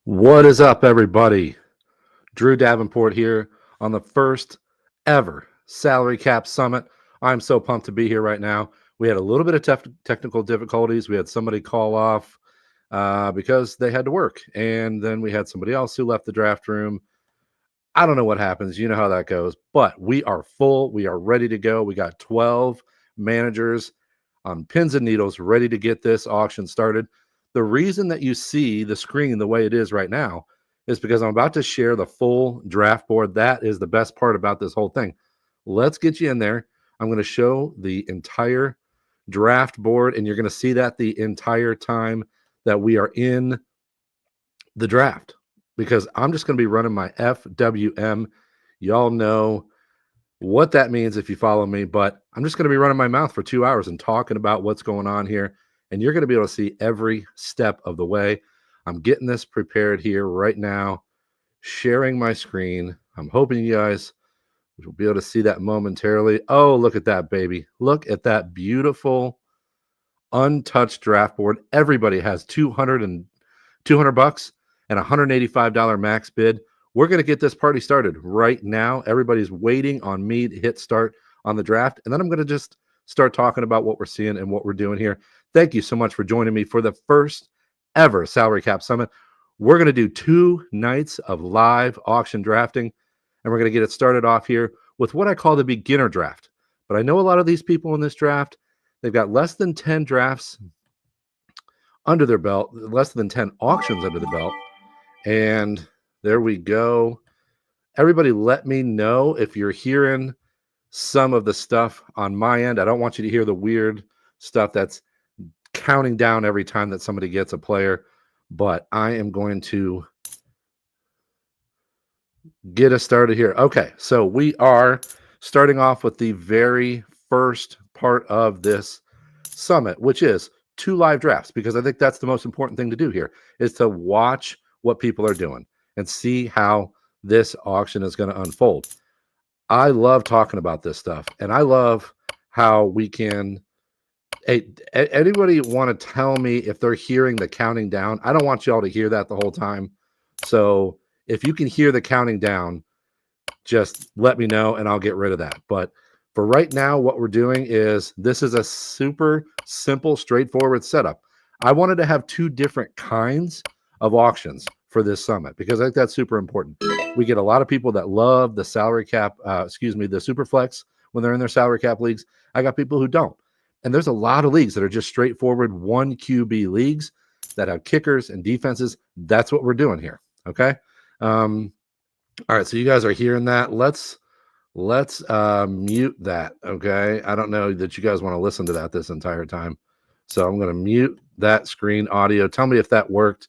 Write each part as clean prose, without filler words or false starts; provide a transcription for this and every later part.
What is up, everybody? Drew Davenport here on the first ever Salary Cap Summit. I'm so pumped to be here right now. We had a little bit of technical difficulties. We had somebody call off because they had to work, and then we had somebody else who left the draft room. I don't know what happens. You know how that goes. But we are full. We are ready to go. We got 12 managers on pins and needles ready to get this auction started. The reason that you see the screen the way it is right now is because I'm about to share the full draft board. That is the best part about this whole thing. Let's get you in there. I'm going to show the entire draft board, and you're going to see that the entire time that we are in the draft, because I'm just going to be running my FWM. Y'all know what that means if you follow me, but I'm just going to be running my mouth for 2 hours and talking about what's going on here. And you're going to be able to see every step of the way. I'm getting this prepared here right now, sharing my screen. I'm hoping you guys will be able to see that momentarily. Oh, look at that, baby. Look at that beautiful, untouched draft board. Everybody has 200 bucks and $185 max bid. We're going to get this party started right now. Everybody's waiting on me to hit start on the draft. And then I'm going to just start talking about what we're seeing and what we're doing here. Thank you so much for joining me for the first ever Salary Cap Summit. We're going to do 2 nights of live auction drafting, and we're going to get it started off here with what I call the beginner draft. But I know a lot of these people in this draft, they've got less than 10 drafts under their belt, less than 10 auctions under the belt. And there we go. Everybody let me know if you're hearing some of the stuff on my end. I don't want you to hear the weird stuff that's counting down every time that somebody gets a player, but I am going to get us started here. Okay, so we are starting off with the very first part of this summit, which is 2 live drafts, because I think that's the most important thing to do here, is to watch what people are doing and see how this auction is going to unfold. I love talking about this stuff, and I love how we can. Hey, anybody want to tell me if they're hearing the counting down? I don't want y'all to hear that the whole time. So if you can hear the counting down, just let me know and I'll get rid of that. But for right now, what we're doing is this is a super simple, straightforward setup. I wanted to have 2 different kinds of auctions for this summit because I think that's super important. We get a lot of people that love the salary cap, the super flex when they're in their salary cap leagues. I got people who don't. And there's a lot of leagues that are just straightforward 1 QB leagues that have kickers and defenses. That's what we're doing here. Okay. All right. So you guys are hearing that. Let's mute that. Okay. I don't know that you guys want to listen to that this entire time. So I'm going to mute that screen audio. Tell me if that worked,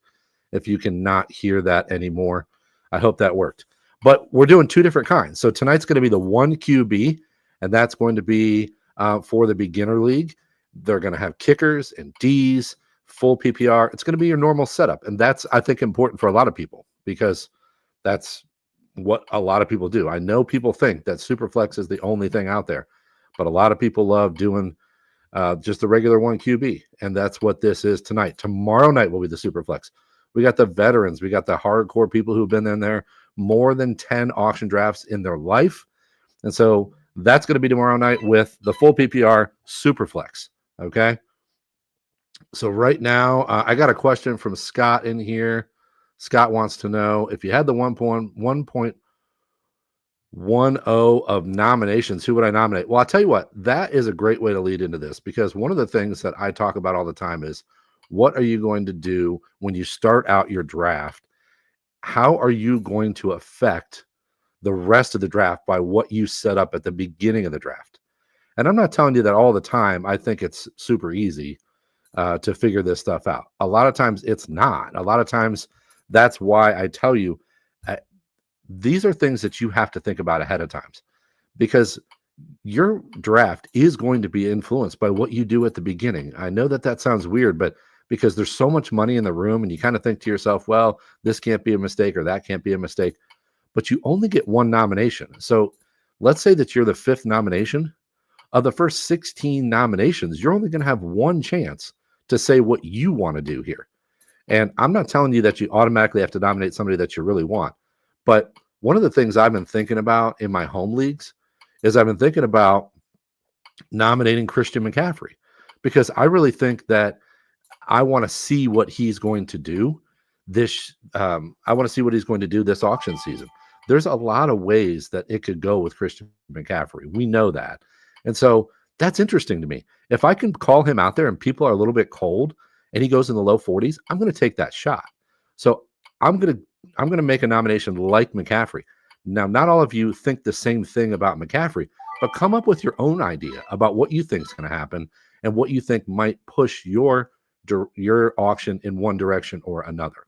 if you cannot hear that anymore. I hope that worked. But we're doing 2 different kinds. So tonight's going to be the 1 QB, and that's going to be for the beginner league. They're going to have kickers and Ds, full PPR. It's going to be your normal setup. And that's, I think, important for a lot of people because that's what a lot of people do. I know people think that Superflex is the only thing out there, but a lot of people love doing just the regular 1 QB. And that's what this is tonight. Tomorrow night will be the Superflex. We got the veterans. We got the hardcore people who've been in there more than 10 auction drafts in their life. And so that's going to be tomorrow night with the full PPR Superflex. Okay. So right now, I got a question from Scott in here. Scott wants to know if you had the 1.10 of nominations, who would I nominate? Well, I'll tell you what, that is a great way to lead into this, because one of the things that I talk about all the time is what are you going to do when you start out your draft? How are you going to affect the rest of the draft by what you set up at the beginning of the draft? And I'm not telling you that all the time. I think it's super easy to figure this stuff out. A lot of times it's not. A lot of times that's why I tell you these are things that you have to think about ahead of time, because your draft is going to be influenced by what you do at the beginning. I know that that sounds weird, but because there's so much money in the room and you kind of think to yourself, well, this can't be a mistake or that can't be a mistake. But you only get 1 nomination. So let's say that you're the 5th nomination. Of the first 16 nominations, you're only going to have 1 chance to say what you want to do here. And I'm not telling you that you automatically have to nominate somebody that you really want. But one of the things I've been thinking about in my home leagues is I've been thinking about nominating Christian McCaffrey, because I really think that I want to see what he's going to do this. I want to see what he's going to do this auction season. There's a lot of ways that it could go with Christian McCaffrey. We know that. And so that's interesting to me. If I can call him out there and people are a little bit cold and he goes in the low 40s, I'm going to take that shot. So I'm going to make a nomination like McCaffrey. Now, not all of you think the same thing about McCaffrey, but come up with your own idea about what you think is going to happen and what you think might push your auction in one direction or another.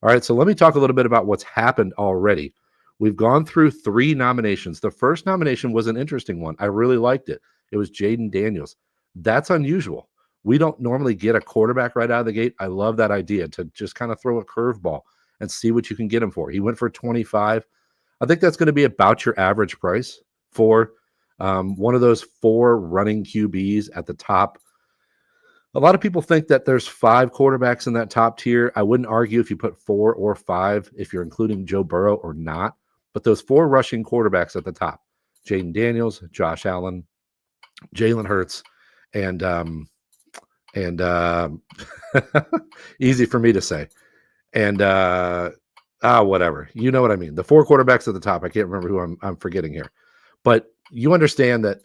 All right, so let me talk a little bit about what's happened already. We've gone through 3 nominations. The first nomination was an interesting one. I really liked it. It was Jaden Daniels. That's unusual. We don't normally get a quarterback right out of the gate. I love that idea to just kind of throw a curveball and see what you can get him for. He went for 25. I think that's going to be about your average price for one of those 4 running QBs at the top. A lot of people think that there's 5 quarterbacks in that top tier. I wouldn't argue if you put 4 or 5, if you're including Joe Burrow or not. But those 4 rushing quarterbacks at the top, Jaden Daniels, Josh Allen, Jalen Hurts, and easy for me to say. And whatever. You know what I mean. The 4 quarterbacks at the top. I can't remember who I'm forgetting here. But you understand that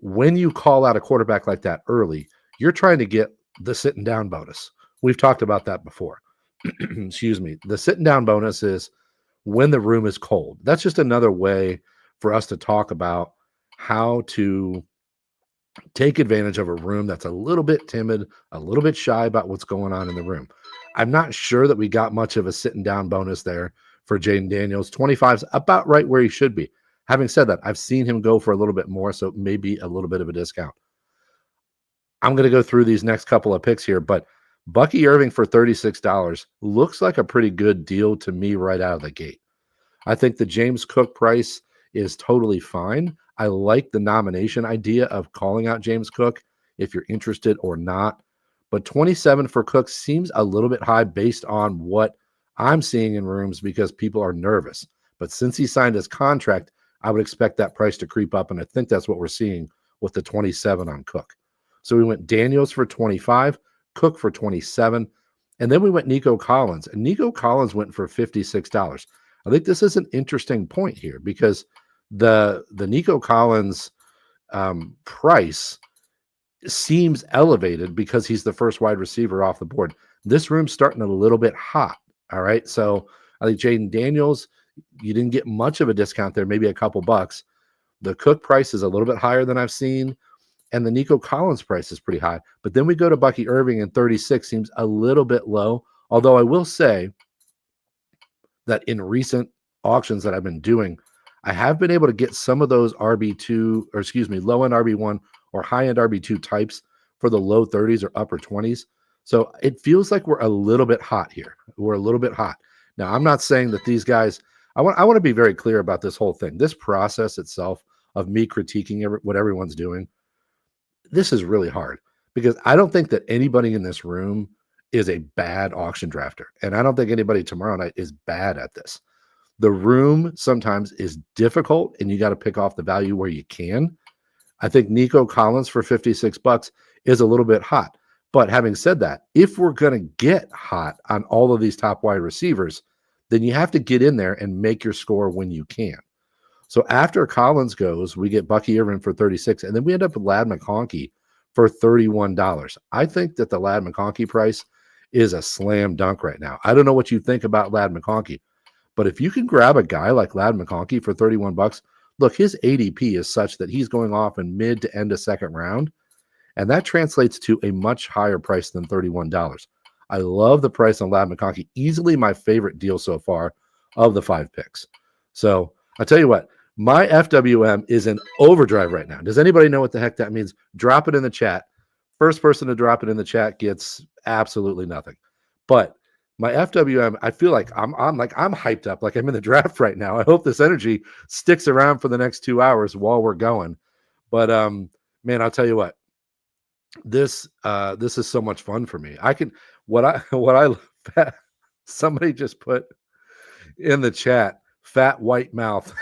when you call out a quarterback like that early, you're trying to get the sitting down bonus. We've talked about that before. Excuse me. The sitting down bonus is when the room is cold. That's just another way for us to talk about how to take advantage of a room that's a little bit timid, a little bit shy about what's going on in the room. I'm not sure that we got much of a sitting down bonus there for Jaden Daniels. 25's about right where he should be. Having said that, I've seen him go for a little bit more, so maybe a little bit of a discount. I'm going to go through these next couple of picks here, but Bucky Irving for $36 looks like a pretty good deal to me right out of the gate. I think the James Cook price is totally fine. I like the nomination idea of calling out James Cook if you're interested or not. But 27 for Cook seems a little bit high based on what I'm seeing in rooms because people are nervous. But since he signed his contract, I would expect that price to creep up. And I think that's what we're seeing with the 27 on Cook. So we went Daniels for 25, Cook for 27, and then we went Nico Collins. And Nico Collins went for $56. I think this is an interesting point here because the Nico Collins price seems elevated because he's the first wide receiver off the board. This room's starting a little bit hot. All right. So I think Jaden Daniels, you didn't get much of a discount there, maybe a couple bucks. The Cook price is a little bit higher than I've seen. And the Nico Collins price is pretty high. But then we go to Bucky Irving, and 36 seems a little bit low. Although I will say that in recent auctions that I've been doing, I have been able to get some of those RB2, or excuse me, low-end RB1 or high-end RB2 types for the low 30s or upper 20s. So it feels like we're a little bit hot here. We're a little bit hot. Now, I'm not saying that these guys, I want to be very clear about this whole thing. This process itself of me critiquing what everyone's doing, this is really hard because I don't think that anybody in this room is a bad auction drafter. And I don't think anybody tomorrow night is bad at this. The room sometimes is difficult and you got to pick off the value where you can. I think Nico Collins for $56 is a little bit hot. But having said that, if we're going to get hot on all of these top wide receivers, then you have to get in there and make your score when you can. So after Collins goes, we get Bucky Irving for 36, and then we end up with Ladd McConkey for $31. I think that the Ladd McConkey price is a slam dunk right now. I don't know what you think about Ladd McConkey, but if you can grab a guy like Ladd McConkey for $31, look, his ADP is such that he's going off in mid to end of second round, and that translates to a much higher price than $31. I love the price on Ladd McConkey. Easily my favorite deal so far of the 5 picks. So I'll tell you what, my FWM is in overdrive right now. Does anybody know what the heck that means? Drop it in the chat. First person to drop it in the chat gets absolutely nothing. But my FWM, I feel like I'm hyped up, like I'm in the draft right now. I hope this energy sticks around for the next 2 hours while we're going. But man, I'll tell you what, this is so much fun for me. What I Somebody just put in the chat, fat white mouth.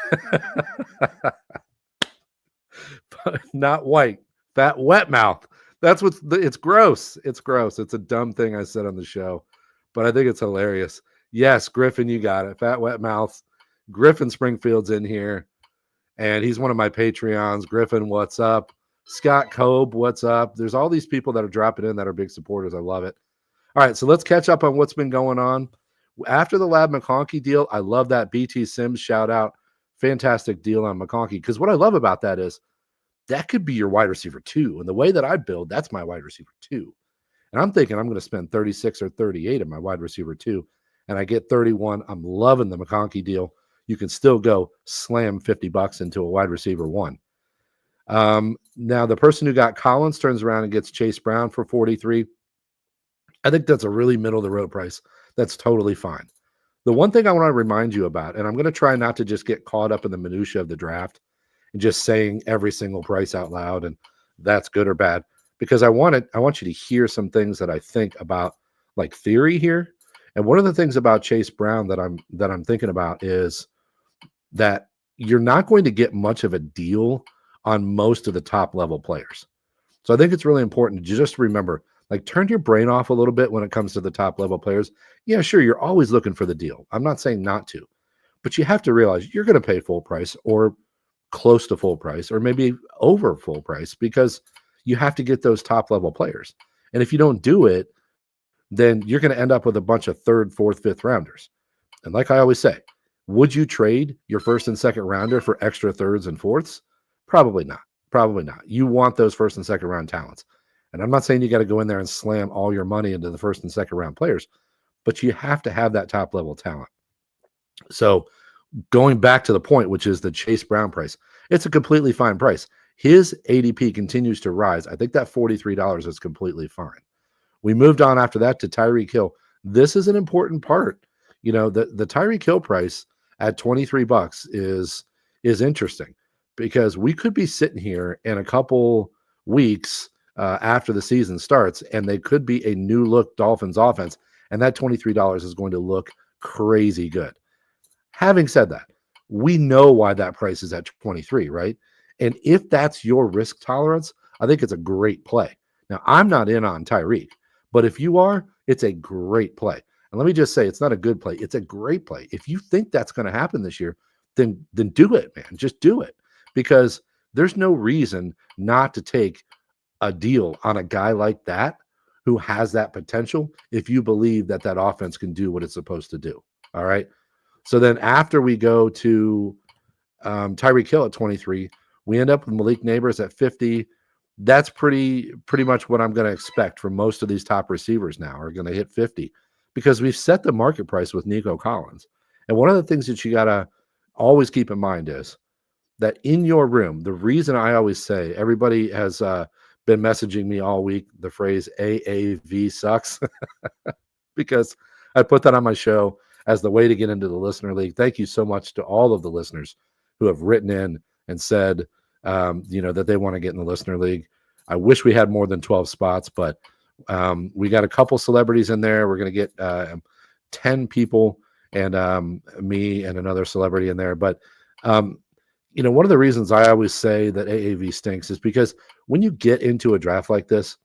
Not white, fat wet mouth. That's it's gross. It's gross. It's a dumb thing I said on the show, but I think it's hilarious. Yes, Griffin, you got it. Fat wet mouth. Griffin Springfield's in here, and he's one of my Patreons. Griffin, what's up? Scott Cobe, what's up? There's all these people that are dropping in that are big supporters. I love it. All right, so let's catch up on what's been going on. After the Lab McConkey deal, I love that BT Sims shout out. Fantastic deal on McConkey, because what I love about that is that could be your wide receiver 2. And the way that I build, that's my wide receiver 2. And I'm thinking I'm going to spend 36 or 38 in my wide receiver 2, and I get 31. I'm loving the McConkey deal. You can still go slam $50 into a wide receiver 1. Now, the person who got Collins turns around and gets Chase Brown for 43. I think that's a really middle-of-the-road price. That's totally fine. The one thing I want to remind you about, and I'm going to try not to just get caught up in the minutia of the draft and just saying every single price out loud, and that's good or bad, because I want you to hear some things that I think about, like theory here. And one of the things about Chase Brown that I'm thinking about is that you're not going to get much of a deal on most of the top level players. So I think it's really important to just remember, like, turn your brain off a little bit when it comes to the top level players. Yeah, sure, you're always looking for the deal. I'm not saying not to, but you have to realize you're going to pay full price or close to full price or maybe over full price, because you have to get those top level players. And if you don't do it, then you're going to end up with a bunch of 3rd, 4th, 5th rounders. And like I always say, would you trade your 1st and 2nd rounder for extra 3rds and 4ths? Probably not. Probably not. You want those 1st and 2nd round talents. And I'm not saying you got to go in there and slam all your money into the 1st and 2nd round players, but you have to have that top level talent. So going back to the point, which is the Chase Brown price, it's a completely fine price. His ADP continues to rise. I think that $43 is completely fine. We moved on after that to Tyreek Hill. This is an important part. You know, the Tyreek Hill price at $23 is interesting, because we could be sitting here in a couple weeks after the season starts, and they could be a new look Dolphins offense, and that $23 is going to look crazy good. Having said that, we know why that price is at 23, right? And if that's your risk tolerance, I think it's a great play. Now, I'm not in on Tyreek, but if you are, it's a great play. And let me just say, it's not a good play. It's a great play. If you think that's going to happen this year, then do it, man. Just do it, because there's no reason not to take a deal on a guy like that who has that potential if you believe that that offense can do what it's supposed to do. All right. So then after we go to Tyreek Hill at 23, we end up with Malik Neighbors at 50. That's pretty much what I'm going to expect from most of these top receivers now are going to hit 50, because we've set the market price with Nico Collins. And one of the things that you got to always keep in mind is that in your room, the reason I always say, everybody has been messaging me all week the phrase AAV sucks, because I put that on my show as the way to get into the listener league. Thank you so much to all of the listeners who have written in and said, that they want to get in the listener league. I wish we had more than 12 spots, but we got a couple celebrities in there. We're going to get 10 people and me and another celebrity in there. But, one of the reasons I always say that AAV stinks is because when you get into a draft like this,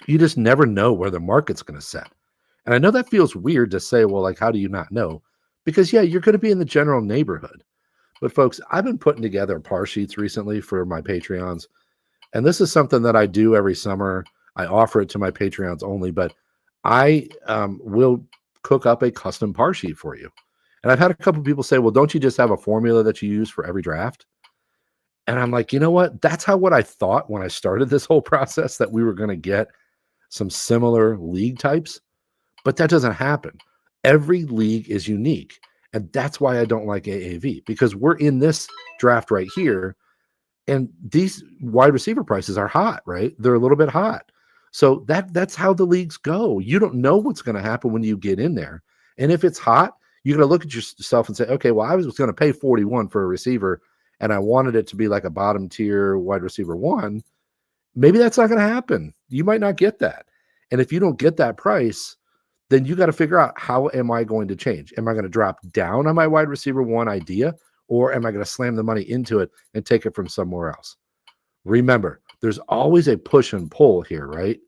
you just never know where the market's going to set. And I know that feels weird to say, well, like, how do you not know? Because, yeah, you're going to be in the general neighborhood. But, folks, I've been putting together par sheets recently for my Patreons. And this is something that I do every summer. I offer it to my Patreons only, but I will cook up a custom par sheet for you. And I've had a couple of people say, well, don't you just have a formula that you use for every draft? And I'm like, you know what? That's what I thought when I started this whole process, that we were going to get some similar league types. But that doesn't happen. Every league is unique. And that's why I don't like AAV, because we're in this draft right here, and these wide receiver prices are hot, right? They're a little bit hot. So that's how the leagues go. You don't know what's going to happen when you get in there. And if it's hot, you're going to look at yourself and say, okay, well, I was going to pay 41 for a receiver, and I wanted it to be like a bottom tier wide receiver 1. Maybe that's not going to happen. You might not get that. And if you don't get that price, then you got to figure out, how am I going to change? Am I going to drop down on my wide receiver one idea, or am I going to slam the money into it and take it from somewhere else? Remember, there's always a push and pull here, right?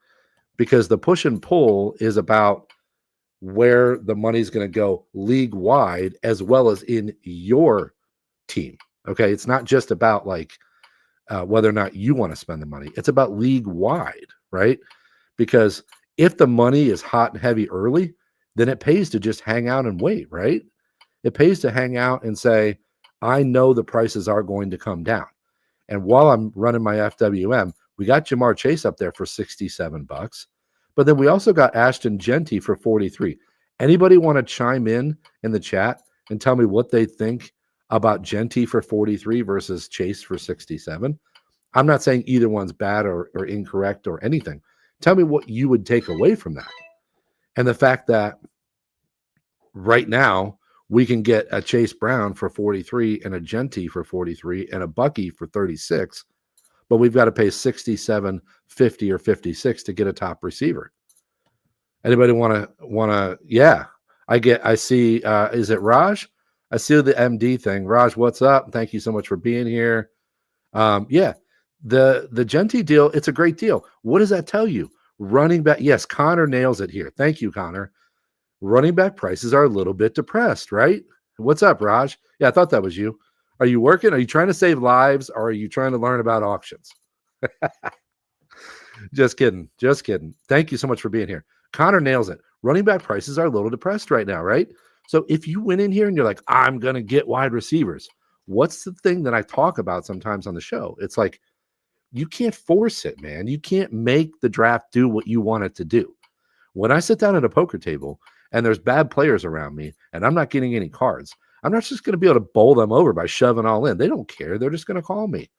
Because the push and pull is about where the money's going to go league wide as well as in your team. Okay. It's not just about like whether or not you want to spend the money, it's about league wide, right? Because if the money is hot and heavy early, then it pays to just hang out and wait, right? It pays to hang out and say, I know the prices are going to come down. And while I'm running my FWM, we got Jamar Chase up there for $67. But then we also got Ashton Genty for 43. Anybody want to chime in the chat and tell me what they think about Genty for 43 versus Chase for 67? I'm not saying either one's bad or incorrect or anything. Tell me what you would take away from that. And the fact that right now we can get a Chase Brown for 43 and a Genty for 43 and a Bucky for 36, but we've got to pay 67, 50, or 56 to get a top receiver. Anybody want to, yeah, I see, is it Raj? I see the MD thing. Raj, what's up? Thank you so much for being here. Yeah, the Genty deal, it's a great deal. What does that tell you? Running back, yes, Connor nails it here. Thank you, Connor. Running back prices are a little bit depressed, right? What's up, Raj? Yeah, I thought that was you. Are you working? Are you trying to save lives, or are you trying to learn about auctions? Just kidding. Just kidding. Thank you so much for being here. Connor nails it. Running back prices are a little depressed right now, right? So if you went in here and you're like, I'm going to get wide receivers, what's the thing that I talk about sometimes on the show? It's like, you can't force it, man. You can't make the draft do what you want it to do. When I sit down at a poker table and there's bad players around me and I'm not getting any cards, I'm not just going to be able to bowl them over by shoving all in. They don't care. They're just going to call me.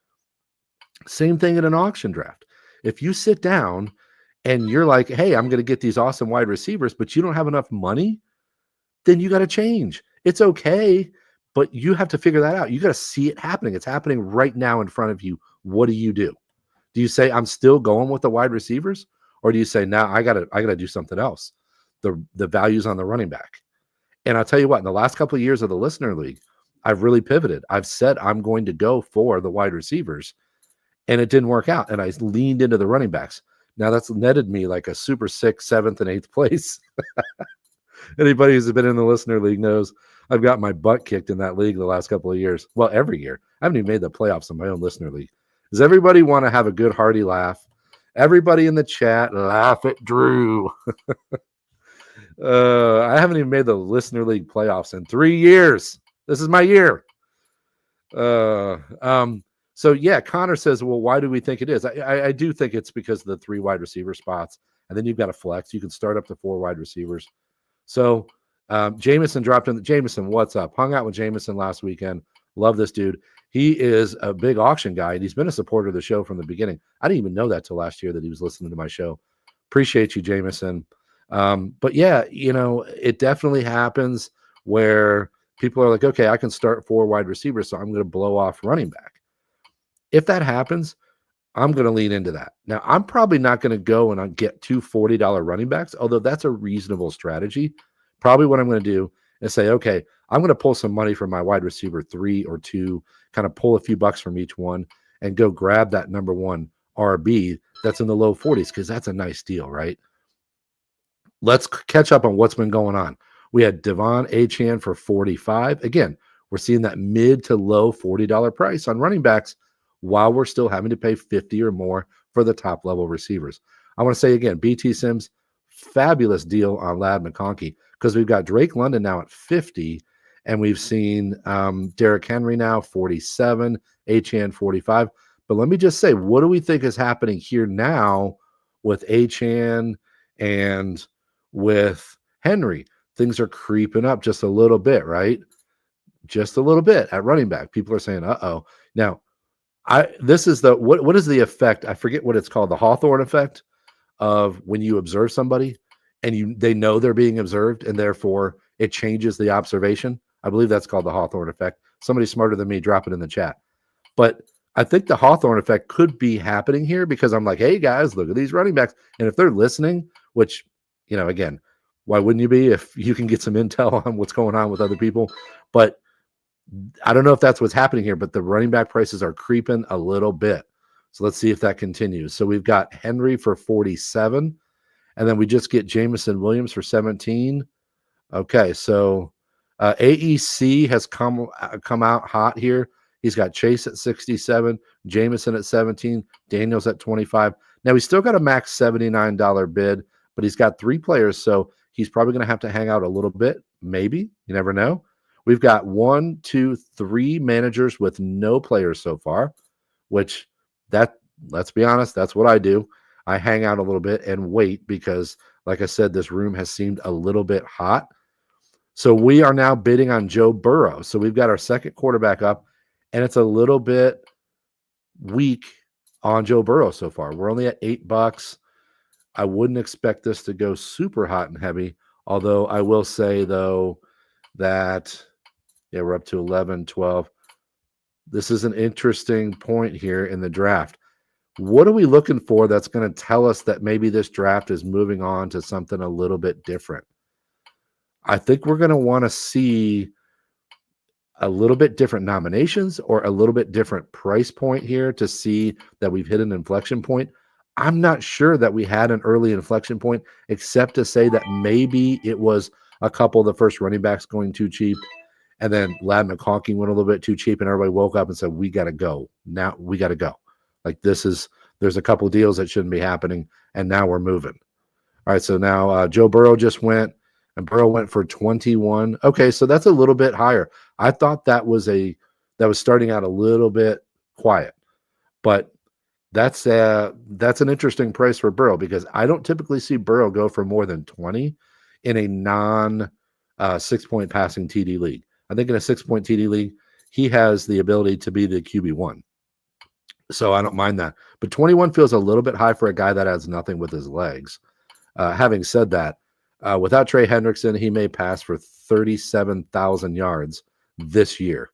Same thing in an auction draft. If you sit down and you're like, hey, I'm going to get these awesome wide receivers, but you don't have enough money, then you got to change. It's okay, but you have to figure that out. You got to see it happening. It's happening right now in front of you. What do you do? Do you say, I'm still going with the wide receivers? Or do you say, now I gotta do something else? The value's on the running back. And I'll tell you what, in the last couple of years of the Listener League, I've really pivoted. I've said I'm going to go for the wide receivers, and it didn't work out. And I leaned into the running backs. Now that's netted me like a super 6th, 7th, and 8th place. Anybody who's been in the Listener League knows I've got my butt kicked in that league the last couple of years. Well, every year. I haven't even made the playoffs in my own Listener League. Does everybody want to have a good hearty laugh? Everybody in the chat, laugh at Drew. I haven't even made the Listener League playoffs in 3 years. This is my year. So yeah, Connor says, well, why do we think it is? I do think it's because of the 3 wide receiver spots, and then you've got a flex. You can start up to 4 wide receivers. So Jameson dropped in. Jameson, what's up? Hung out with Jameson last weekend. Love this dude. He is a big auction guy, and he's been a supporter of the show from the beginning. I didn't even know that till last year that he was listening to my show. Appreciate you, Jameson. But yeah, it definitely happens where people are like, okay, I can start 4 wide receivers, so I'm going to blow off running back. If that happens, I'm going to lean into that. Now, I'm probably not going to go and get 2 $40 running backs, although that's a reasonable strategy. Probably what I'm going to do is say, okay, I'm going to pull some money from my wide receiver 3 or 2, kind of pull a few bucks from each one and go grab that number 1 RB that's in the low 40s, because that's a nice deal, right? Let's catch up on what's been going on. We had Devon Achane for 45. Again, we're seeing that mid to low $40 price on running backs while we're still having to pay 50 or more for the top level receivers. I want to say again, BT Sims, fabulous deal on Ladd McConkey, because we've got Drake London now at 50, and we've seen Derrick Henry now 47, Achane 45. But let me just say, what do we think is happening here now with Achane and with Henry? Things are creeping up just a little bit, right? Just a little bit at running back. People are saying, uh-oh. Now, this is the what is the effect? I forget what it's called, the Hawthorne effect of when you observe somebody and they know they're being observed, and therefore it changes the observation. I believe that's called the Hawthorne effect. Somebody smarter than me, drop it in the chat. But I think the Hawthorne effect could be happening here, because I'm like, hey guys, look at these running backs. And if they're listening, which, again, Why wouldn't you be if you can get some intel on what's going on with other people? But I don't know if that's what's happening here, but the running back prices are creeping a little bit. So let's see if that continues. So we've got Henry for 47, and then we just get Jamison Williams for 17. Okay, so AEC has come out hot here. He's got Chase at 67, Jamison at 17, Daniels at 25. Now he's still got a max $79 bid, but he's got 3 players, so he's probably going to have to hang out a little bit. Maybe, you never know. We've got 1, 2, 3 managers with no players so far, which let's be honest, that's what I do. I hang out a little bit and wait because, like I said, this room has seemed a little bit hot. So we are now bidding on Joe Burrow. So we've got our second quarterback up, and it's a little bit weak on Joe Burrow so far. We're only at $8. I wouldn't expect this to go super hot and heavy, although I will say, though, that we're up to 11, 12. This is an interesting point here in the draft. What are we looking for that's going to tell us that maybe this draft is moving on to something a little bit different? I think we're going to want to see a little bit different nominations or a little bit different price point here to see that we've hit an inflection point. I'm not sure that we had an early inflection point, except to say that maybe it was a couple of the first running backs going too cheap. And then Ladd McConkey went a little bit too cheap, and everybody woke up and said, we got to go. Now we got to go. Like there's a couple deals that shouldn't be happening, and now we're moving. All right, so now Joe Burrow just went, and Burrow went for 21. Okay, so that's a little bit higher. I thought that was starting out a little bit quiet, but that's an interesting price for Burrow because I don't typically see Burrow go for more than 20 in a non 6-point passing TD league. I think in a 6-point TD league, he has the ability to be the QB1. So I don't mind that. But 21 feels a little bit high for a guy that has nothing with his legs. Having said that, without Trey Hendrickson, he may pass for 37,000 yards this year.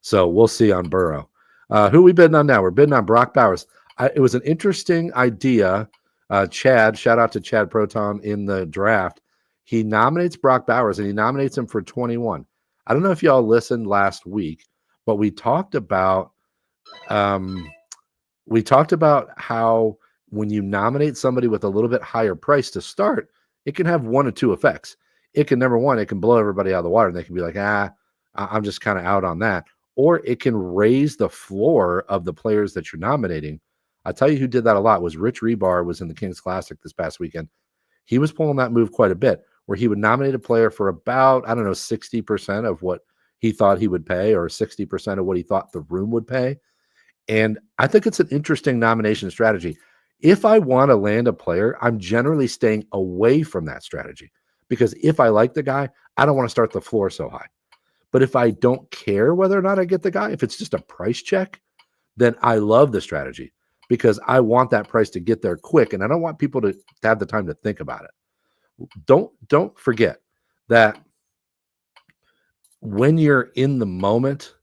So we'll see on Burrow. Who are we bidding on now? We're bidding on Brock Bowers. It was an interesting idea. Chad, shout out to Chad Proton in the draft. He nominates Brock Bowers, and he nominates him for 21. I don't know if y'all listened last week, but we talked about how when you nominate somebody with a little bit higher price to start, it can have one of two effects. It can, number one, it can blow everybody out of the water, and they can be like, I'm just kind of out on that. Or it can raise the floor of the players that you're nominating. I'll tell you who did that a lot was Rich Rebar was in the Kings Classic this past weekend. He was pulling that move quite a bit, where he would nominate a player for about, 60% of what he thought he would pay or 60% of what he thought the room would pay. And I think it's an interesting nomination strategy. If I want to land a player, I'm generally staying away from that strategy because if I like the guy, I don't want to start the floor so high. But if I don't care whether or not I get the guy, if it's just a price check, then I love the strategy because I want that price to get there quick, and I don't want people to have the time to think about it. Don't forget that when you're in the moment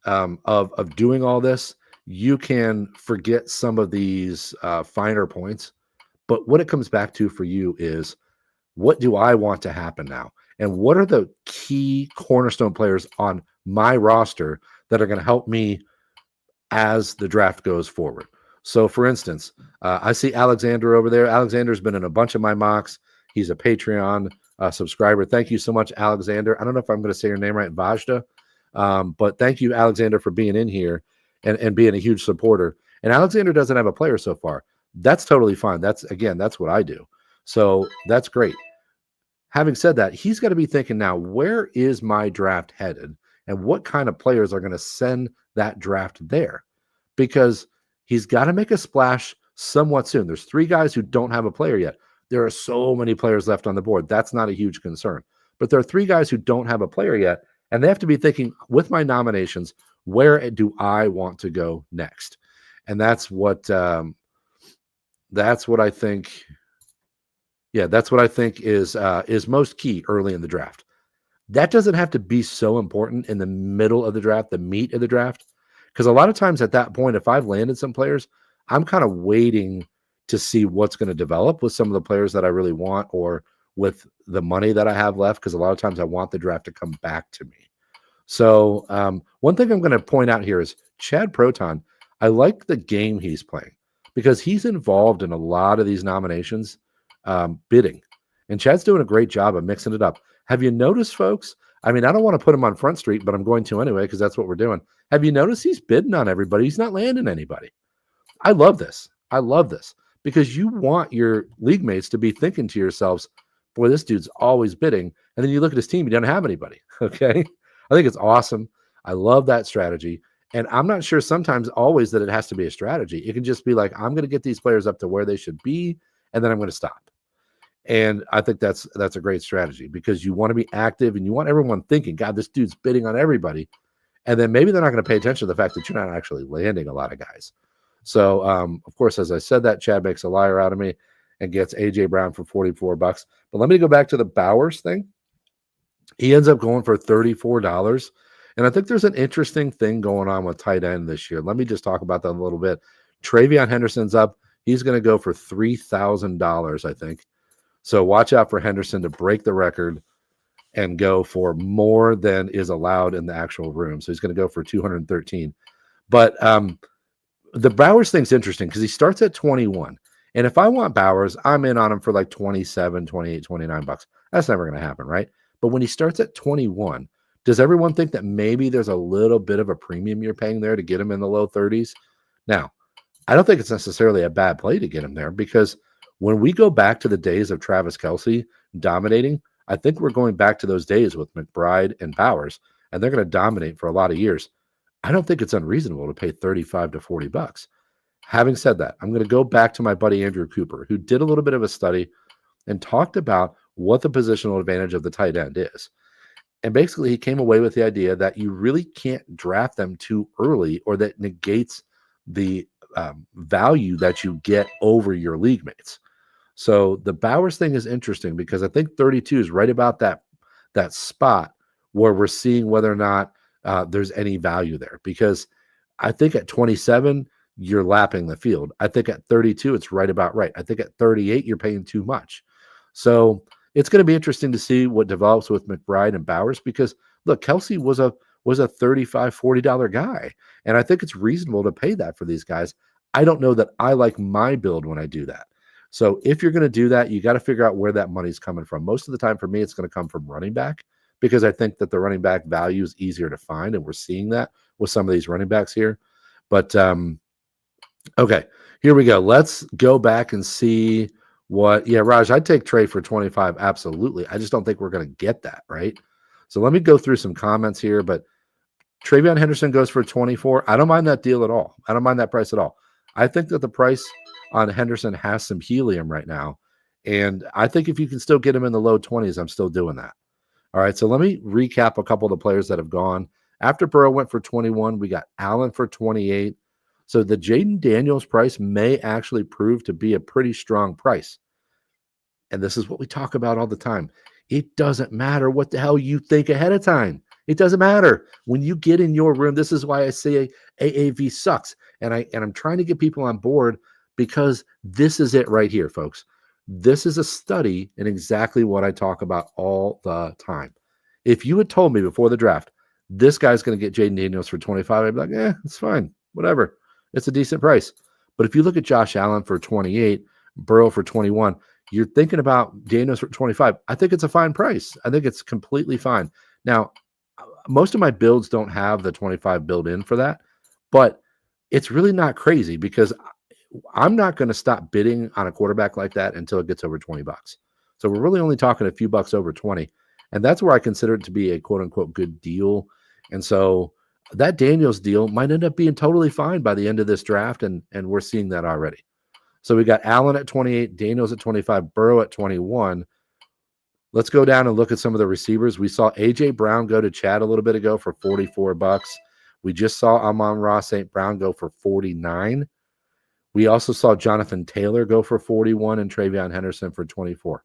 of doing all this, you can forget some of these finer points. But what it comes back to for you is, what do I want to happen now? And what are the key cornerstone players on my roster that are going to help me as the draft goes forward? So, for instance, I see Alexander over there. Alexander's been in a bunch of my mocks. He's a Patreon subscriber. Thank you so much, Alexander. I don't know if I'm going to say your name right, Vajda, but thank you, Alexander, for being in here and being a huge supporter. And Alexander doesn't have a player so far. That's totally fine. That's what I do. So that's great. Having said that, he's got to be thinking now, where is my draft headed? And what kind of players are going to send that draft there? Because he's got to make a splash somewhat soon. There's 3 guys who don't have a player yet. There are so many players left on the board. That's not a huge concern. But there are 3 guys who don't have a player yet, and they have to be thinking, with my nominations, where do I want to go next? And that's what I think. Yeah, that's what I think is most key early in the draft. That doesn't have to be so important in the middle of the draft, the meat of the draft, because a lot of times at that point, if I've landed some players, I'm kind of waiting to see what's going to develop with some of the players that I really want or with the money that I have left, because a lot of times I want the draft to come back to me. So one thing I'm going to point out here is Chad Proton. I like the game he's playing because he's involved in a lot of these nominations bidding. And Chad's doing a great job of mixing it up. Have you noticed, folks? I mean, I don't want to put him on Front Street, but I'm going to anyway because that's what we're doing. Have you noticed he's bidding on everybody? He's not landing anybody. I love this. I love this because you want your league mates to be thinking to yourselves, boy, this dude's always bidding. And then you look at his team, he doesn't have anybody. Okay. I think it's awesome. I love that strategy. And I'm not sure sometimes always that it has to be a strategy. It can just be like, I'm going to get these players up to where they should be, and then I'm going to stop. And I think that's a great strategy because you want to be active and you want everyone thinking, God, this dude's bidding on everybody. And then maybe they're not going to pay attention to the fact that you're not actually landing a lot of guys. So, of course, as I said that, Chad makes a liar out of me and gets A.J. Brown for $44. But let me go back to the Bowers thing. He ends up going for $34. And I think there's an interesting thing going on with tight end this year. Let me just talk about that a little bit. Travion Henderson's up. He's going to go for $3,000, I think. So watch out for Henderson to break the record and go for more than is allowed in the actual room. So he's going to go for 213. But the Bowers thing's interesting because he starts at 21. And if I want Bowers, I'm in on him for like 27, 28, 29 bucks. That's never going to happen, right? But when he starts at 21, does everyone think that maybe there's a little bit of a premium you're paying there to get him in the low 30s? Now, I don't think it's necessarily a bad play to get him there because when we go back to the days of Travis Kelce dominating, I think we're going back to those days with McBride and Bowers, and they're going to dominate for a lot of years. I don't think it's unreasonable to pay 35 to 40 bucks. Having said that, I'm going to go back to my buddy Andrew Cooper, who did a little bit of a study and talked about what the positional advantage of the tight end is. And basically, he came away with the idea that you really can't draft them too early or that negates the value that you get over your league mates. So the Bowers thing is interesting because I think 32 is right about that spot where we're seeing whether or not there's any value there. Because I think at 27, you're lapping the field. I think at 32, it's right about right. I think at 38, you're paying too much. So it's going to be interesting to see what develops with McBride and Bowers because, look, Kelce was a $35, $40 guy. And I think it's reasonable to pay that for these guys. I don't know that I like my build when I do that. So if you're going to do that, you got to figure out where that money's coming from. Most of the time for me, it's going to come from running back because I think that the running back value is easier to find. And we're seeing that with some of these running backs here. But, okay, here we go. Let's go back and see what, Raj, I'd take Trey for 25. Absolutely. I just don't think we're going to get that, right? So let me go through some comments here, but Travion Henderson goes for 24. I don't mind that deal at all. I don't mind that price at all. I think that the price on Henderson has some helium right now. And I think if you can still get him in the low 20s, I'm still doing that. All right. So let me recap a couple of the players that have gone. After Burrow went for 21, we got Allen for 28. So the Jaden Daniels price may actually prove to be a pretty strong price. And this is what we talk about all the time. It doesn't matter what the hell you think ahead of time. It doesn't matter. When you get in your room, this is why I say AAV sucks. And I'm trying to get people on board because this is it right here, folks. This is a study in exactly what I talk about all the time. If you had told me before the draft, this guy's going to get Jaden Daniels for 25, I'd be like, it's fine. Whatever. It's a decent price. But if you look at Josh Allen for 28, Burrow for 21, you're thinking about Daniels for 25. I think it's a fine price. I think it's completely fine. Now, most of my builds don't have the 25 built in for that, but it's really not crazy because I'm not going to stop bidding on a quarterback like that until it gets over 20 bucks. So we're really only talking a few bucks over 20. And that's where I consider it to be a quote unquote good deal. And so that Daniels deal might end up being totally fine by the end of this draft. And we're seeing that already. So we got Allen at 28, Daniels at 25, Burrow at 21. Let's go down and look at some of the receivers. We saw A.J. Brown go to Chad a little bit ago for 44 bucks. We just saw Amon-Ra St. Brown go for 49. We also saw Jonathan Taylor go for 41 and Travion Henderson for 24.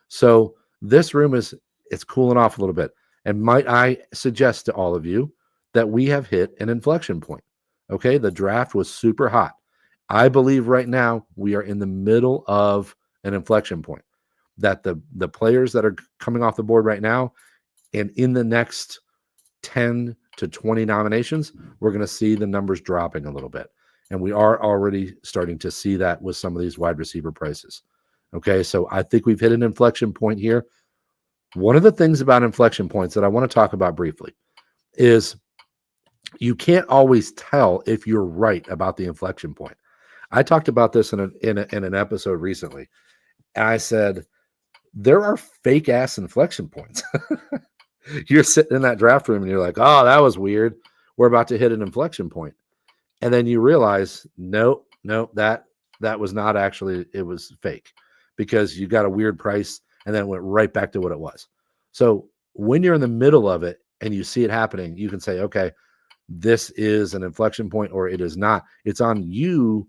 So this room it's cooling off a little bit. And might I suggest to all of you that we have hit an inflection point. Okay, the draft was super hot. I believe right now we are in the middle of an inflection point. that the players that are coming off the board right now and in the next 10 to 20 nominations, we're going to see the numbers dropping a little bit. And we are already starting to see that with some of these wide receiver prices. Okay, so I think we've hit an inflection point here. One of the things about inflection points that I want to talk about briefly is you can't always tell if you're right about the inflection point. I talked about this in an episode recently. And I said, there are fake ass inflection points. You're sitting in that draft room and you're like, oh, that was weird. We're about to hit an inflection point. And then you realize, no, that was not actually, it was fake because you got a weird price and then it went right back to what it was. So when you're in the middle of it and you see it happening, you can say, okay, this is an inflection point or it is not. It's on you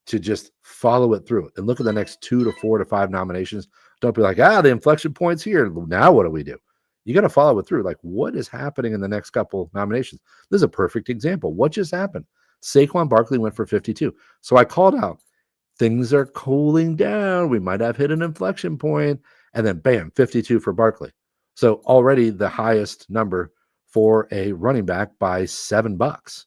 to just follow it through and look at the next 2 to 4 to 5 nominations. Don't be like, the inflection point's here. Now what do we do? You got to follow it through. Like, what is happening in the next couple nominations? This is a perfect example. What just happened? Saquon Barkley went for 52. So I called out, things are cooling down. We might have hit an inflection point. And then bam, 52 for Barkley. So already the highest number for a running back by $7.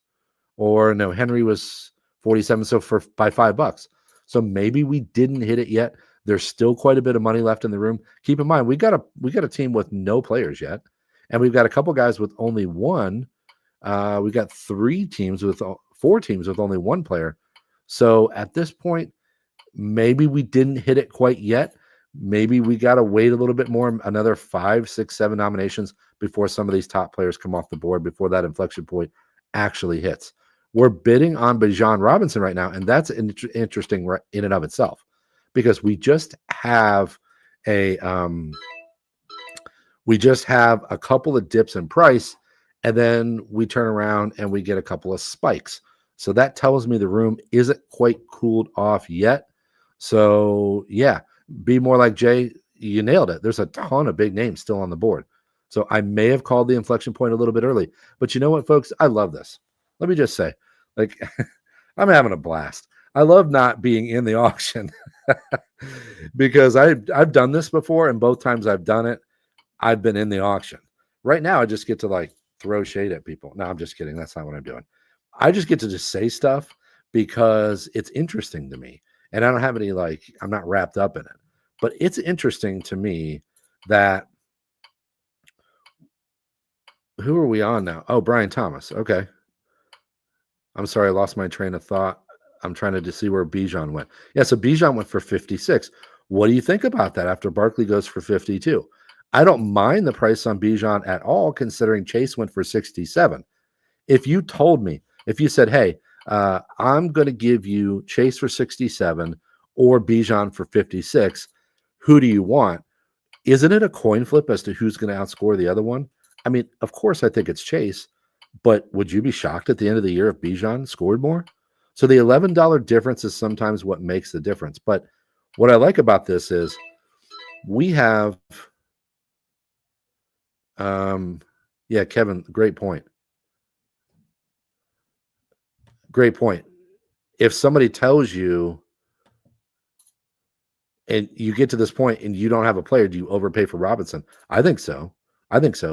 Or no, Henry was 47. So by $5. So maybe we didn't hit it yet. There's still quite a bit of money left in the room. Keep in mind, we got a team with no players yet, and we've got a couple guys with only one. We got 4 teams with only one player. So at this point, maybe we didn't hit it quite yet. Maybe we got to wait a little bit more, another 5, 6, 7 nominations before some of these top players come off the board, before that inflection point actually hits. We're bidding on Bijan Robinson right now, and that's interesting in and of itself. Because we just have a couple of dips in price, and then we turn around and we get a couple of spikes. So that tells me the room isn't quite cooled off yet. So yeah, be more like Jay. You nailed it. There's a ton of big names still on the board. So I may have called the inflection point a little bit early, but you know what, folks? I love this. Let me just say, like, I'm having a blast. I love not being in the auction because I've done this before, and both times I've done it, I've been in the auction. Right now, I just get to like throw shade at people. No, I'm just kidding. That's not what I'm doing. I just get to just say stuff because it's interesting to me, and I don't have any I'm not wrapped up in it. But it's interesting to me that who are we on now? Oh, Brian Thomas. Okay. I'm sorry, I lost my train of thought. I'm trying to see where Bijan went. Yeah, so Bijan went for 56. What do you think about that after Barkley goes for 52? I don't mind the price on Bijan at all, considering Chase went for 67. If you said, hey, I'm going to give you Chase for 67 or Bijan for 56, who do you want? Isn't it a coin flip as to who's going to outscore the other one? I mean, of course, I think it's Chase, but would you be shocked at the end of the year if Bijan scored more? So the $11 difference is sometimes what makes the difference. But what I like about this is we have, Kevin, great point. Great point. If somebody tells you and you get to this point and you don't have a player, do you overpay for Robinson? I think so.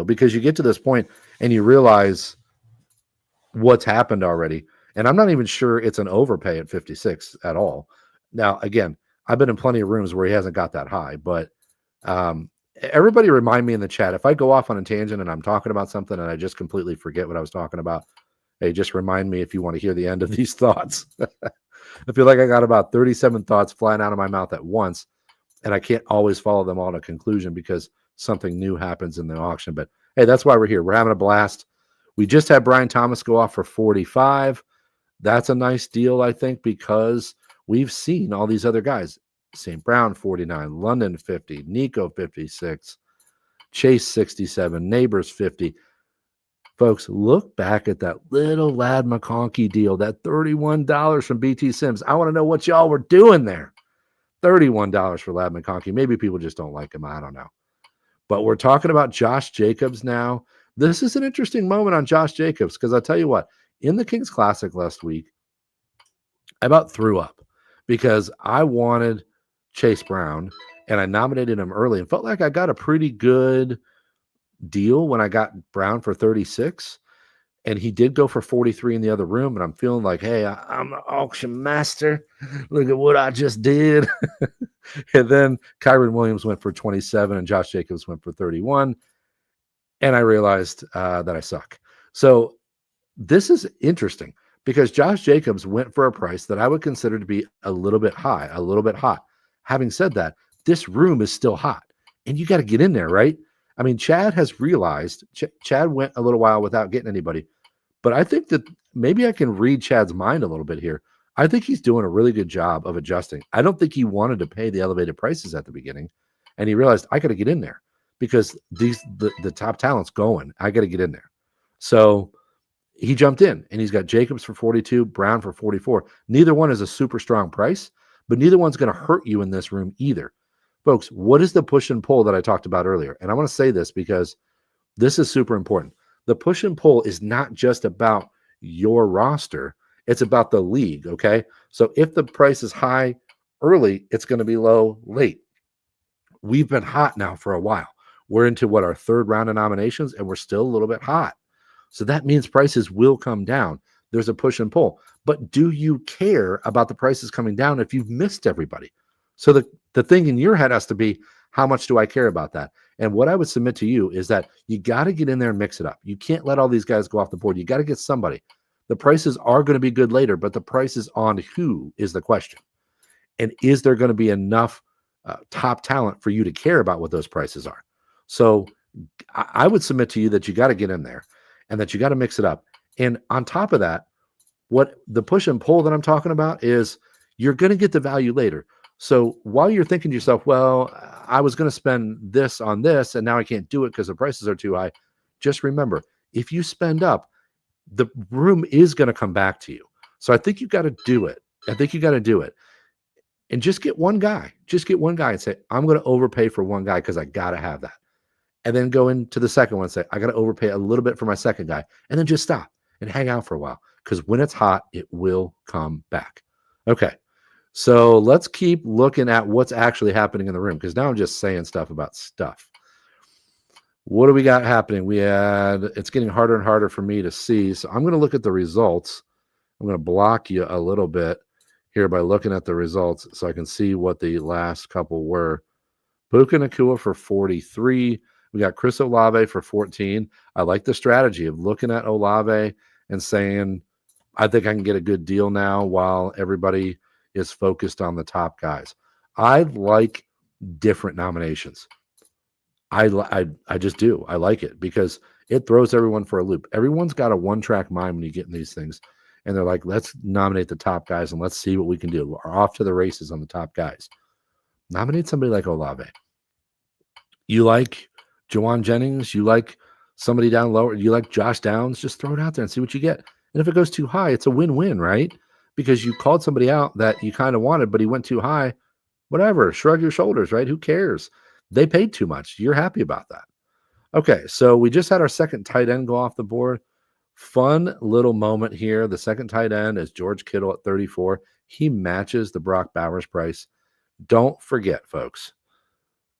Because you get to this point and you realize what's happened already. And I'm not even sure it's an overpay at 56 at all. Now, again, I've been in plenty of rooms where he hasn't got that high, but everybody remind me in the chat. If I go off on a tangent and I'm talking about something and I just completely forget what I was talking about, hey, just remind me if you want to hear the end of these thoughts. I feel like I got about 37 thoughts flying out of my mouth at once, and I can't always follow them all to conclusion because something new happens in the auction. But hey, that's why we're here. We're having a blast. We just had Brian Thomas go off for 45. That's a nice deal, I think, because we've seen all these other guys. St. Brown, 49. London, 50. Nico, 56. Chase, 67. Neighbors, 50. Folks, look back at that little Lad McConkey deal, that $31 from BT Sims. I want to know what y'all were doing there. $31 for Lad McConkey. Maybe people just don't like him. I don't know. But we're talking about Josh Jacobs now. This is an interesting moment on Josh Jacobs because I'll tell you what, in the Kings Classic last week, I about threw up because I wanted Chase Brown and I nominated him early and felt like I got a pretty good deal when I got Brown for 36. And he did go for 43 in the other room. And I'm feeling like, hey, I'm the auction master. Look at what I just did. And then Kyron Williams went for 27 and Josh Jacobs went for 31. And I realized that I suck. So this is interesting because Josh Jacobs went for a price that I would consider to be a little bit high, a little bit hot. Having said that, this room is still hot and you got to get in there, right? I mean, Chad has realized Chad went a little while without getting anybody, but I think that maybe I can read Chad's mind a little bit here. I think he's doing a really good job of adjusting. I don't think he wanted to pay the elevated prices at the beginning, and he realized I got to get in there because the top talent's going. I got to get in there. So he jumped in, and he's got Jacobs for 42, Brown for 44. Neither one is a super strong price, but neither one's going to hurt you in this room either. Folks, what is the push and pull that I talked about earlier? And I want to say this because this is super important. The push and pull is not just about your roster. It's about the league, okay? So if the price is high early, it's going to be low late. We've been hot now for a while. We're into what, our third round of nominations, and we're still a little bit hot. So that means prices will come down. There's a push and pull. But do you care about the prices coming down if you've missed everybody? So the thing in your head has to be, how much do I care about that? And what I would submit to you is that you got to get in there and mix it up. You can't let all these guys go off the board. You got to get somebody. The prices are going to be good later, but the prices on who is the question. And is there going to be enough top talent for you to care about what those prices are? So I would submit to you that you got to get in there and that you got to mix it up. And on top of that, what the push and pull that I'm talking about is you're going to get the value later. So while you're thinking to yourself, well, I was going to spend this on this and now I can't do it because the prices are too high, just remember, if you spend up, the room is going to come back to you. So I think you got to do it. I think you got to do it. And just get one guy. Just get one guy and say, I'm going to overpay for one guy because I got to have that. And then go into the second one and say, I got to overpay a little bit for my second guy. And then just stop and hang out for a while. Because when it's hot, it will come back. Okay. So let's keep looking at what's actually happening in the room. Because now I'm just saying stuff about stuff. What do we got happening? It's getting harder and harder for me to see. So I'm going to look at the results. I'm going to block you a little bit here by looking at the results so I can see what the last couple were. Puka Nacua for 43. We got Chris Olave for 14. I like the strategy of looking at Olave and saying, I think I can get a good deal now while everybody is focused on the top guys. I like different nominations. I just do. I like it because it throws everyone for a loop. Everyone's got a one-track mind when you get in these things. And they're like, let's nominate the top guys and let's see what we can do. We're off to the races on the top guys. Nominate somebody like Olave. You like Jawan Jennings, you like somebody down lower, you like Josh Downs, just throw it out there and see what you get. And if it goes too high, it's a win-win, right? Because you called somebody out that you kind of wanted, but he went too high. Whatever, shrug your shoulders, right? Who cares? They paid too much. You're happy about that. Okay, so we just had our second tight end go off the board. Fun little moment here. The second tight end is George Kittle at 34. He matches the Brock Bowers price. Don't forget, folks,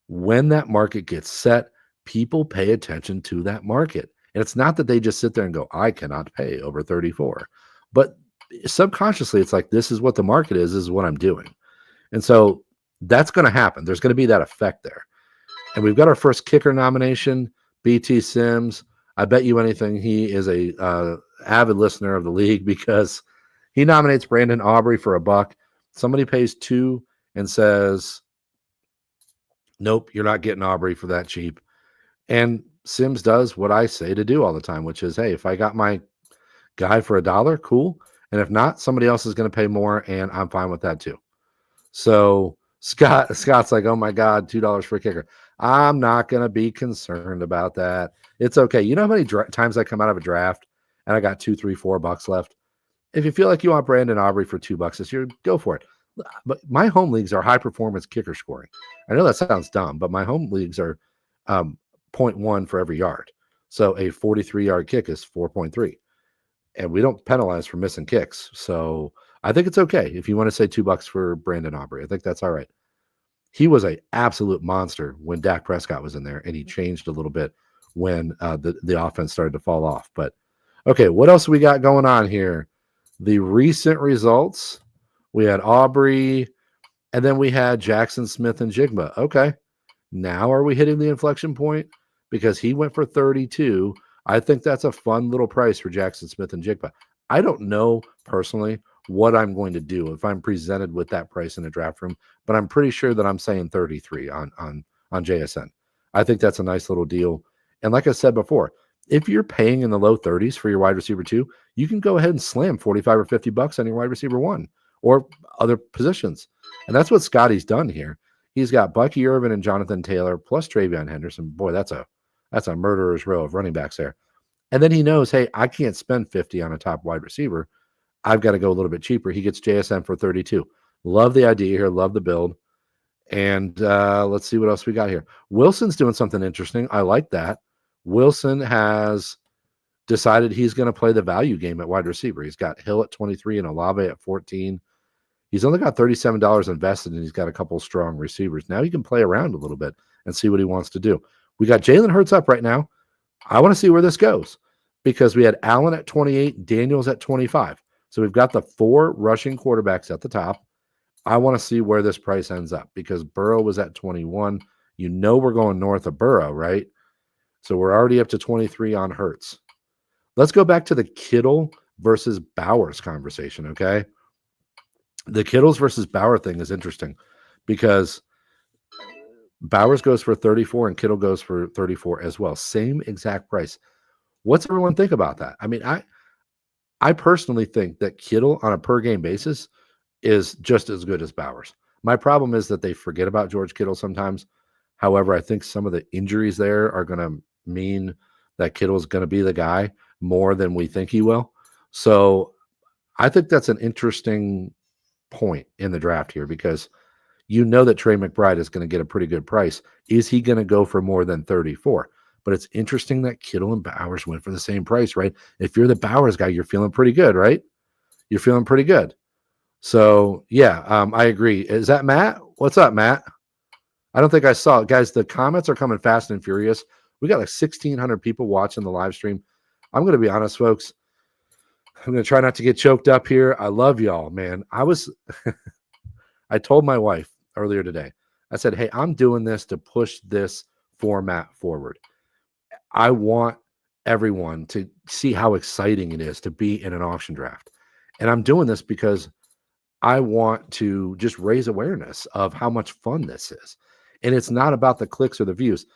when that market gets set, people pay attention to that market. And it's not that they just sit there and go, I cannot pay over 34. But subconsciously, it's like, this is what the market is, this is what I'm doing. And so that's going to happen. There's going to be that effect there. And we've got our first kicker nomination, BT Sims. I bet you anything he is a avid listener of the league because he nominates Brandon Aubrey for $1. Somebody pays $2 and says, nope, you're not getting Aubrey for that cheap. And Sims does what I say to do all the time, which is, hey, if I got my guy for $1, cool. And if not, somebody else is going to pay more, and I'm fine with that too. So Scott's like, oh my God, $2 for a kicker. I'm not going to be concerned about that. It's okay. You know how many times I come out of a draft and I got $2, $3, $4 left? If you feel like you want Brandon Aubrey for $2 this year, go for it. But my home leagues are high performance kicker scoring. I know that sounds dumb, but my home leagues are 0.1 for every yard. So a 43-yard kick is 4.3. And we don't penalize for missing kicks. So I think it's okay if you want to say $2 for Brandon Aubrey. I think that's all right. he was a absolute monster when Dak Prescott was in there, and he changed a little bit when the offense started to fall off. But okay, what else we got going on here? The recent results. We had Aubrey, and then we had Jackson Smith and Jigba. Okay, now are we hitting the inflection point? Because he went for 32. I think that's a fun little price for Jackson Smith and Jigba. I don't know personally what I'm going to do if I'm presented with that price in a draft room, but I'm pretty sure that I'm saying 33 on JSN. I think that's a nice little deal. And like I said before, if you're paying in the low 30s for your wide receiver 2, you can go ahead and slam 45 or 50 bucks on your wide receiver 1 or other positions. And that's what Scotty's done here. He's got Bucky Irvin and Jonathan Taylor plus Travion Henderson. Boy, that's a murderer's row of running backs there. And then he knows, hey, I can't spend 50 on a top wide receiver. I've got to go a little bit cheaper. He gets JSN for 32. Love the idea here. Love the build. And let's see what else we got here. Wilson's doing something interesting. I like that. Wilson has decided he's going to play the value game at wide receiver. He's got Hill at 23 and Olave at 14. He's only got $37 invested, and he's got a couple of strong receivers. Now he can play around a little bit and see what he wants to do. We got Jalen Hurts up right now. I want to see where this goes because we had Allen at 28, Daniels at 25. So we've got the 4 rushing quarterbacks at the top. I want to see where this price ends up because Burrow was at 21. You know we're going north of Burrow, right? So we're already up to 23 on Hurts. Let's go back to the Kittle versus Bowers conversation, okay? The Kittles versus Bauer thing is interesting because Bowers goes for 34 and Kittle goes for 34 as well. Same exact price. What's everyone think about that? I mean, I personally think that Kittle on a per game basis is just as good as Bowers. My problem is that they forget about George Kittle sometimes. However, I think some of the injuries there are going to mean that Kittle is going to be the guy more than we think he will. So I think that's an interesting point in the draft here because you know that Trey McBride is going to get a pretty good price. Is he going to go for more than 34? But it's interesting that Kittle and Bowers went for the same price, right? If you're the Bowers guy, you're feeling pretty good, right? You're feeling pretty good. So, yeah, I agree. Is that Matt? What's up, Matt? I don't think I saw it. Guys, the comments are coming fast and furious. We got like 1,600 people watching the live stream. I'm going to be honest, folks. I'm going to try not to get choked up here. I love y'all, man. I told my wife earlier today, I said, hey, I'm doing this to push this format forward. I want everyone to see how exciting it is to be in an auction draft. And I'm doing this because I want to just raise awareness of how much fun this is. And it's not about the clicks or the views.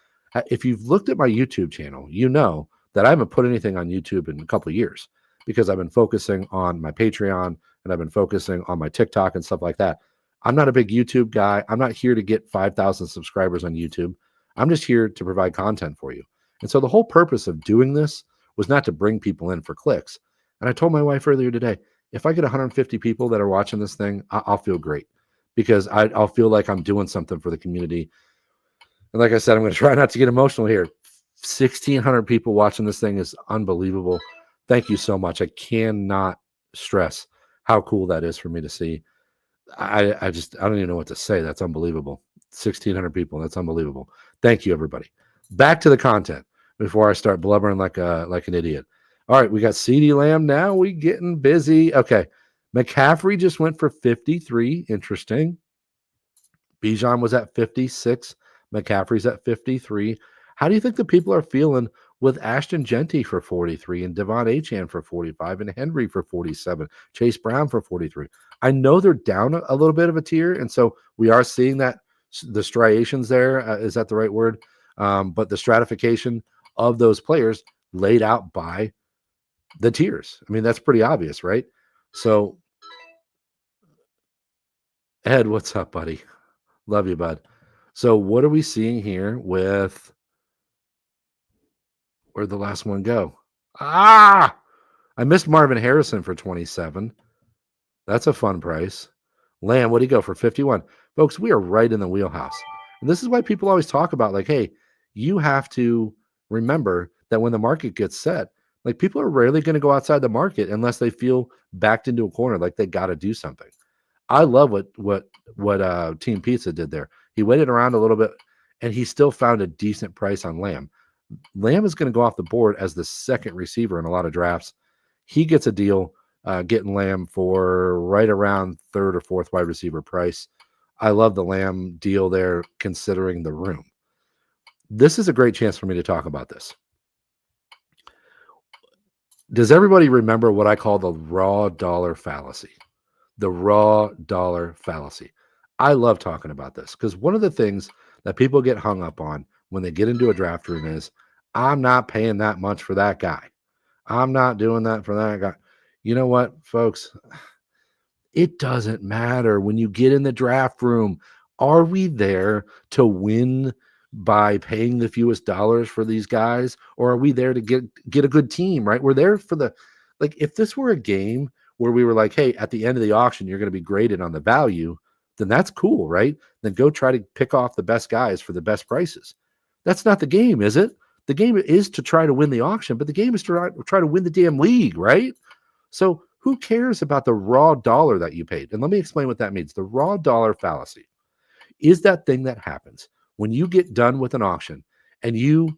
If you've looked at my YouTube channel, you know that I haven't put anything on YouTube in a couple of years because I've been focusing on my Patreon and I've been focusing on my TikTok and stuff like that. I'm not a big YouTube guy. I'm not here to get 5,000 subscribers on YouTube. I'm just here to provide content for you. And so the whole purpose of doing this was not to bring people in for clicks. And I told my wife earlier today, if I get 150 people that are watching this thing, I'll feel great because I'll feel like I'm doing something for the community. And like I said, I'm going to try not to get emotional here. 1,600 people watching this thing is unbelievable. Thank you so much. I cannot stress how cool that is for me to see. I don't even know what to say. That's unbelievable. 1,600 people. That's unbelievable. Thank you, everybody. Back to the content before I start blubbering like an idiot. All right, we got CeeDee Lamb now. We getting busy. Okay, McCaffrey just went for 53. Interesting. Bijan was at 56. McCaffrey's at 53. How do you think the people are feeling with Ashton Genty for 43 and Devon Achane for 45 and Henry for 47, Chase Brown for 43? I know they're down a little bit of a tier, and so we are seeing that the striations there. Is that the right word? But the stratification of those players laid out by the tiers. I mean, that's pretty obvious, right? So, Ed, what's up, buddy? Love you, bud. So what are we seeing here with where'd the last one go? I missed Marvin Harrison for 27. That's a fun price. Lamb, what'd he go for? 51. Folks, we are right in the wheelhouse. And this is why people always talk about like, hey, you have to remember that when the market gets set, like people are rarely going to go outside the market unless they feel backed into a corner, like they got to do something. I love what Team Pizza did there. He waited around a little bit, and he still found a decent price on Lamb. Lamb is going to go off the board as the second receiver in a lot of drafts. He gets a deal getting Lamb for right around third or fourth wide receiver price. I love the Lamb deal there, considering the room. This is a great chance for me to talk about this. Does everybody remember what I call the raw dollar fallacy? The raw dollar fallacy. I love talking about this because one of the things that people get hung up on when they get into a draft room is, I'm not paying that much for that guy. I'm not doing that for that guy. You know what, folks? It doesn't matter when you get in the draft room. Are we there to win by paying the fewest dollars for these guys, or are we there to get a good team, right? We're there for the, like, if this were a game where we were like, hey, at the end of the auction, you're going to be graded on the value, then that's cool, right? Then go try to pick off the best guys for the best prices. That's not the game, is it? The game is to try to win the auction, but the game is to try to win the damn league, right? So who cares about the raw dollar that you paid? And let me explain what that means. The raw dollar fallacy is that thing that happens when you get done with an auction and you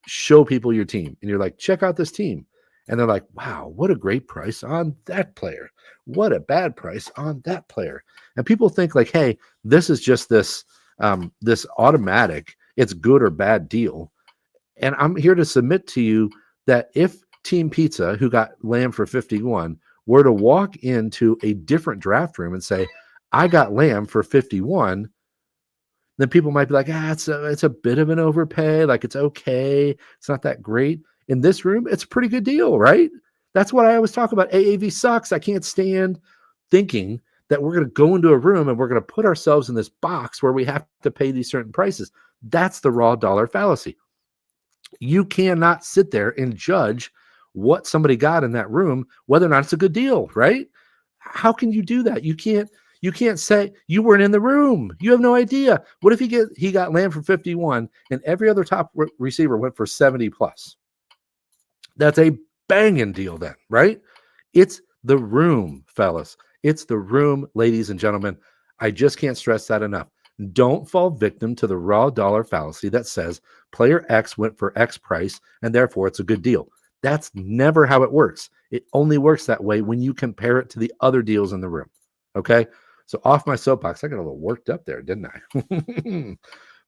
show people your team and you're like, check out this team. And they're like, wow, what a great price on that player. What a bad price on that player. And people think like, hey, this is just this automatic, it's good or bad deal. And I'm here to submit to you that if Team Pizza, who got Lamb for 51, were to walk into a different draft room and say, I got Lamb for 51, then people might be like, it's a bit of an overpay. Like, it's okay. It's not that great. In this room, it's a pretty good deal, right? That's what I always talk about. AAV sucks. I can't stand thinking that we're going to go into a room and we're going to put ourselves in this box where we have to pay these certain prices. That's the raw dollar fallacy. You cannot sit there and judge what somebody got in that room, whether or not it's a good deal, right? How can you do that? You can't say you weren't in the room. You have no idea. What if he got Lamb for 51 and every other top receiver went for 70 plus? That's a banging deal then, right? It's the room, fellas. It's the room, ladies and gentlemen. I just can't stress that enough. Don't fall victim to the raw dollar fallacy that says player X went for X price and therefore it's a good deal. That's never how it works. It only works that way when you compare it to the other deals in the room. Okay? So off my soapbox. I got a little worked up there, didn't I?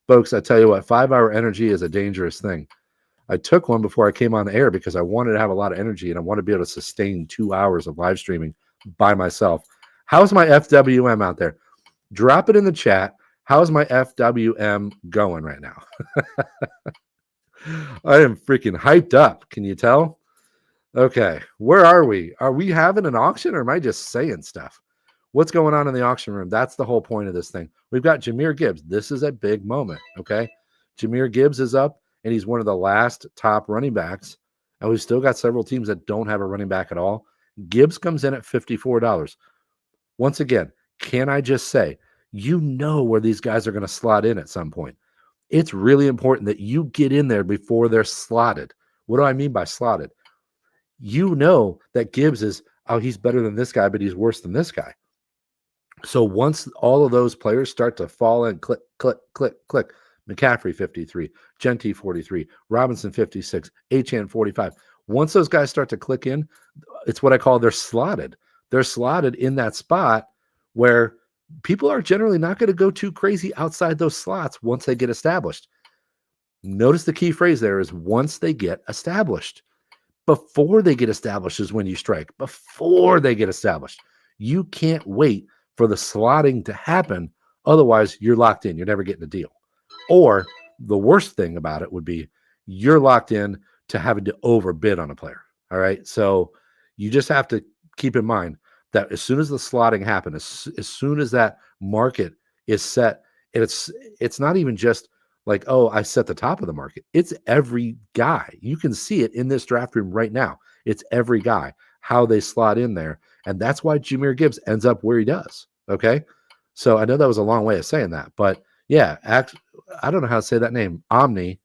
Folks, I tell you what, 5-hour energy is a dangerous thing. I took one before I came on the air because I wanted to have a lot of energy and I want to be able to sustain 2 hours of live streaming by myself. How's my FWM out there? Drop it in the chat. How's my FWM going right now? I am freaking hyped up. Can you tell? Okay, where are we? Are we having an auction or am I just saying stuff? What's going on in the auction room? That's the whole point of this thing. We've got Jahmyr Gibbs. This is a big moment, okay? Jahmyr Gibbs is up, and he's one of the last top running backs. And we've still got several teams that don't have a running back at all. Gibbs comes in at $54. Once again, can I just say, you know where these guys are going to slot in at some point. It's really important that you get in there before they're slotted. What do I mean by slotted? You know that Gibbs is, he's better than this guy, but he's worse than this guy. So once all of those players start to fall in, click, click, click, click, McCaffrey 53, Gentry 43, Robinson 56, Achane 45. Once those guys start to click in, it's what I call they're slotted. They're slotted in that spot where people are generally not going to go too crazy outside those slots once they get established. Notice the key phrase there is once they get established. Before they get established is when you strike. Before they get established. You can't wait for the slotting to happen. Otherwise, you're locked in. You're never getting a deal. Or the worst thing about it would be you're locked in to having to overbid on a player. All right. So you just have to keep in mind that as soon as the slotting happens, as soon as that market is set, it's not even just like, oh, I set the top of the market. It's every guy. You can see it in this draft room right now. It's every guy, how they slot in there. And that's why Jahmyr Gibbs ends up where he does. Okay. So I know that was a long way of saying that, but yeah, I don't know how to say that name. Omni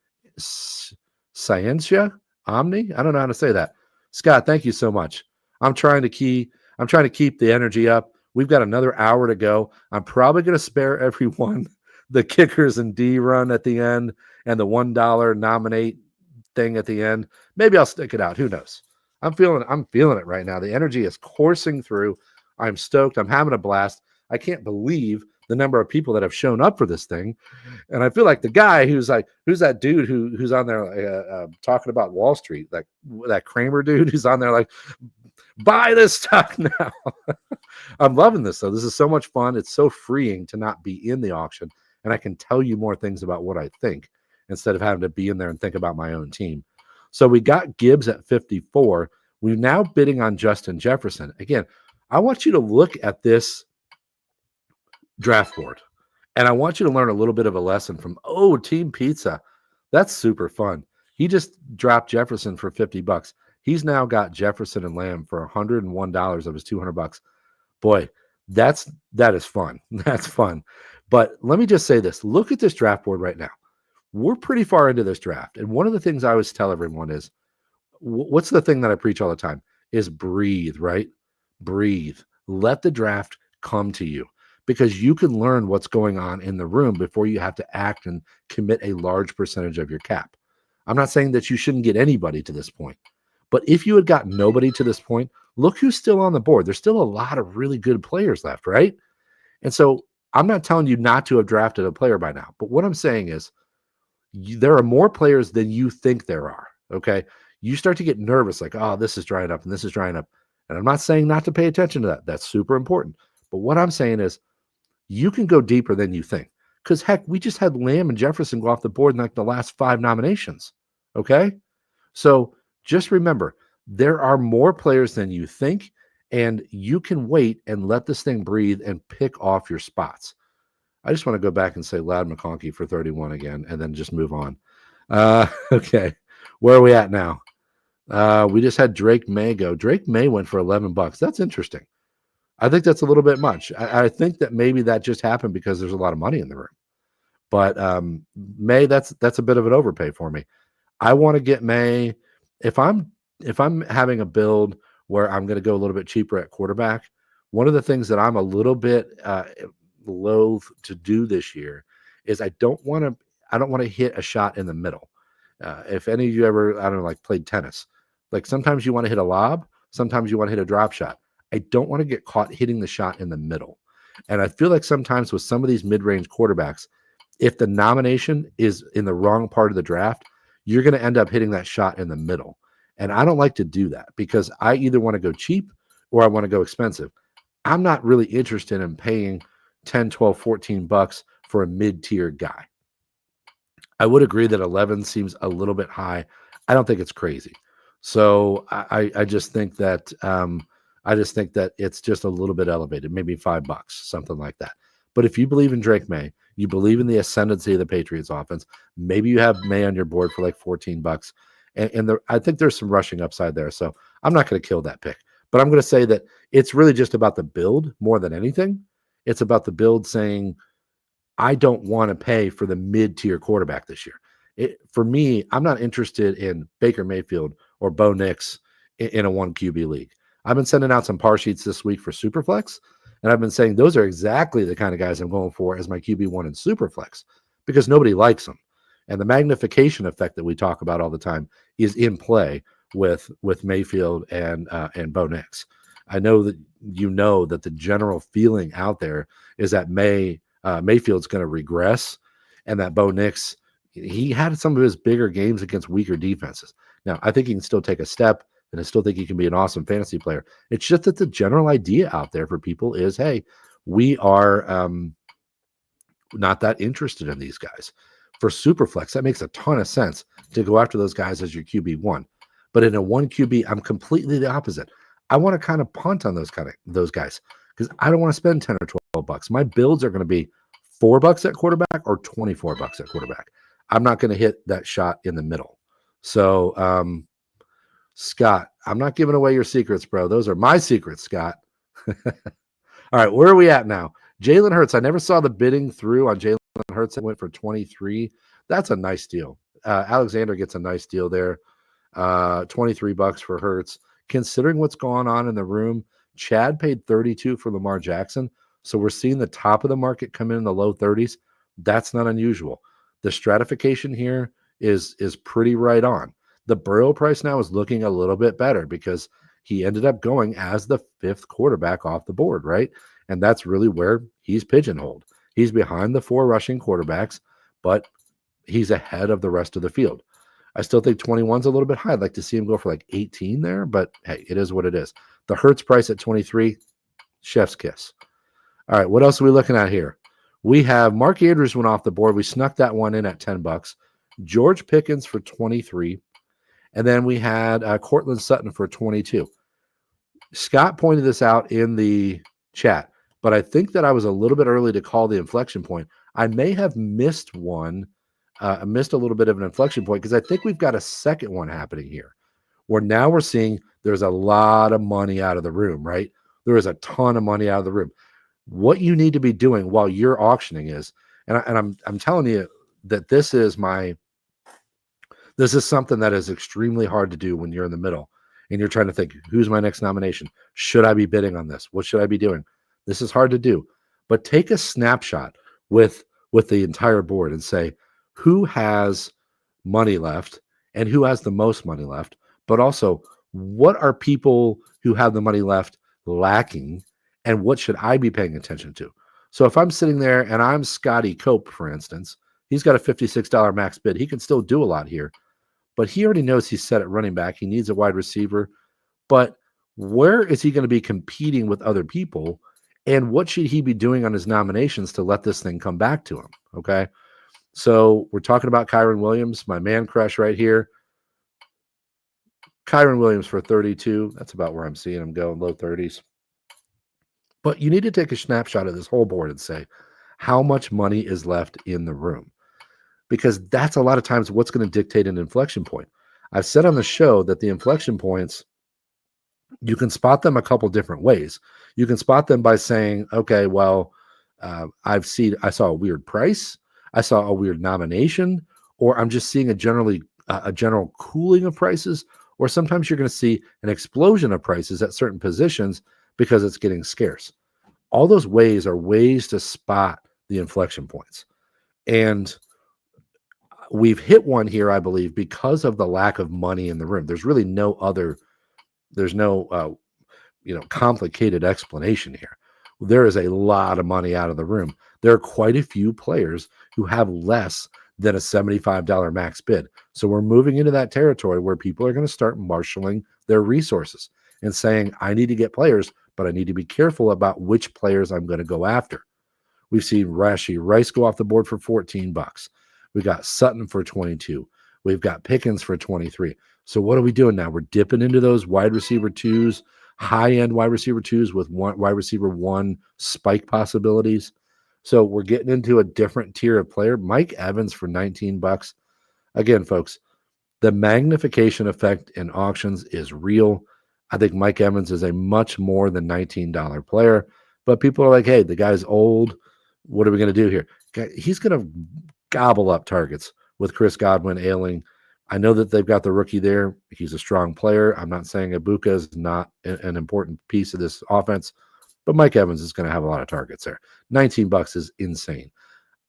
Scientia? Omni? I don't know how to say that. Scott, thank you so much. I'm trying to keep the energy up. We've got another hour to go. I'm probably going to spare everyone the kickers and D run at the end and the $1 nominate thing at the end. Maybe I'll stick it out. Who knows? I'm feeling it right now. The energy is coursing through. I'm stoked. I'm having a blast. I can't believe the number of people that have shown up for this thing. And I feel like the guy who's that dude who's on there talking about Wall Street, like that Kramer dude who's on there like, buy this stock now. I'm loving this though. This is so much fun. It's so freeing to not be in the auction, and I can tell you more things about what I think instead of having to be in there and think about my own team. So we got Gibbs at 54. We're now bidding on Justin Jefferson. Again, I want you to look at this draft board, and I want you to learn a little bit of a lesson from, Team Pizza. That's super fun. He just dropped Jefferson for $50. He's now got Jefferson and Lamb for $101 of his $200. Boy, that is fun. That's fun. But let me just say this. Look at this draft board right now. We're pretty far into this draft. And one of the things I always tell everyone is, what's the thing that I preach all the time is breathe, right? Breathe. Let the draft come to you, because you can learn what's going on in the room before you have to act and commit a large percentage of your cap. I'm not saying that you shouldn't get anybody to this point, but if you had got nobody to this point, look who's still on the board. There's still a lot of really good players left, right? And so I'm not telling you not to have drafted a player by now, but what I'm saying is there are more players than you think there are, okay? You start to get nervous, like, this is drying up and this is drying up. And I'm not saying not to pay attention to that. That's super important. But what I'm saying is you can go deeper than you think. Because, heck, we just had Lamb and Jefferson go off the board in like the last 5 nominations, okay? So just remember, there are more players than you think, and you can wait and let this thing breathe and pick off your spots. I just want to go back and say Loud McConkey for 31 again, and then just move on. Okay, where are we at now? We just had Drake May go. Drake May went for $11. That's interesting. I think that's a little bit much. I think that maybe that just happened because there's a lot of money in the room. But May, that's a bit of an overpay for me. I want to get May. If I'm having a build where I'm going to go a little bit cheaper at quarterback, one of the things that I'm a little bit loath to do this year is I don't want to hit a shot in the middle. If any of you ever, I don't know, like played tennis, like sometimes you want to hit a lob, sometimes you want to hit a drop shot. I don't want to get caught hitting the shot in the middle. And I feel like sometimes with some of these mid-range quarterbacks, if the nomination is in the wrong part of the draft, you're going to end up hitting that shot in the middle. And I don't like to do that because I either want to go cheap or I want to go expensive. I'm not really interested in paying 10, 12, 14 bucks for a mid-tier guy. I would agree that 11 seems a little bit high. I don't think it's crazy. So I just think that it's just a little bit elevated, maybe $5, something like that. But if you believe in Drake May, you believe in the ascendancy of the Patriots offense, maybe you have May on your board for like $14. And I think there's some rushing upside there. So I'm not going to kill that pick. But I'm going to say that it's really just about the build more than anything. It's about the build saying, I don't want to pay for the mid-tier quarterback this year. For me, I'm not interested in Baker Mayfield or Bo Nix in a 1 QB league. I've been sending out some par sheets this week for Superflex, and I've been saying those are exactly the kind of guys I'm going for as my QB1 in Superflex because nobody likes them. And the magnification effect that we talk about all the time is in play with Mayfield and Bo Nix. I know that that the general feeling out there is that Mayfield's going to regress, and that Bo Nix, he had some of his bigger games against weaker defenses. Now, I think he can still take a step, and I still think he can be an awesome fantasy player. It's just that the general idea out there for people is, hey, we are not that interested in these guys. For Superflex, that makes a ton of sense to go after those guys as your QB1. But in a 1 QB, I'm completely the opposite. I want to kind of punt on those guys because I don't want to spend 10 or 12 bucks. My builds are going to be $4 at quarterback or $24 at quarterback. I'm not going to hit that shot in the middle. So, Scott, I'm not giving away your secrets, bro. Those are my secrets, Scott. All right, where are we at now? Jalen Hurts. I never saw the bidding through on Jalen Hurts. It went for 23. That's a nice deal. Alexander gets a nice deal there. $23 for Hurts. Considering what's going on in the room, Chad paid 32 for Lamar Jackson. So we're seeing the top of the market come in the low 30s. That's not unusual. The stratification here is pretty right on. The Burrow price now is looking a little bit better because he ended up going as the 5th quarterback off the board, right? And that's really where he's pigeonholed. He's behind the 4 rushing quarterbacks, but he's ahead of the rest of the field. I still think 21's a little bit high. I'd like to see him go for like 18 there, but hey, it is what it is. The Hurts price at 23, chef's kiss. All right, what else are we looking at here? We have Mark Andrews went off the board. We snuck that one in at $10. George Pickens for 23. And then we had Cortland Sutton for 22. Scott pointed this out in the chat, but I think that I was a little bit early to call the inflection point. I may have missed one. I missed a little bit of an inflection point because I think we've got a second one happening here where now we're seeing there's a lot of money out of the room, right? There is a ton of money out of the room. What you need to be doing while you're auctioning is, and I'm telling you that this is something that is extremely hard to do when you're in the middle and you're trying to think, who's my next nomination? Should I be bidding on this? What should I be doing? This is hard to do, but take a snapshot with the entire board and say, who has money left and who has the most money left, but also what are people who have the money left lacking and what should I be paying attention to? So if I'm sitting there and I'm Scotty Cope, for instance, he's got a $56 max bid. He can still do a lot here, but he already knows he's set at running back. He needs a wide receiver, but where is he going to be competing with other people? And what should he be doing on his nominations to let this thing come back to him? Okay. So we're talking about Kyren Williams, my man crush right here. Kyren Williams for 32. That's about where I'm seeing him go in low 30s. But you need to take a snapshot of this whole board and say, how much money is left in the room? Because that's a lot of times what's going to dictate an inflection point. I've said on the show that the inflection points, you can spot them a couple different ways. You can spot them by saying, okay, well, I saw a weird price. I saw a weird nomination, or I'm just seeing a general cooling of prices, or sometimes you're going to see an explosion of prices at certain positions because it's getting scarce. All those ways are ways to spot the inflection points. And we've hit one here, I believe, because of the lack of money in the room. There's really no complicated explanation here. There is a lot of money out of the room. There are quite a few players who have less than a $75 max bid. So we're moving into that territory where people are going to start marshaling their resources and saying, I need to get players, but I need to be careful about which players I'm going to go after. We've seen Rashee Rice go off the board for $14. We got Sutton for 22. We've got Pickens for 23. So what are we doing now? We're dipping into those wide receiver twos, high-end wide receiver twos with wide receiver 1 spike possibilities. So we're getting into a different tier of player. Mike Evans for $19. Again, folks, the magnification effect in auctions is real. I think Mike Evans is a much more than $19 player, but people are like, hey, the guy's old. What are we going to do here? He's going to gobble up targets with Chris Godwin ailing. I know that they've got the rookie there. He's a strong player. I'm not saying Ibuka is not an important piece of this offense, but Mike Evans is going to have a lot of targets there. $19 is insane.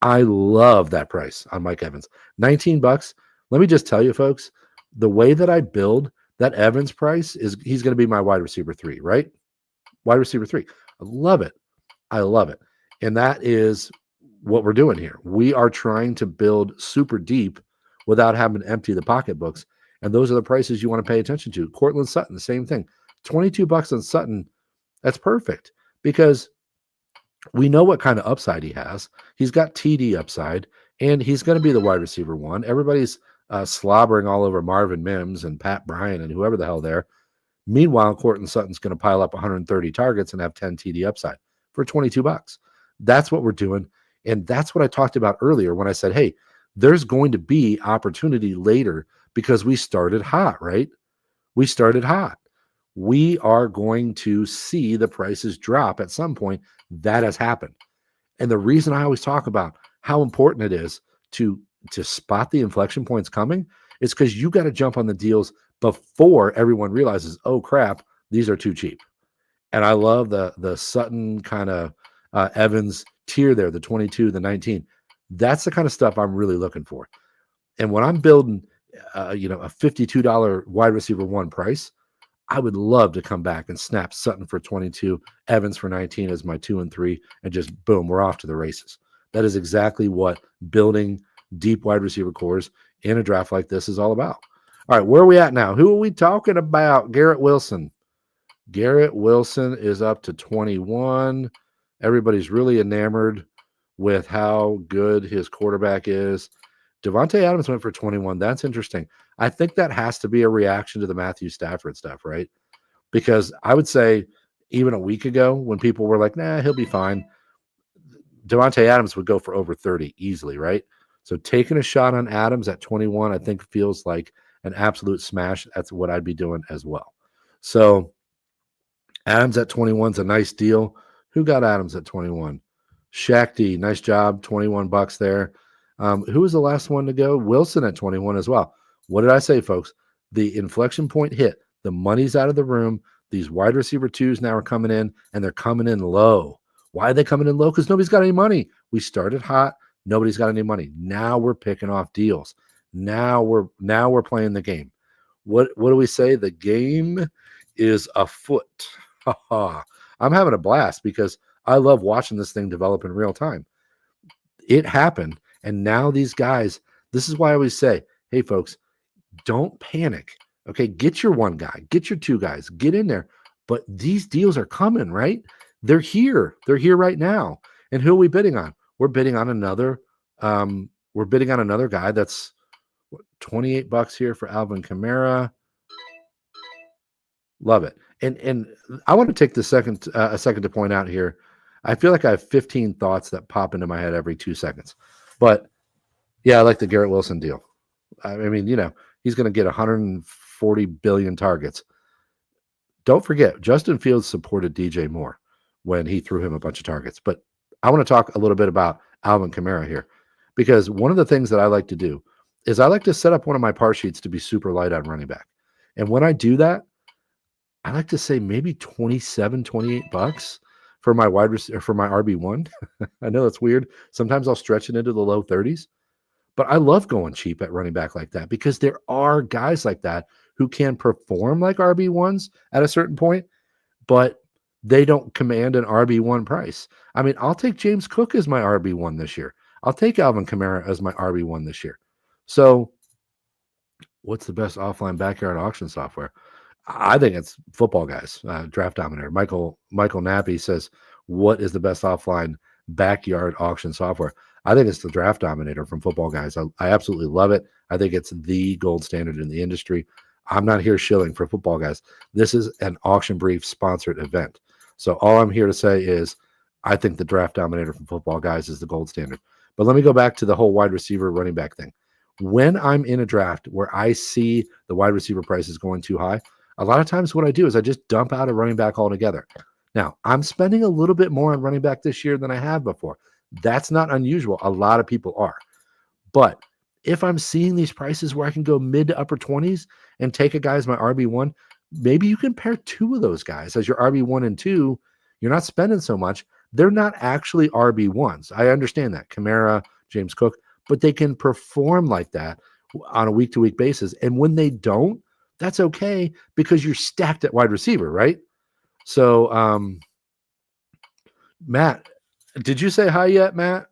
I love that price on Mike Evans. $19. Let me just tell you, folks, the way that I build that Evans price is he's going to be my wide receiver 3, right? Wide receiver 3. I love it. I love it. And that is what we're doing here. We are trying to build super deep without having to empty the pocketbooks. And those are the prices you want to pay attention to. Cortland Sutton, the same thing. $22 on Sutton, that's perfect because we know what kind of upside he has. He's got TD upside, and he's going to be the wide receiver 1. Everybody's slobbering all over Marvin Mims and Pat Bryant and whoever the hell there. Meanwhile, Cortland Sutton's going to pile up 130 targets and have 10 TD upside for $22. That's what we're doing. And that's what I talked about earlier when I said, hey, there's going to be opportunity later because we started hot, right? We started hot. We are going to see the prices drop at some point. That has happened. And the reason I always talk about how important it is to spot the inflection points coming is because you got to jump on the deals before everyone realizes, oh crap, these are too cheap. And I love the Sutton kind of Evans tier there, the 22, the 19. That's the kind of stuff I'm really looking for. And when I'm building, a $52 wide receiver one price, I would love to come back and snap Sutton for 22, Evans for 19 as my 2 and 3, and just boom, we're off to the races. That is exactly what building deep wide receiver cores in a draft like this is all about. All right, where are we at now? Who are we talking about? Garrett Wilson. Garrett Wilson is up to 21. Everybody's really enamored with how good his quarterback is. Devontae Adams went for 21. That's interesting. I think that has to be a reaction to the Matthew Stafford stuff, right? Because I would say even a week ago when people were like, nah, he'll be fine, Devontae Adams would go for over 30 easily, right? So taking a shot on Adams at 21, I think feels like an absolute smash. That's what I'd be doing as well. So Adams at 21 is a nice deal. Who got Adams at 21? Shaq D, nice job, $21 there. Who was the last one to go? Wilson at 21 as well. What did I say, folks? The inflection point hit. The money's out of the room. These wide receiver twos now are coming in, and they're coming in low. Why are they coming in low? Because nobody's got any money. We started hot. Nobody's got any money. Now we're picking off deals. Now we're playing the game. What do we say? The game is afoot. I'm having a blast because I love watching this thing develop in real time. It happened. And now these guys, this is why I always say, hey, folks, don't panic. Okay, get your one guy, get your two guys, get in there. But these deals are coming, right? They're here. They're here right now. And who are we bidding on? We're bidding on another. We're bidding on another guy that's $28 here for Alvin Kamara. Love it. And I want to take a second to point out here. I feel like I have 15 thoughts that pop into my head every 2 seconds. But yeah, I like the Garrett Wilson deal. I mean, he's going to get 140 billion targets. Don't forget, Justin Fields supported DJ Moore when he threw him a bunch of targets. But I want to talk a little bit about Alvin Kamara here, because one of the things that I like to do is I like to set up one of my par sheets to be super light on running back. And when I do that, I like to say maybe 27, $28 for my wide receiver, for my RB1. I know that's weird. Sometimes I'll stretch it into the low 30s, but I love going cheap at running back like that because there are guys like that who can perform like RB1s at a certain point, but they don't command an RB1 price. I mean, I'll take James Cook as my RB1 this year. I'll take Alvin Kamara as my RB1 this year. So what's the best offline backyard auction software? I think it's Football Guys, Draft Dominator. Michael Nappy says, what is the best offline backyard auction software? I think it's the Draft Dominator from Football Guys. I absolutely love it. I think it's the gold standard in the industry. I'm not here shilling for Football Guys. This is an Auction Brief sponsored event. So all I'm here to say is I think the Draft Dominator from Football Guys is the gold standard. But let me go back to the whole wide receiver running back thing. When I'm in a draft where I see the wide receiver prices going too high, a lot of times what I do is I just dump out a running back altogether. Now, I'm spending a little bit more on running back this year than I have before. That's not unusual. A lot of people are. But if I'm seeing these prices where I can go mid to upper 20s and take a guy as my RB1, maybe you can pair two of those guys as your RB1 and 2. You're not spending so much. They're not actually RB1s. I understand that. Kamara, James Cook, but they can perform like that on a week-to-week basis. And when they don't, that's okay because you're stacked at wide receiver, right? So, Matt, did you say hi yet, Matt?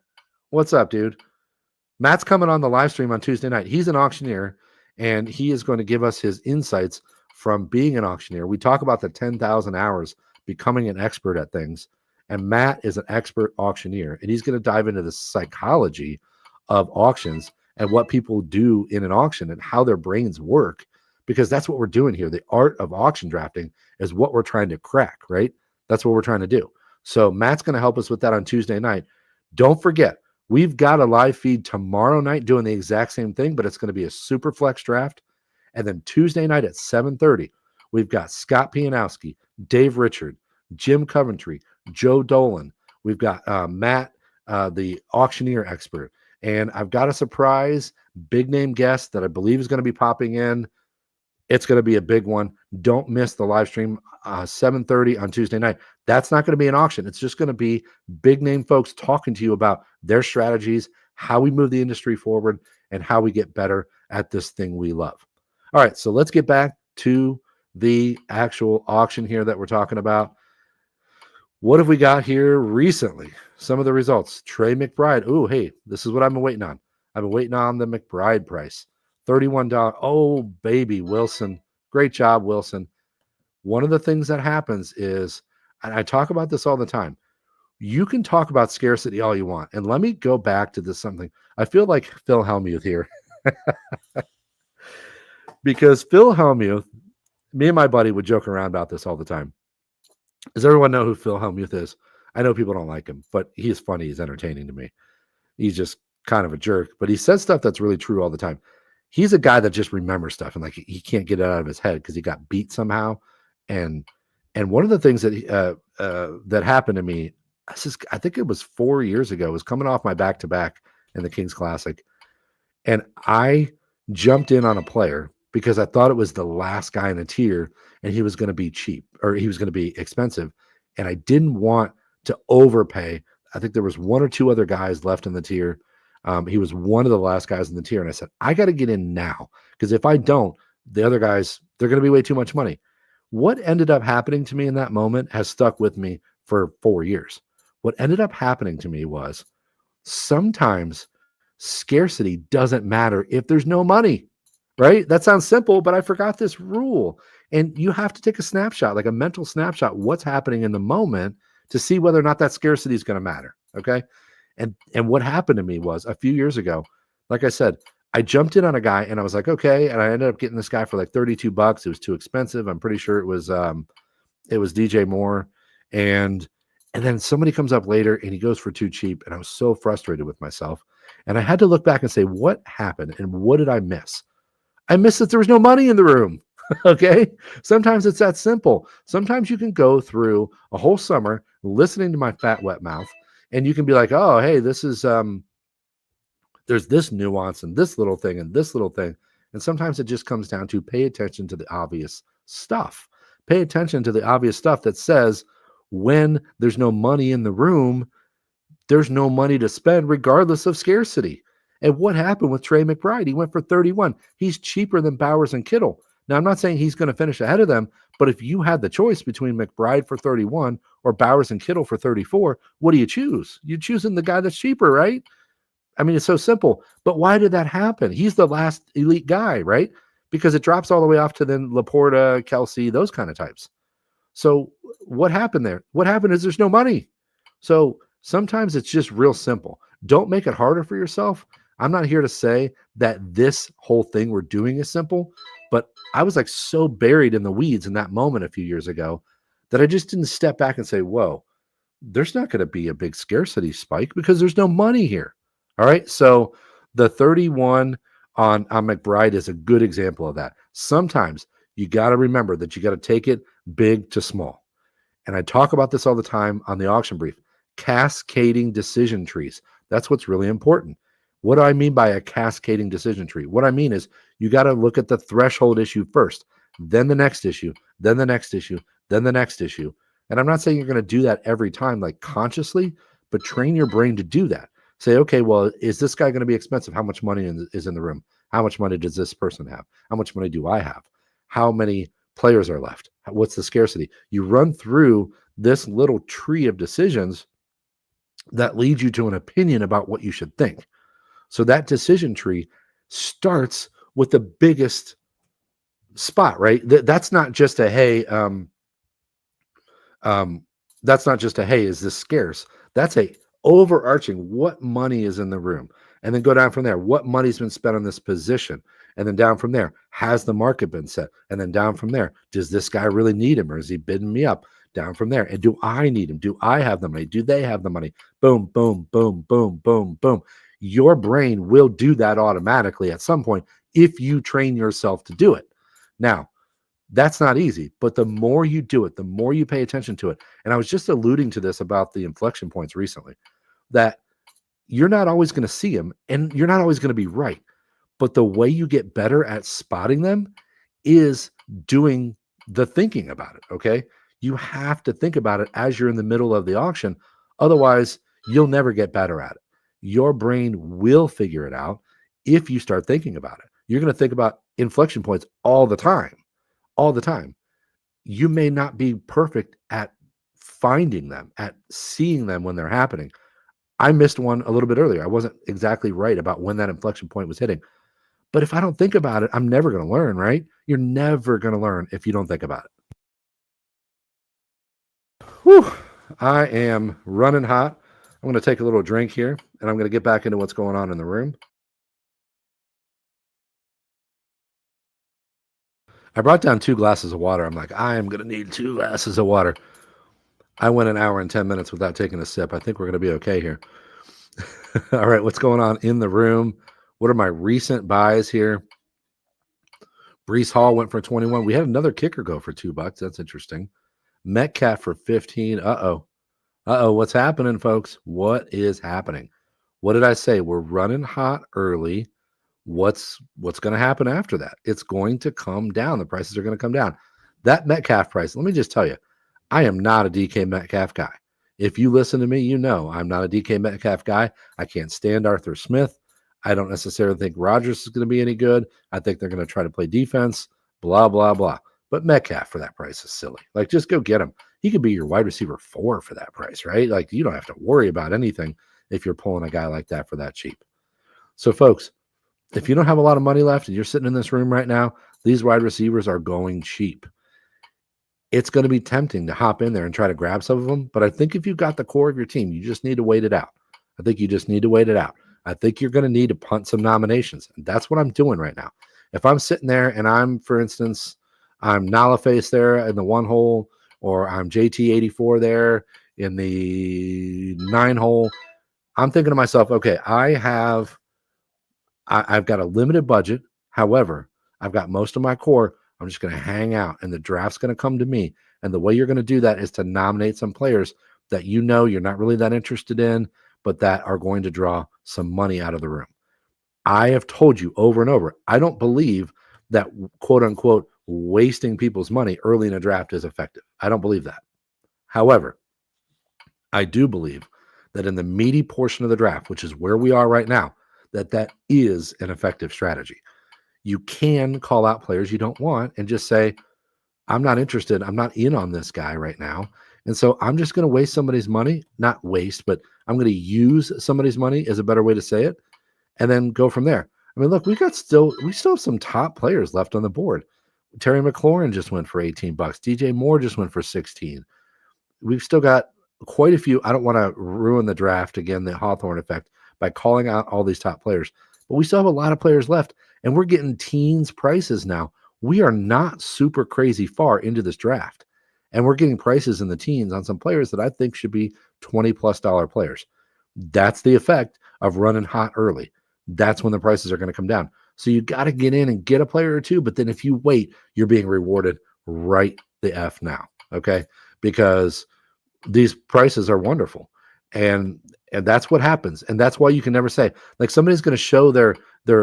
What's up, dude? Matt's coming on the live stream on Tuesday night. He's an auctioneer, and he is going to give us his insights from being an auctioneer. We talk about the 10,000 hours becoming an expert at things, and Matt is an expert auctioneer, and he's going to dive into the psychology of auctions and what people do in an auction and how their brains work, because that's what we're doing here. The art of auction drafting is what we're trying to crack, right? That's what we're trying to do. So Matt's going to help us with that on Tuesday night. Don't forget, we've got a live feed tomorrow night doing the exact same thing, but it's going to be a super flex draft. And then Tuesday night at 7:30, we've got Scott Pianowski, Dave Richard, Jim Coventry, Joe Dolan. We've got Matt, the auctioneer expert. And I've got a surprise big name guest that I believe is going to be popping in. It's going to be a big one. Don't miss the live stream, 7:30 on Tuesday night. That's not going to be an auction. It's just going to be big name folks talking to you about their strategies, how we move the industry forward, and how we get better at this thing we love. All right, so let's get back to the actual auction here that we're talking about. What have we got here recently? Some of the results. Trey McBride. Oh, hey, this is what I've been waiting on. I've been waiting on the McBride price. $31. Oh, baby, Wilson. Great job, Wilson. One of the things that happens is, and I talk about this all the time, you can talk about scarcity all you want. And let me go back to this something. I feel like Phil Hellmuth here. Because Phil Hellmuth, me and my buddy would joke around about this all the time. Does everyone know who Phil Hellmuth is? I know people don't like him, but he's funny. He's entertaining to me. He's just kind of a jerk, but he says stuff that's really true all the time. He's a guy that just remembers stuff, and like he can't get it out of his head because he got beat somehow. And one of the things that that happened to me, I think it was 4 years ago, was coming off my back-to-back in the Kings Classic, and I jumped in on a player because I thought it was the last guy in the tier and he was going to be cheap, or he was going to be expensive. And I didn't want to overpay. I think there was one or two other guys left in the tier. He was one of the last guys in the tier. And I said, I got to get in now, because if I don't, the other guys, they're going to be way too much money. What ended up happening to me in that moment has stuck with me for 4 years. What ended up happening to me was, sometimes scarcity doesn't matter if there's no money, right? That sounds simple, but I forgot this rule. And you have to take a snapshot, like a mental snapshot, what's happening in the moment, to see whether or not that scarcity is going to matter. Okay. And what happened to me was, a few years ago, like I said, I jumped in on a guy and I was like, okay. And I ended up getting this guy for like $32. It was too expensive. I'm pretty sure it was DJ Moore. And then somebody comes up later and he goes for too cheap. And I was so frustrated with myself. And I had to look back and say, what happened and what did I miss? I missed that there was no money in the room. Okay. Sometimes it's that simple. Sometimes you can go through a whole summer listening to my fat, wet mouth, and you can be like, oh, hey, this is, there's this nuance and this little thing and this little thing. And sometimes it just comes down to pay attention to the obvious stuff. Pay attention to the obvious stuff that says, when there's no money in the room, there's no money to spend regardless of scarcity. And what happened with Trey McBride? He went for 31. He's cheaper than Bowers and Kittle. Now, I'm not saying he's going to finish ahead of them, but if you had the choice between McBride for 31 or Bowers and Kittle for 34, what do you choose? You're choosing the guy that's cheaper, right? I mean, it's so simple. But why did that happen? He's the last elite guy, right? Because it drops all the way off to then Laporta, Kelsey, those kind of types. So what happened there? What happened is there's no money. So sometimes it's just real simple. Don't make it harder for yourself. I'm not here to say that this whole thing we're doing is simple, but I was like so buried in the weeds in that moment a few years ago that I just didn't step back and say, whoa, there's not going to be a big scarcity spike because there's no money here. All right. So the 31 on McBride is a good example of that. Sometimes you got to remember that you got to take it big to small. And I talk about this all the time on the auction brief, cascading decision trees. That's what's really important. What do I mean by a cascading decision tree? What I mean is you got to look at the threshold issue first, then the next issue, then the next issue, then the next issue. And I'm not saying you're going to do that every time, like consciously, but train your brain to do that. Say, okay, well, is this guy going to be expensive? How much money is in the room? How much money does this person have? How much money do I have? How many players are left? What's the scarcity? You run through this little tree of decisions that leads you to an opinion about what you should think. So that decision tree starts with the biggest spot, right? That's not just a, hey, that's not just a, hey, is this scarce? That's a overarching, what money is in the room? And then go down from there. What money's been spent on this position? And then down from there, has the market been set? And then down from there, does this guy really need him, or is he bidding me up? Down from there, and do I need him? Do I have the money? Do they have the money? Boom, boom, boom, boom, boom, boom. Your brain will do that automatically at some point if you train yourself to do it. Now, that's not easy, but the more you do it, the more you pay attention to it. And I was just alluding to this about the inflection points recently, that you're not always going to see them and you're not always going to be right. But the way you get better at spotting them is doing the thinking about it. Okay. You have to think about it as you're in the middle of the auction. Otherwise, you'll never get better at it. Your brain will figure it out if you start thinking about it. You're going to think about inflection points all the time, all the time. You may not be perfect at finding them, at seeing them when they're happening. I missed one a little bit earlier. I wasn't exactly right about when that inflection point was hitting. But if I don't think about it, I'm never going to learn, right? You're never going to learn if you don't think about it. Whew, I am running hot. I'm going to take a little drink here, and I'm going to get back into what's going on in the room. I brought down 2 glasses of water. I'm like, I am going to need 2 glasses of water. I went an hour and 10 minutes without taking a sip. I think we're going to be okay here. All right, what's going on in the room? What are my recent buys here? Brees Hall went for 21. We had another kicker go for $2. That's interesting. Metcalf for 15. Uh-oh. Uh-oh, what's happening, folks? What is happening? What did I say? We're running hot early. What's going to happen after that? It's going to come down. The prices are going to come down. That Metcalf price, let me just tell you, I am not a DK Metcalf guy. If you listen to me, you know I'm not a DK Metcalf guy. I can't stand Arthur Smith. I don't necessarily think Rodgers is going to be any good. I think they're going to try to play defense, blah, blah, blah. But Metcalf for that price is silly. Like, just go get him. He could be your wide receiver 4 for that price, right? Like, you don't have to worry about anything if you're pulling a guy like that for that cheap. So, folks, if you don't have a lot of money left and you're sitting in this room right now, these wide receivers are going cheap. It's going to be tempting to hop in there and try to grab some of them. But I think if you've got the core of your team, you just need to wait it out. I think you just need to wait it out. I think you're going to need to punt some nominations. And that's what I'm doing right now. If I'm sitting there and I'm, for instance, I'm Nalaface there in the 1 hole, or I'm JT84 there in the 9 hole, I'm thinking to myself, okay, I've got a limited budget. However, I've got most of my core. I'm just going to hang out, and the draft's going to come to me. And the way you're going to do that is to nominate some players that you know you're not really that interested in, but that are going to draw some money out of the room. I have told you over and over, I don't believe that, quote unquote, wasting people's money early in a draft is effective. I don't believe that. However, I do believe that in the meaty portion of the draft, which is where we are right now, that is an effective strategy. You can call out players you don't want and just say, I'm not interested. I'm not in on this guy right now. And so I'm just going to waste somebody's money, not waste, but I'm going to use somebody's money is a better way to say it, and then go from there. I mean, look, we still have some top players left on the board. Terry McLaurin just went for $18. DJ Moore just went for 16. We've still got quite a few. I don't want to ruin the draft again, the Hawthorne effect, by calling out all these top players, but we still have a lot of players left, and we're getting teens prices now. We are not super crazy far into this draft, and we're getting prices in the teens on some players that I think should be $20+ players. That's the effect of running hot early. That's when the prices are going to come down. So you got to get in and get a player or two, but then if you wait, you're being rewarded right the F now, okay? Because these prices are wonderful. And that's what happens. And that's why you can never say, like, somebody's going to show their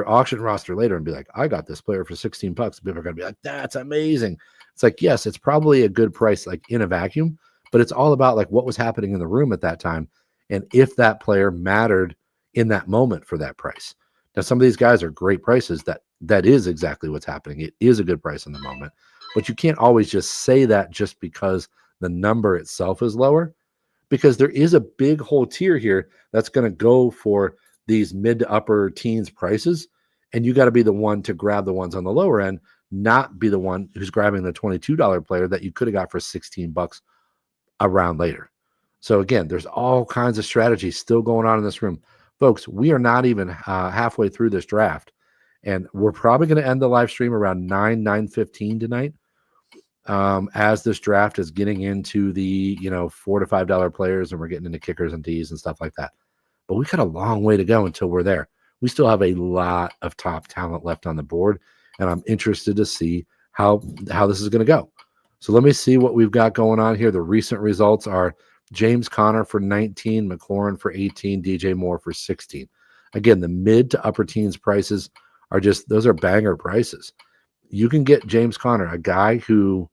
auction roster later and be like, I got this player for $16. People are going to be like, that's amazing. It's like, yes, it's probably a good price, like in a vacuum, but it's all about like what was happening in the room at that time. And if that player mattered in that moment for that price. Now, some of these guys are great prices. That is exactly what's happening. It is a good price in the moment, but you can't always just say that just because the number itself is lower, because there is a big whole tier here that's going to go for these mid to upper teens prices. And you got to be the one to grab the ones on the lower end, not be the one who's grabbing the $22 player that you could have got for $16 a round later. So again, there's all kinds of strategies still going on in this room. Folks, we are not even halfway through this draft, and we're probably going to end the live stream around 9:15 tonight. As this draft is getting into the $4 to $5 players, and we're getting into kickers and Ds and stuff like that. But we got a long way to go until we're there. We still have a lot of top talent left on the board, and I'm interested to see how this is going to go. So let me see what we've got going on here. The recent results are James Conner for 19, McLaurin for 18, DJ Moore for 16. Again, the mid to upper teens prices are those are banger prices. You can get James Conner, a guy who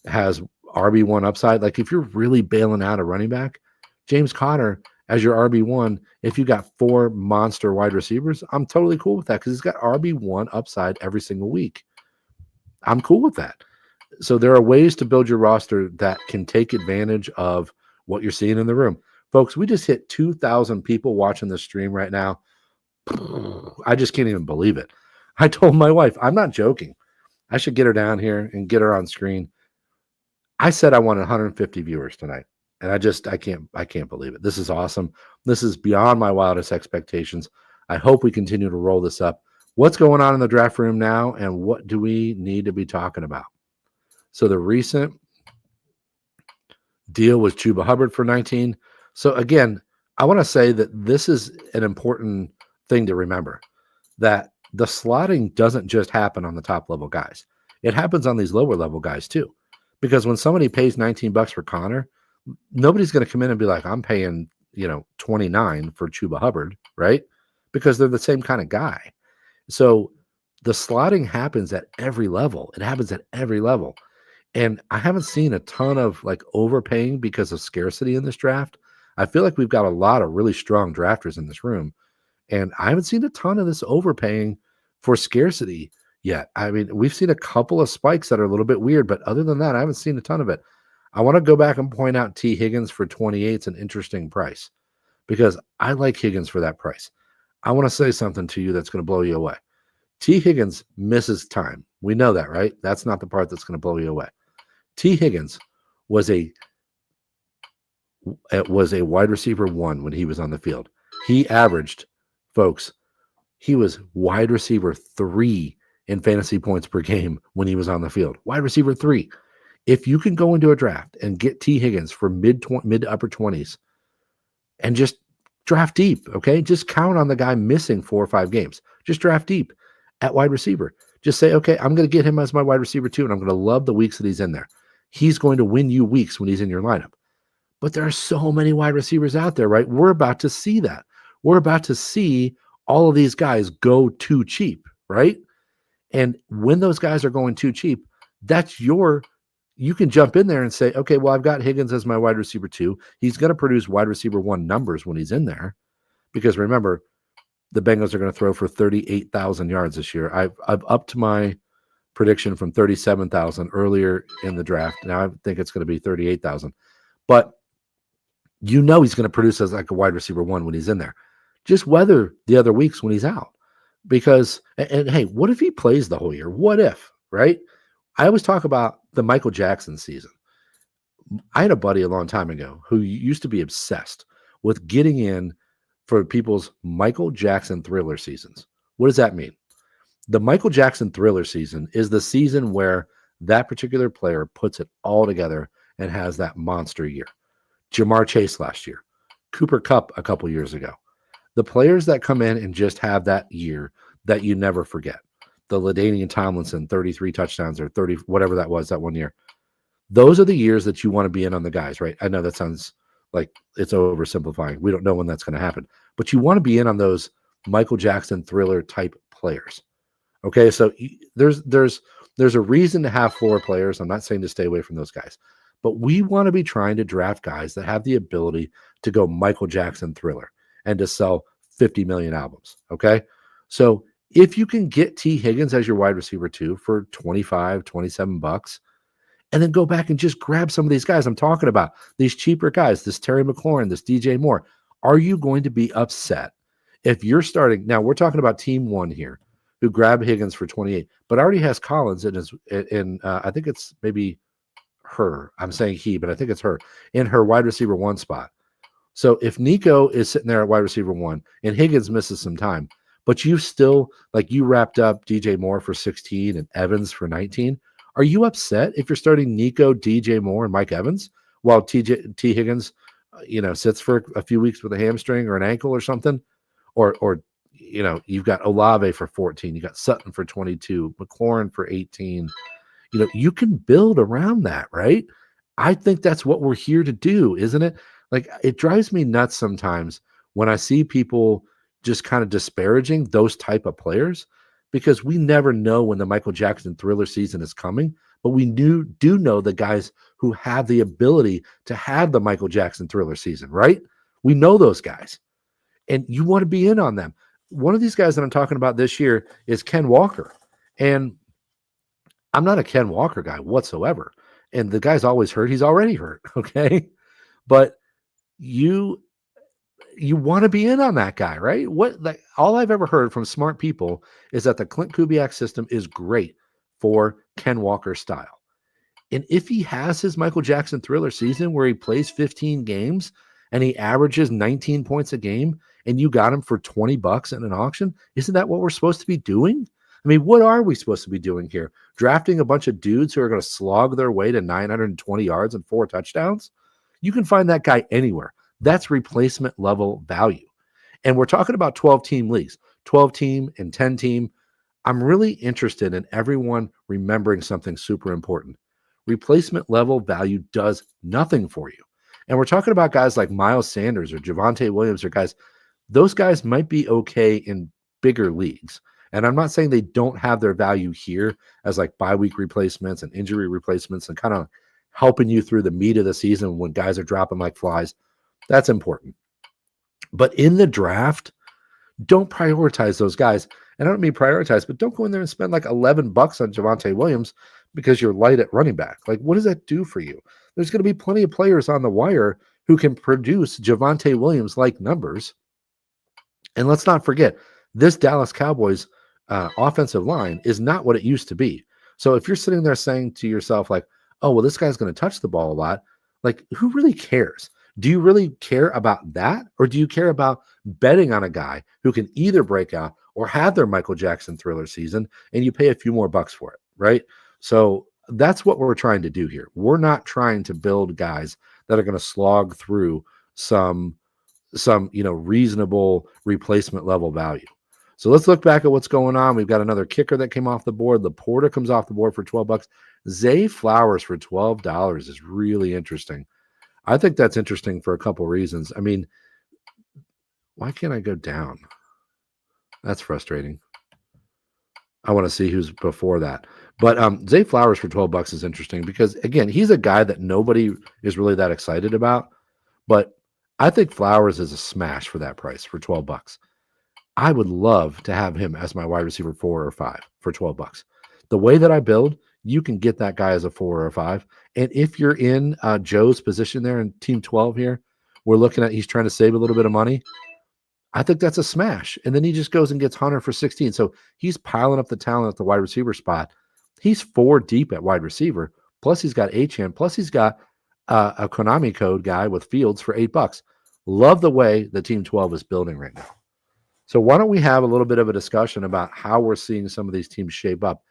has RB1 upside. Like, if you're really bailing out a running back, James Conner as your RB1, if you got 4 monster wide receivers, I'm totally cool with that because he's got RB1 upside every single week. I'm cool with that. So there are ways to build your roster that can take advantage of what you're seeing in the room. Folks, we just hit 2,000 people watching this stream right now. I just can't even believe it. I told my wife, I'm not joking. I should get her down here and get her on screen. I said I wanted 150 viewers tonight. And I can't believe it. This is awesome. This is beyond my wildest expectations. I hope we continue to roll this up. What's going on in the draft room now, and what do we need to be talking about? So the recent deal was Chuba Hubbard for 19. So again, I want to say that this is an important thing to remember, that the slotting doesn't just happen on the top level guys. It happens on these lower level guys too. Because when somebody pays $19 for Connor, nobody's going to come in and be like, I'm paying, 29 for Chuba Hubbard, right? Because they're the same kind of guy. So the slotting happens at every level. It happens at every level. And I haven't seen a ton of like overpaying because of scarcity in this draft. I feel like we've got a lot of really strong drafters in this room. And I haven't seen a ton of this overpaying for scarcity yet. I mean, we've seen a couple of spikes that are a little bit weird, but other than that, I haven't seen a ton of it. I want to go back and point out T. Higgins for 28 is an interesting price because I like Higgins for that price. I want to say something to you that's going to blow you away. T. Higgins misses time. We know that, right? That's not the part that's going to blow you away. T. Higgins was a wide receiver 1 when he was on the field. He averaged, folks, he was wide receiver 3 in fantasy points per game when he was on the field. Wide receiver 3. If you can go into a draft and get T. Higgins for mid to upper 20s and just draft deep, okay? Just count on the guy missing 4 or 5 games. Just draft deep at wide receiver. Just say, okay, I'm going to get him as my wide receiver 2, and I'm going to love the weeks that he's in there. He's going to win you weeks when he's in your lineup. But there are so many wide receivers out there, right? We're about to see that. We're about to see all of these guys go too cheap, right? And when those guys are going too cheap, you can jump in there and say, okay, well, I've got Higgins as my wide receiver 2. He's going to produce wide receiver 1 numbers when he's in there. Because remember, the Bengals are going to throw for 38,000 yards this year. I've upped my prediction from 37,000 earlier in the draft. Now I think it's going to be 38,000. But he's going to produce as like a wide receiver 1 when he's in there. Just weather the other weeks when he's out. Because, and hey, what if he plays the whole year? What if, right? I always talk about the Michael Jackson season. I had a buddy a long time ago who used to be obsessed with getting in for people's Michael Jackson Thriller seasons. What does that mean? The Michael Jackson Thriller season is the season where that particular player puts it all together and has that monster year. Jamar Chase last year, Cooper Kupp a couple years ago. The players that come in and just have that year that you never forget. The LaDainian Tomlinson, 33 touchdowns or 30, whatever that was that one year. Those are the years that you want to be in on the guys, right? I know that sounds like it's oversimplifying. We don't know when that's going to happen. But you want to be in on those Michael Jackson Thriller type players. Okay, so there's a reason to have floor players. I'm not saying to stay away from those guys. But we want to be trying to draft guys that have the ability to go Michael Jackson Thriller and to sell 50 million albums, okay? So if you can get T. Higgins as your wide receiver 2 for 25, 27 bucks, and then go back and just grab some of these guys I'm talking about, these cheaper guys, this Terry McLaurin, this DJ Moore, are you going to be upset if you're starting? Now, we're talking about team 1 here who grabbed Higgins for 28, but already has Collins I think it's maybe her. I'm saying he, but I think it's her in her wide receiver 1 spot. So if Nico is sitting there at wide receiver 1 and Higgins misses some time, but you still, like, you wrapped up DJ Moore for 16 and Evans for 19. Are you upset if you're starting Nico, DJ Moore, and Mike Evans while T. Higgins, sits for a few weeks with a hamstring or an ankle or something? Or you've got Olave for 14. You got Sutton for 22, McLaurin for 18. You can build around that, right? I think that's what we're here to do, isn't it? Like, it drives me nuts sometimes when I see people just kind of disparaging those type of players, because we never know when the Michael Jackson Thriller season is coming, but we do know the guys who have the ability to have the Michael Jackson Thriller season, right? We know those guys, and you want to be in on them. One of these guys that I'm talking about this year is Ken Walker. And I'm not a Ken Walker guy whatsoever. And the guy's always hurt. He's already hurt. Okay. But you want to be in on that guy, right? What, like, all I've ever heard from smart people is that the Clint Kubiak system is great for Ken Walker style. And if he has his Michael Jackson Thriller season where he plays 15 games and he averages 19 points a game and you got him for $20 in an auction, isn't that what we're supposed to be doing? I mean, what are we supposed to be doing here? Drafting a bunch of dudes who are going to slog their way to 920 yards and 4 touchdowns? You can find that guy anywhere. That's replacement level value. And we're talking about 12-team leagues, 12-team and 10-team. I'm really interested in everyone remembering something super important. Replacement level value does nothing for you. And we're talking about guys like Miles Sanders or Javonte Williams or guys, those guys might be okay in bigger leagues. And I'm not saying they don't have their value here as like bye week replacements and injury replacements and kind of helping you through the meat of the season when guys are dropping like flies. That's important. But in the draft, don't prioritize those guys. And I don't mean prioritize, but don't go in there and spend like $11 on Javonte Williams because you're light at running back. Like, what does that do for you? There's going to be plenty of players on the wire who can produce Javonte Williams-like numbers. And let's not forget, this Dallas Cowboys offensive line is not what it used to be. So if you're sitting there saying to yourself, like, oh, well, this guy's going to touch the ball a lot, like, who really cares? Do you really care about that? Or do you care about betting on a guy who can either break out or have their Michael Jackson Thriller season and you pay a few more bucks for it, right? So that's what we're trying to do here. We're not trying to build guys that are going to slog through some reasonable replacement level value. So let's look back at what's going on. We've got another kicker that came off the board. Laporta comes off the board for $12. Zay Flowers for $12 is really interesting. I think that's interesting for a couple reasons. I mean, why can't I go down? That's frustrating. I want to see who's before that. But Zay Flowers for $12 is interesting because, again, he's a guy that nobody is really that excited about. But I think Flowers is a smash for that price for $12. I would love to have him as my wide receiver 4 or 5 for $12. The way that I build, you can get that guy as a 4 or a 5. And if you're in Joe's position there in team 12 here, we're looking at, he's trying to save a little bit of money. I think that's a smash. And then he just goes and gets Hunter for 16. So he's piling up the talent at the wide receiver spot. He's 4 deep at wide receiver. Plus he's got Achane. Plus he's got a Konami code guy with Fields for $8. Love the way the team 12 is building right now. So why don't we have a little bit of a discussion about how we're seeing some of these teams shape up?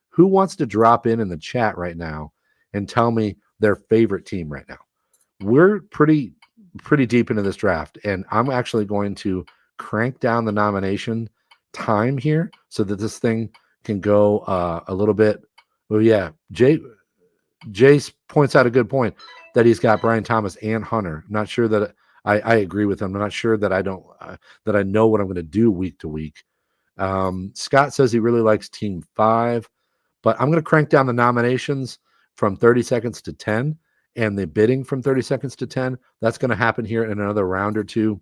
Who wants to drop in the chat right now and tell me their favorite team right now? We're pretty deep into this draft, and I'm actually going to crank down the nomination time here so that this thing can go a little bit. Well, yeah, Jace points out a good point that he's got Brian Thomas and Hunter. I'm not sure that I agree with him. I'm not sure that I know what I'm going to do week to week. Scott says he really likes team 5, but I'm going to crank down the nominations from 30 seconds to 10 and the bidding from 30 seconds to 10. That's going to happen here in another round or two.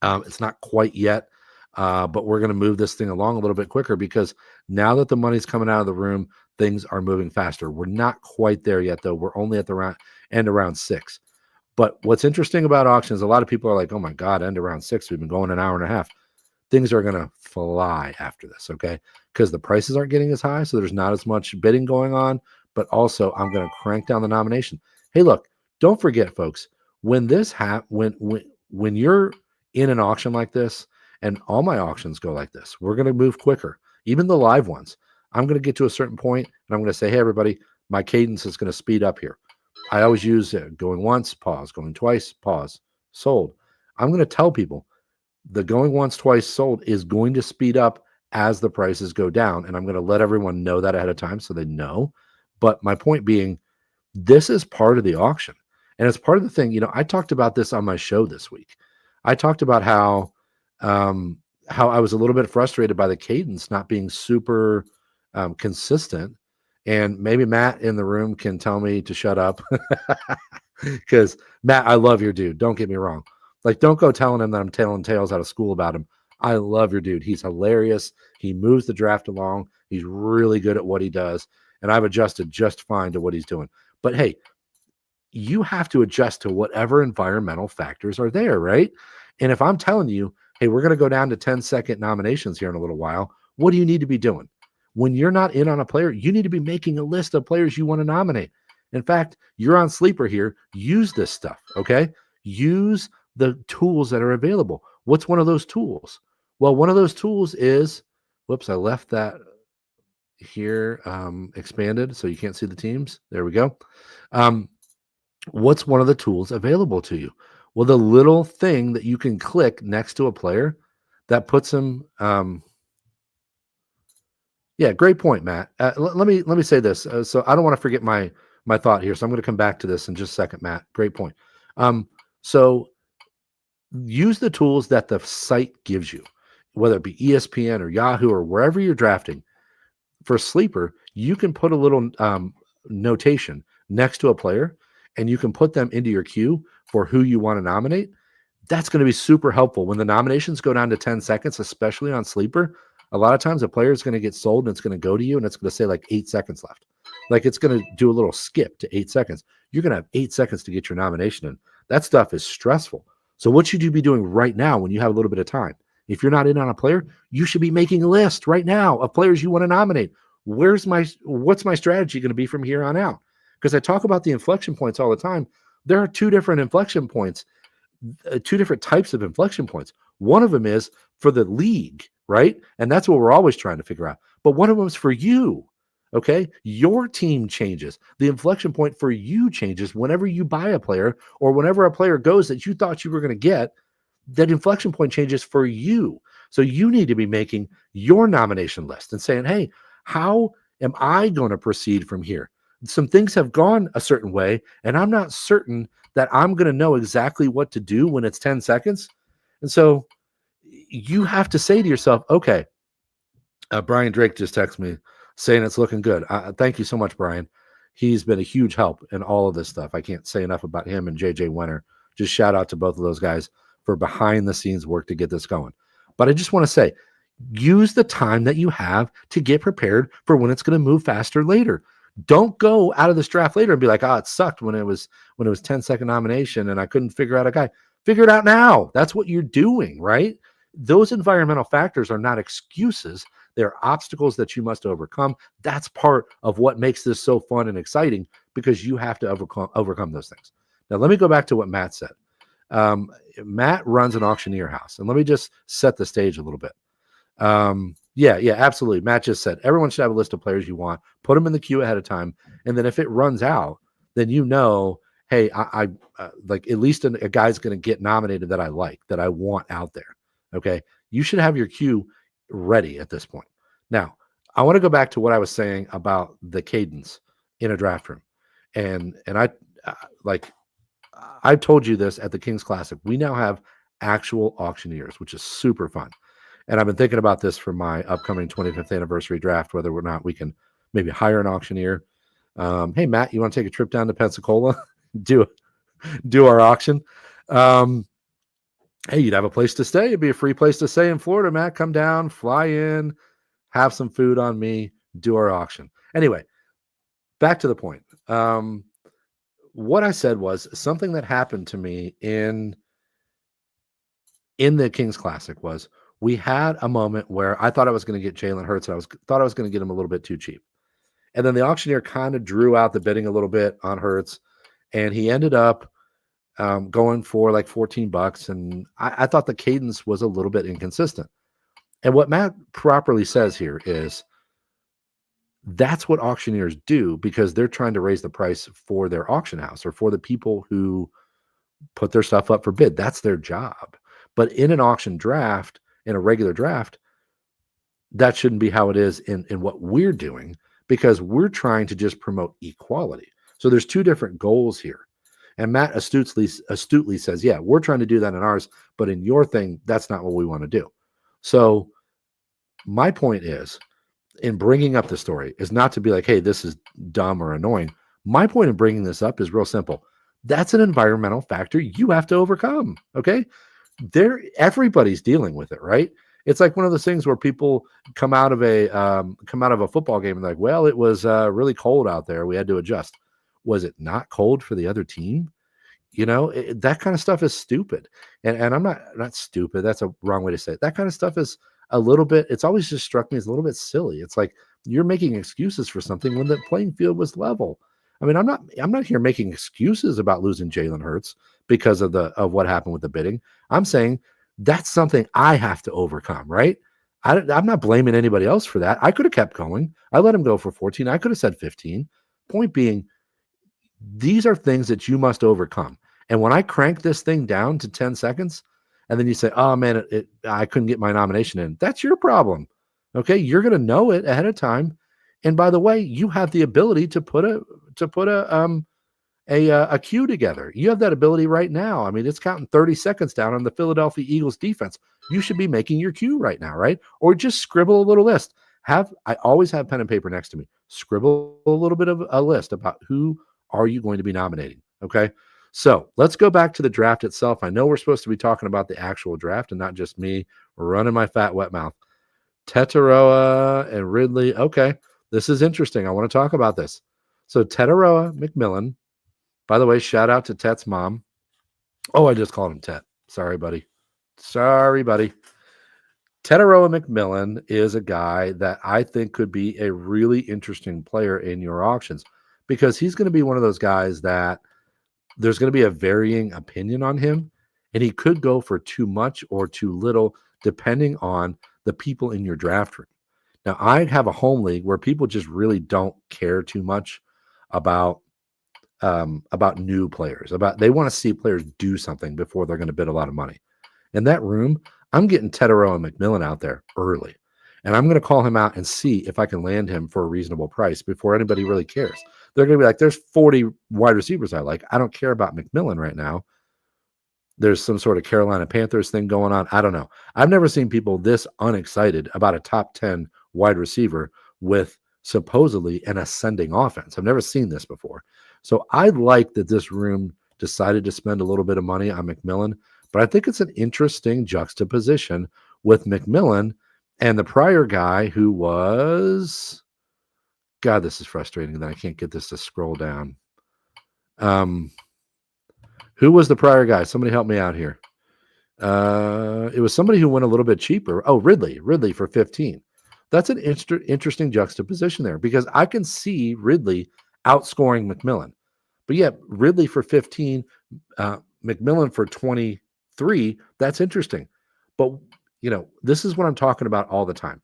It's not quite yet, but we're going to move this thing along a little bit quicker because now that the money's coming out of the room, things are moving faster. We're not quite there yet, though. We're only at the end of round 6. But what's interesting about auctions, a lot of people are like, oh my God, end of round 6. We've been going an hour and a half. Things are going to fly after this, okay? Because the prices aren't getting as high, so there's not as much bidding going on. But also, I'm going to crank down the nomination. Hey, look, don't forget, folks, when this when you're in an auction like this, and all my auctions go like this, we're going to move quicker. Even the live ones. I'm going to get to a certain point, and I'm going to say, hey, everybody, my cadence is going to speed up here. I always use going once, pause, going twice, pause, sold. I'm going to tell people the going once, twice, sold is going to speed up as the prices go down. And I'm going to let everyone know that ahead of time so they know. But my point being, this is part of the auction. And it's part of the thing, I talked about this on my show this week. I talked about how I was a little bit frustrated by the cadence not being super consistent. And maybe Matt in the room can tell me to shut up because Matt, I love your dude. Don't get me wrong. Like, don't go telling him that I'm telling tales out of school about him. I love your dude. He's hilarious. He moves the draft along. He's really good at what he does. And I've adjusted just fine to what he's doing. But hey, you have to adjust to whatever environmental factors are there, right? And if I'm telling you, hey, we're going to go down to 10-second nominations here in a little while, what do you need to be doing? When you're not in on a player, you need to be making a list of players you want to nominate. In fact, you're on Sleeper here. Use this stuff, okay? Use the tools that are available. What's one of those tools? Well, one of those tools is, whoops, I left that here expanded so you can't see the teams. There we go. What's one of the tools available to you? Well, the little thing that you can click next to a player that puts them. Yeah, great point, Matt. Let me say this. So I don't want to forget my thought here. So I'm going to come back to this in just a second, Matt. Great point. So use the tools that the site gives you, whether it be ESPN or Yahoo or wherever you're drafting. For Sleeper, you can put a little notation next to a player, and you can put them into your queue for who you want to nominate. That's going to be super helpful when the nominations go down to 10 seconds, especially on Sleeper. A lot of times a player is going to get sold and it's going to go to you and it's going to say like 8 seconds left. Like it's going to do a little skip to 8 seconds. You're going to have 8 seconds to get your nomination in. That stuff is stressful. So what should you be doing right now when you have a little bit of time? If you're not in on a player, you should be making a list right now of players you want to nominate. What's my strategy going to be from here on out? Because I talk about the inflection points all the time. There are 2 different inflection points, 2 different types of inflection points. One of them is for the league, right? And that's what we're always trying to figure out. But one of them is for you, okay? Your team changes. The inflection point for you changes whenever you buy a player or whenever a player goes that you thought you were going to get. That inflection point changes for you. So you need to be making your nomination list and saying, hey, how am I going to proceed from here? Some things have gone a certain way, and I'm not certain that I'm going to know exactly what to do when it's 10 seconds. And so you have to say to yourself, okay, Brian Drake just texted me saying it's looking good. Thank you so much, Brian. He's been a huge help in all of this stuff. I can't say enough about him and JJ Winter. Just shout out to both of those guys for behind the scenes work to get this going. But I just want to say, use the time that you have to get prepared for when it's going to move faster later. Don't go out of this draft later and be like, it sucked when it was 10-second nomination and I couldn't figure out a guy. Figure it out now. That's what you're doing, right? Those environmental factors are not excuses. They're obstacles that you must overcome. That's part of what makes this so fun and exciting because you have to overcome those things. Now, let me go back to what Matt said. Matt runs an auctioneer house, and let me just set the stage a little bit. Yeah, absolutely. Matt just said everyone should have a list of players you want, put them in the queue ahead of time, and then if it runs out, then you know, hey, I like at least a guy's going to get nominated that I like, that I want out there. Okay, you should have your queue ready at this point. Now, I want to go back to what I was saying about the cadence in a draft room, and I told you this at the Kings Classic. We now have actual auctioneers, which is super fun. And I've been thinking about this for my upcoming 25th anniversary draft, whether or not we can maybe hire an auctioneer. Hey, Matt, you want to take a trip down to Pensacola, do our auction? Hey, you'd have a place to stay. It'd be a free place to stay in Florida, Matt. Come down, fly in, have some food on me, do our auction. Anyway, back to the point. What I said was something that happened to me in the Kings Classic was we had a moment where I thought I was going to get Jalen Hurts, and thought I was going to get him a little bit too cheap. And then the auctioneer kind of drew out the bidding a little bit on Hurts, and he ended up going for like $14. And I thought the cadence was a little bit inconsistent. And what Matt properly says here is that's what auctioneers do because they're trying to raise the price for their auction house or for the people who put their stuff up for bid. That's their job. But in an auction draft, in a regular draft, that shouldn't be how it is in what we're doing because we're trying to just promote equality. So there's 2 different goals here. And Matt astutely says, yeah, we're trying to do that in ours, but in your thing, that's not what we want to do. So my point is, in bringing up the story is not to be like, hey, this is dumb or annoying. My point in bringing this up is real simple. That's an environmental factor you have to overcome. Okay. Everybody's dealing with it, right? It's like one of those things where people come out of a football game and like, well, it was really cold out there. We had to adjust. Was it not cold for the other team? That kind of stuff is stupid. And I'm not stupid. That's a wrong way to say it. That kind of stuff is a little bit. It's always just struck me as a little bit silly. It's like you're making excuses for something when the playing field was level. I mean, I'm not here making excuses about losing Jalen Hurts because of what happened with the bidding. I'm saying that's something I have to overcome, right? I'm not blaming anybody else for that. I could have kept going. I let him go for 14. I could have said 15. Point being, these are things that you must overcome. And when I crank this thing down to 10 seconds, and then you say, oh man, I couldn't get my nomination in, that's your problem. Okay. You're going to know it ahead of time. And by the way, you have the ability to put a queue together. You have that ability right now. I mean, it's counting 30 seconds down on the Philadelphia Eagles defense. You should be making your queue right now, right? Or just scribble a little list. I always have pen and paper next to me. Scribble a little bit of a list about who are you going to be nominating. Okay. So let's go back to the draft itself. I know we're supposed to be talking about the actual draft and not just me running my fat wet mouth. Tetaroa and Ridley. Okay. This is interesting. I want to talk about this. So Tetaroa McMillan, by the way, shout out to Tet's mom. Oh, I just called him Tet. Sorry, buddy. Tetaroa McMillan is a guy that I think could be a really interesting player in your auctions because he's going to be one of those guys that there's going to be a varying opinion on him, and he could go for too much or too little depending on the people in your draft room. Now, I have a home league where people just really don't care too much about new players. They want to see players do something before they're going to bid a lot of money. In that room, I'm getting Tetaroa and McMillan out there early, and I'm going to call him out and see if I can land him for a reasonable price before anybody really cares. They're going to be like, there's 40 wide receivers I like. I don't care about McMillan right now. There's some sort of Carolina Panthers thing going on. I don't know. I've never seen people this unexcited about a top 10 wide receiver with supposedly an ascending offense. I've never seen this before. So I like that this room decided to spend a little bit of money on McMillan, but I think it's an interesting juxtaposition with McMillan and the prior guy who was, God, this is frustrating that I can't get this to scroll down. Who was the prior guy? Somebody help me out here. It was somebody who went a little bit cheaper. Oh, Ridley for 15. That's an interesting juxtaposition there because I can see Ridley outscoring McMillan, but yet Ridley for 15, McMillan for 23. That's interesting. But this is what I'm talking about all the time.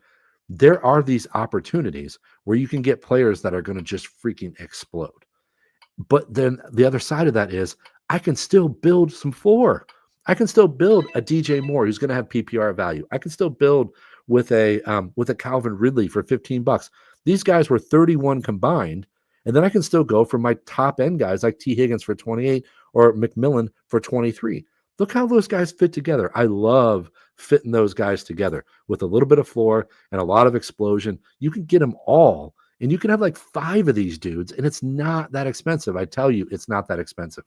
There are these opportunities where you can get players that are going to just freaking explode. But then the other side of that is I can still build some floor. I can still build a DJ Moore who's going to have PPR value. I can still build with a Calvin Ridley for $15. These guys were 31 combined, and then I can still go for my top end guys like T. Higgins for 28 or McMillan for 23. Look how those guys fit together. I love fitting those guys together with a little bit of floor and a lot of explosion. You can get them all, and you can have like 5 of these dudes, and it's not that expensive. I tell you, it's not that expensive.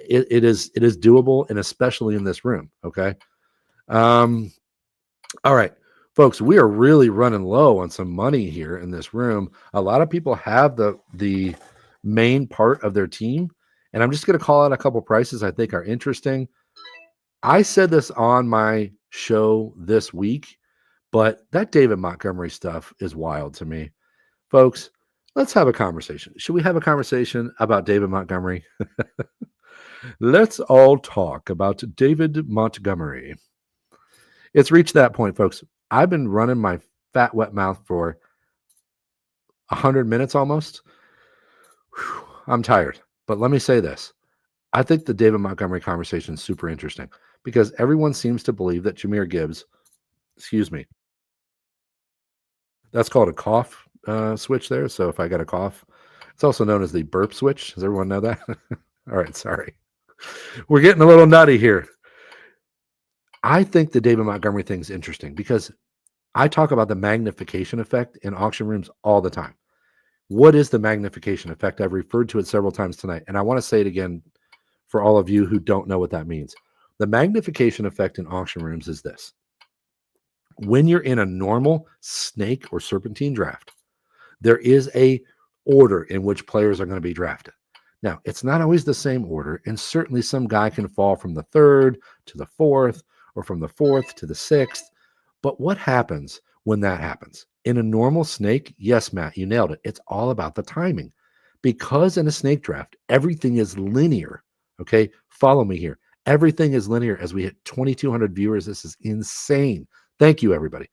It is doable, and especially in this room. Okay. All right, folks, we are really running low on some money here in this room. A lot of people have the main part of their team, and I'm just going to call out a couple prices I think are interesting. I said this on my show this week, but that David Montgomery stuff is wild to me. Folks, let's have a conversation. Should we have a conversation about David Montgomery? Let's all talk about David Montgomery. It's reached that point, folks. I've been running my fat, wet mouth for 100 minutes almost. Whew, I'm tired. But let me say this. I think the David Montgomery conversation is super interesting because everyone seems to believe that Jahmyr Gibbs, that's called a cough switch there. So if I got a cough, it's also known as the burp switch. Does everyone know that? All right, sorry. We're getting a little nutty here. I think the David Montgomery thing is interesting because I talk about the magnification effect in auction rooms all the time. What is the magnification effect? I've referred to it several times tonight, and I want to say it again for all of you who don't know what that means. The magnification effect in auction rooms is this. When you're in a normal snake or serpentine draft, there is a order in which players are going to be drafted. Now, it's not always the same order, and certainly some guy can fall from the third to the fourth, or from the fourth to the sixth. But what happens when that happens? In a normal snake, yes, Matt, you nailed it. It's all about the timing. Because in a snake draft, everything is linear. Okay, follow me here. Everything is linear as we hit 2,200 viewers. This is insane. Thank you, everybody.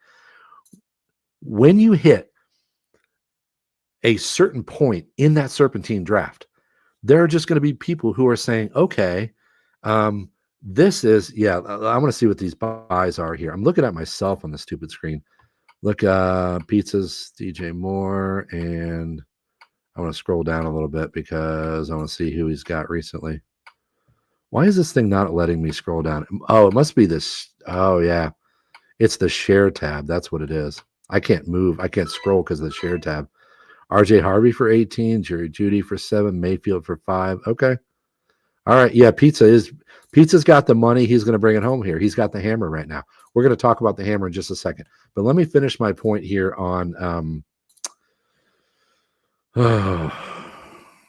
When you hit a certain point in that serpentine draft, there are just going to be people who are saying, okay, this is, I want to see what these buys are here. I'm looking at myself on the stupid screen. Look, pizzas, DJ Moore, and I want to scroll down a little bit because I want to see who he's got recently. Why is this thing not letting me scroll down? Oh, it must be this. Oh, yeah. It's the share tab. That's what it is. I can't move. I can't scroll because of the share tab. RJ Harvey for 18, Jerry Jeudy for 7, Mayfield for 5. Okay. All right. Yeah, Pizza's got the money. He's going to bring it home here. He's got the hammer right now. We're going to talk about the hammer in just a second. But let me finish my point here on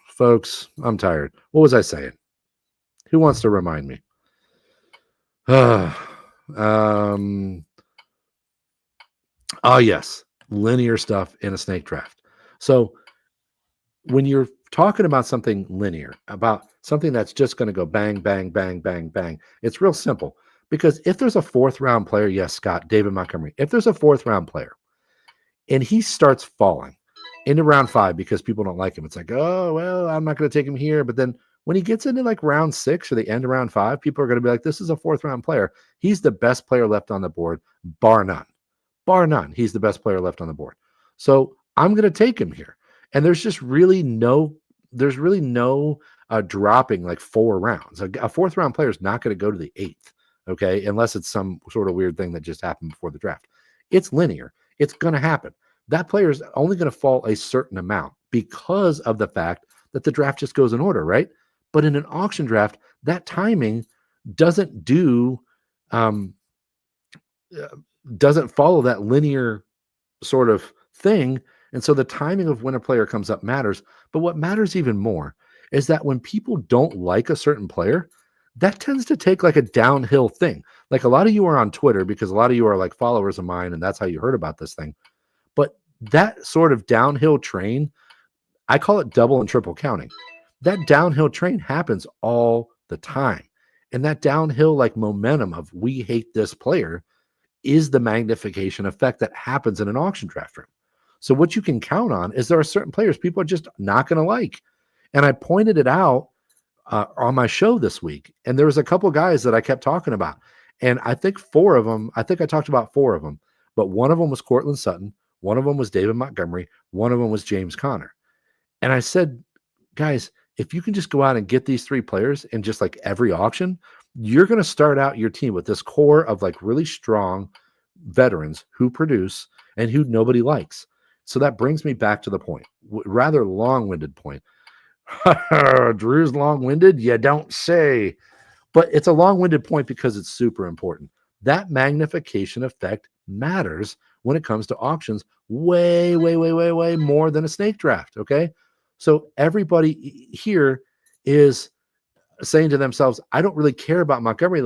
folks, I'm tired. What was I saying? Who wants to remind me? Oh, yes. Linear stuff in a snake draft. So when you're talking about something linear, about something that's just going to go bang, bang, bang, bang, bang, it's real simple. Because if there's a fourth round player, yes, Scott, David Montgomery, if there's a fourth round player and he starts falling into round 5 because people don't like him, it's like, oh, well, I'm not going to take him here. But then when he gets into like round 6 or the end of round 5, people are going to be like, this is a fourth round player. He's the best player left on the board, bar none. Bar none. He's the best player left on the board. So I'm going to take him here. And there's just really no dropping like 4 rounds. A fourth round player is not going to go to the 8th, okay, unless it's some sort of weird thing that just happened before the draft. It's linear. It's going to happen. That player is only going to fall a certain amount because of the fact that the draft just goes in order, right? But in an auction draft, that timing doesn't follow that linear sort of thing. And so the timing of when a player comes up matters. But what matters even more is that when people don't like a certain player, that tends to take like a downhill thing. Like a lot of you are on Twitter because a lot of you are like followers of mine, and that's how you heard about this thing. But that sort of downhill train, I call it double and triple counting. That downhill train happens all the time. And that downhill like momentum of we hate this player is the magnification effect that happens in an auction draft room. So what you can count on is there are certain players people are just not going to like. And I pointed it out on my show this week. And there was a couple guys that I kept talking about. And I think I talked about 4 of them, but one of them was Cortland Sutton. One of them was David Montgomery. One of them was James Conner. And I said, guys, if you can just go out and get these 3 players in just like every auction, you're going to start out your team with this core of like really strong veterans who produce and who nobody likes. So that brings me back to the point, rather long-winded point. Drew's long-winded? You don't say. But it's a long-winded point because it's super important. That magnification effect matters when it comes to auctions way, way, way, way, way more than a snake draft, okay? So everybody here is saying to themselves, I don't really care about Montgomery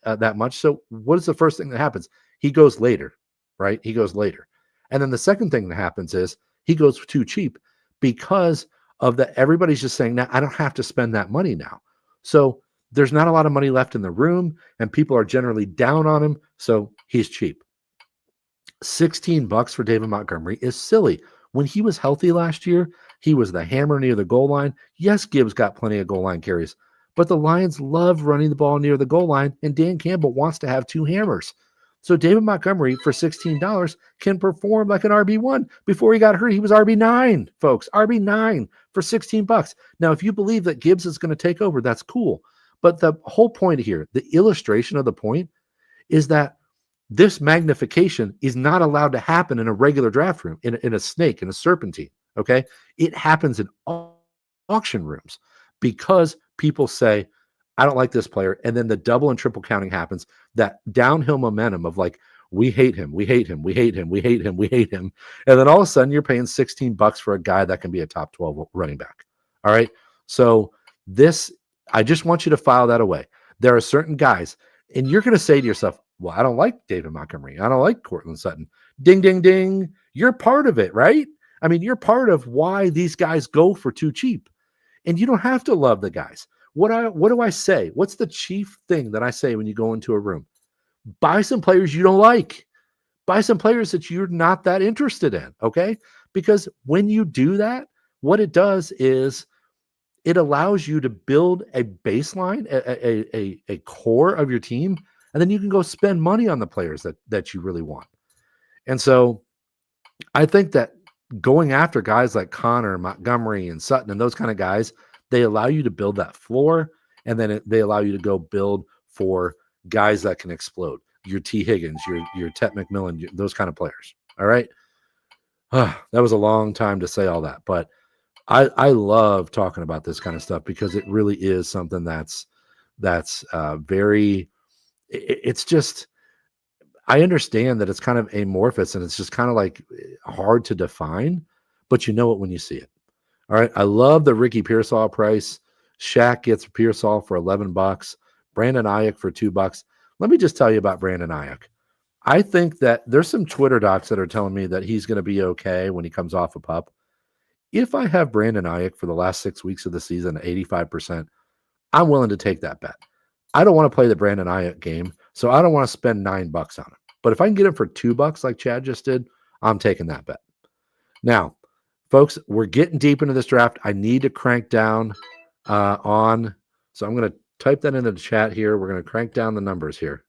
that much. So what is the first thing that happens? He goes later, right? He goes later. And then the second thing that happens is he goes too cheap because of that. Everybody's just saying, now I don't have to spend that money now. So there's not a lot of money left in the room and people are generally down on him. So he's cheap. $16 for David Montgomery is silly. When he was healthy last year, he was the hammer near the goal line. Yes, Gibbs got plenty of goal line carries, but the Lions love running the ball near the goal line, and Dan Campbell wants to have 2 hammers. So David Montgomery for $16 can perform like an RB1. Before he got hurt, he was RB9, folks. RB9 for $16. Now, if you believe that Gibbs is going to take over, that's cool. But the whole point here, the illustration of the point, is that this magnification is not allowed to happen in a regular draft room, in a snake, in a serpentine, okay? It happens in auction rooms because people say, I don't like this player. And then the double and triple counting happens, that downhill momentum of like, we hate him, we hate him, we hate him, we hate him, we hate him. And then all of a sudden you're paying $16 for a guy that can be a top 12 running back. All right. So this, I just want you to file that away. There are certain guys, and you're going to say to yourself, well, I don't like David Montgomery. I don't like Cortland Sutton. Ding, ding, ding. You're part of it, right? I mean, you're part of why these guys go for too cheap. And you don't have to love the guys. What do I say? What's the chief thing that I say when you go into a room? Buy some players you don't like. Buy some players that you're not that interested in, okay? Because when you do that, what it does is it allows you to build a baseline, a core of your team, and then you can go spend money on the players that you really want. And so I think that going after guys like Connor, Montgomery, and Sutton, and those kind of guys, they allow you to build that floor, and then they allow you to go build for guys that can explode. Your T. Higgins, your Tet McMillan, those kind of players. All right. That was a long time to say all that, but I love talking about this kind of stuff because it really is something that's very, it's just, I understand that it's kind of amorphous and it's just kind of like hard to define, but you know it when you see it. All right. I love the Ricky Pearsall price. Shaq gets Pearsall for $11. Brandon Ayuk for $2. Let me just tell you about Brandon Ayuk. I think that there's some Twitter docs that are telling me that he's going to be okay when he comes off a pup. If I have Brandon Ayuk for the last 6 weeks of the season at 85%, I'm willing to take that bet. I don't want to play the Brandon Ayuk game, so I don't want to spend $9 on him. But if I can get him for $2 like Chad just did, I'm taking that bet. Now, folks, we're getting deep into this draft. I need to crank down so I'm going to type that into the chat here. We're going to crank down the numbers here.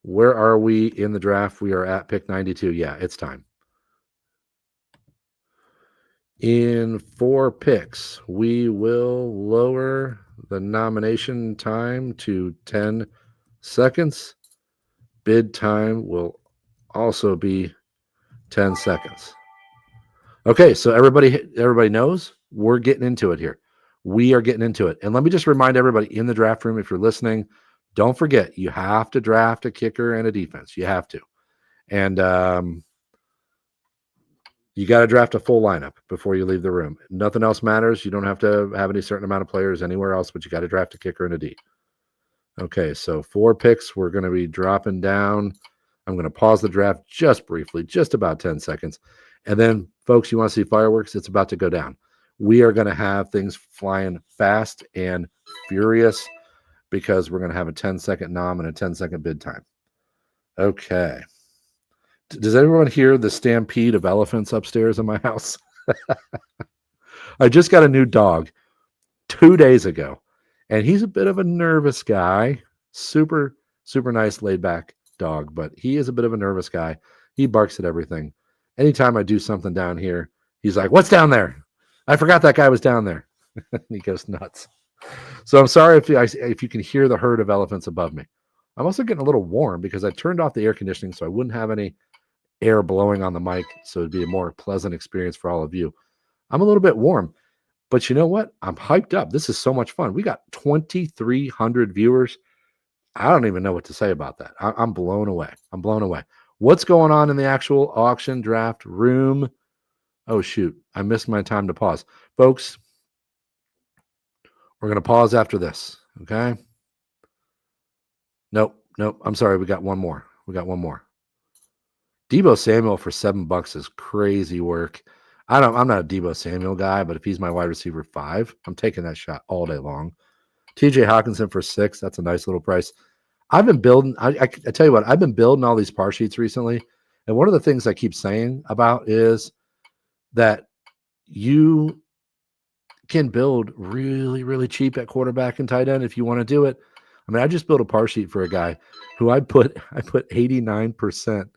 Where are we in the draft? We are at pick 92. Yeah, it's time. In 4 picks, we will lower the nomination time to 10 seconds. Bid time will also be 10 seconds. Okay, so everybody knows we're getting into it here. We are getting into it. And let me just remind everybody in the draft room, if you're listening, don't forget, you have to draft a kicker and a defense. You have to. And you got to draft a full lineup before you leave the room. Nothing else matters. You don't have to have any certain amount of players anywhere else, but you got to draft a kicker and a D. Okay, so 4 picks. We're going to be dropping down. I'm going to pause the draft just briefly, just about 10 seconds. And then, folks, you want to see fireworks? It's about to go down. We are going to have things flying fast and furious because we're going to have a 10-second nom and a 10-second bid time. Okay. Does everyone hear the stampede of elephants upstairs in my house? I just got a new dog 2 days ago, and he's a bit of a nervous guy. Super, super nice, laid-back dog, but he is a bit of a nervous guy. He barks at everything. Anytime I do something down here, he's like, "What's down there? I forgot that guy was down there." And he goes nuts. So I'm sorry if you can hear the herd of elephants above me. I'm also getting a little warm because I turned off the air conditioning so I wouldn't have any air blowing on the mic, so it'd be a more pleasant experience for all of you. I'm a little bit warm, but you know what? I'm hyped up. This is so much fun. We got 2,300 viewers. I don't even know what to say about that. I'm blown away. I'm blown away. What's going on in the actual auction draft room? Oh, shoot. I missed my time to pause. Folks, we're going to pause after this, okay? Nope. I'm sorry. We got one more. Deebo Samuel for $7 is crazy work. I'm not a Deebo Samuel guy, but if he's my wide receiver 5, I'm taking that shot all day long. TJ Hawkinson for $6. That's a nice little price. I've been building. I tell you what, I've been building all these par sheets recently. And one of the things I keep saying about is that you can build really, really cheap at quarterback and tight end if you want to do it. I mean, I just built a par sheet for a guy who I put 89%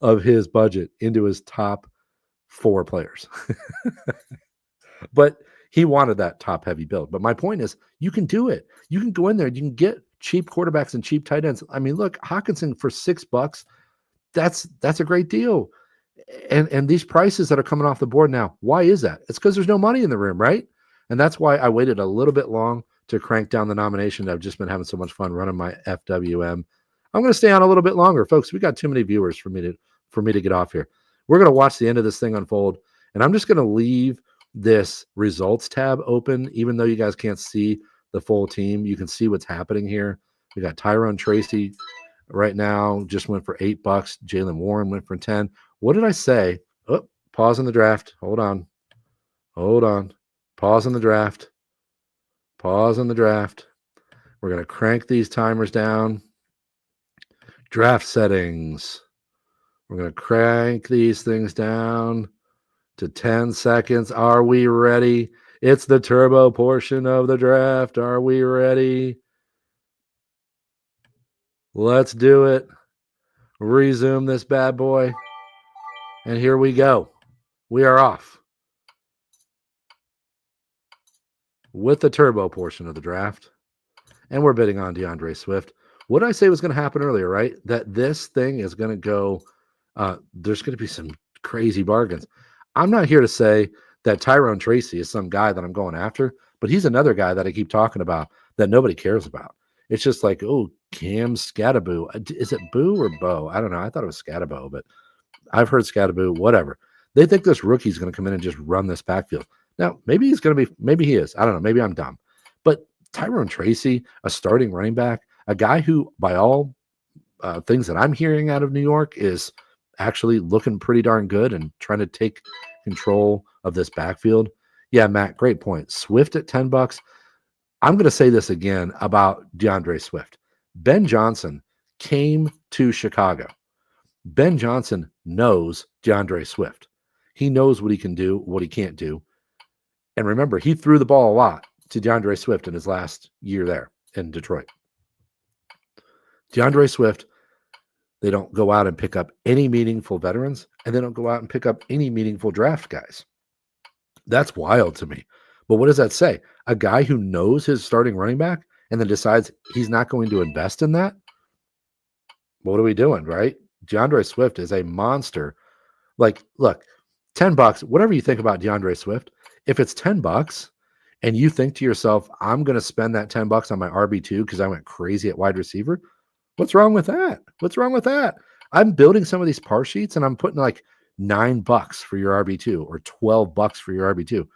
of his budget into his top 4 players. But he wanted that top heavy build. But my point is, you can do it. You can go in there. You can get cheap quarterbacks and cheap tight ends. I mean, look, Hawkinson for $6. That's a great deal. And these prices that are coming off the board now, why is that? It's because there's no money in the room, right? And that's why I waited a little bit long to crank down the nomination. I've just been having so much fun running my FWM. I'm going to stay on a little bit longer, folks. We got too many viewers for me to get off here. We're going to watch the end of this thing unfold, and I'm just going to leave this results tab open, even though you guys can't see the full team. You can see what's happening here. We got Tyrone Tracy right now, just went for $8. Jalen Warren went for 10. What did I say? Oh, pause in the draft. Hold on. Pause in the draft. We're going to crank these timers down. Draft settings. We're going to crank these things down to 10 seconds. Are we ready? It's the turbo portion of the draft. Are we ready? Let's do it. Resume this bad boy. And here we go. We are off with the turbo portion of the draft. And we're bidding on DeAndre Swift. What did I say was going to happen earlier, right? That this thing is going to go, there's going to be some crazy bargains. I'm not here to say that Tyrone Tracy is some guy that I'm going after, but he's another guy that I keep talking about that nobody cares about. It's just like, oh, Cam Scattaboo. Is it Boo or Bo? I don't know. I thought it was Scattaboo, but I've heard Scattaboo, whatever. They think this rookie's going to come in and just run this backfield. Now, maybe he is. I don't know. Maybe I'm dumb. But Tyrone Tracy, a starting running back, a guy who, by all things that I'm hearing out of New York, is actually looking pretty darn good and trying to take control of this backfield. Yeah, Matt, great point. Swift at $10. I'm going to say this again about DeAndre Swift. Ben Johnson came to Chicago. Ben Johnson knows DeAndre Swift. He knows what he can do, what he can't do. And remember, he threw the ball a lot to DeAndre Swift in his last year there in Detroit. DeAndre Swift, they don't go out and pick up any meaningful veterans, and they don't go out and pick up any meaningful draft guys. That's wild to me. But what does that say? A guy who knows his starting running back and then decides he's not going to invest in that? What are we doing, right? DeAndre Swift is a monster. Like, look, $10, whatever you think about DeAndre Swift, if it's $10 and you think to yourself, I'm going to spend that $10 on my RB2 because I went crazy at wide receiver, what's wrong with that? I'm building some of these par sheets and I'm putting like $9 for your RB2 or $12 for your RB2.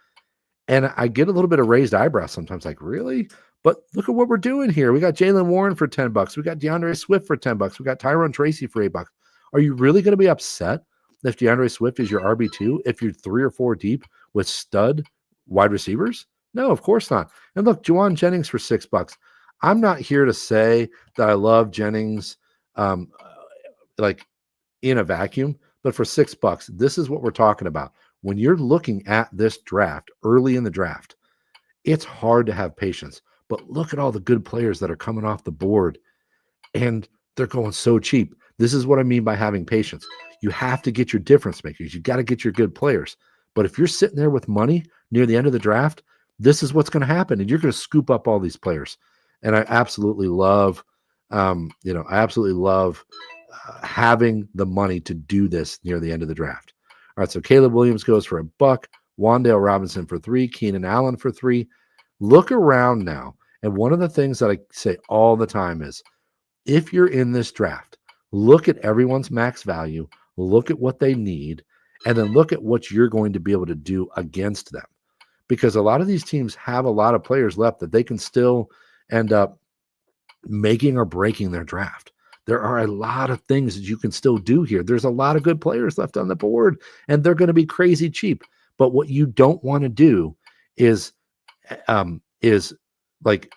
And I get a little bit of raised eyebrows sometimes, like, really? But look at what we're doing here. We got Jalen Warren for $10. We got DeAndre Swift for $10. We got Tyrone Tracy for $8. Are you really going to be upset if DeAndre Swift is your RB2 if you're 3 or 4 deep with stud wide receivers? No, of course not. And look, Juwan Jennings for $6. I'm not here to say that I love Jennings like in a vacuum, but for $6, this is what we're talking about. When you're looking at this draft early in the draft, it's hard to have patience. But look at all the good players that are coming off the board, and they're going so cheap. This is what I mean by having patience. You have to get your difference makers. You got to get your good players. But if you're sitting there with money near the end of the draft, this is what's going to happen, and you're going to scoop up all these players. And I absolutely love, having the money to do this near the end of the draft. All right, so Caleb Williams goes for $1, Wan'Dale Robinson for $3, Keenan Allen for $3. Look around now, and one of the things that I say all the time is, if you're in this draft, look at everyone's max value, look at what they need, and then look at what you're going to be able to do against them. Because a lot of these teams have a lot of players left that they can still end up making or breaking their draft. There are a lot of things that you can still do here. There's a lot of good players left on the board, and they're going to be crazy cheap. But what you don't want to do is like,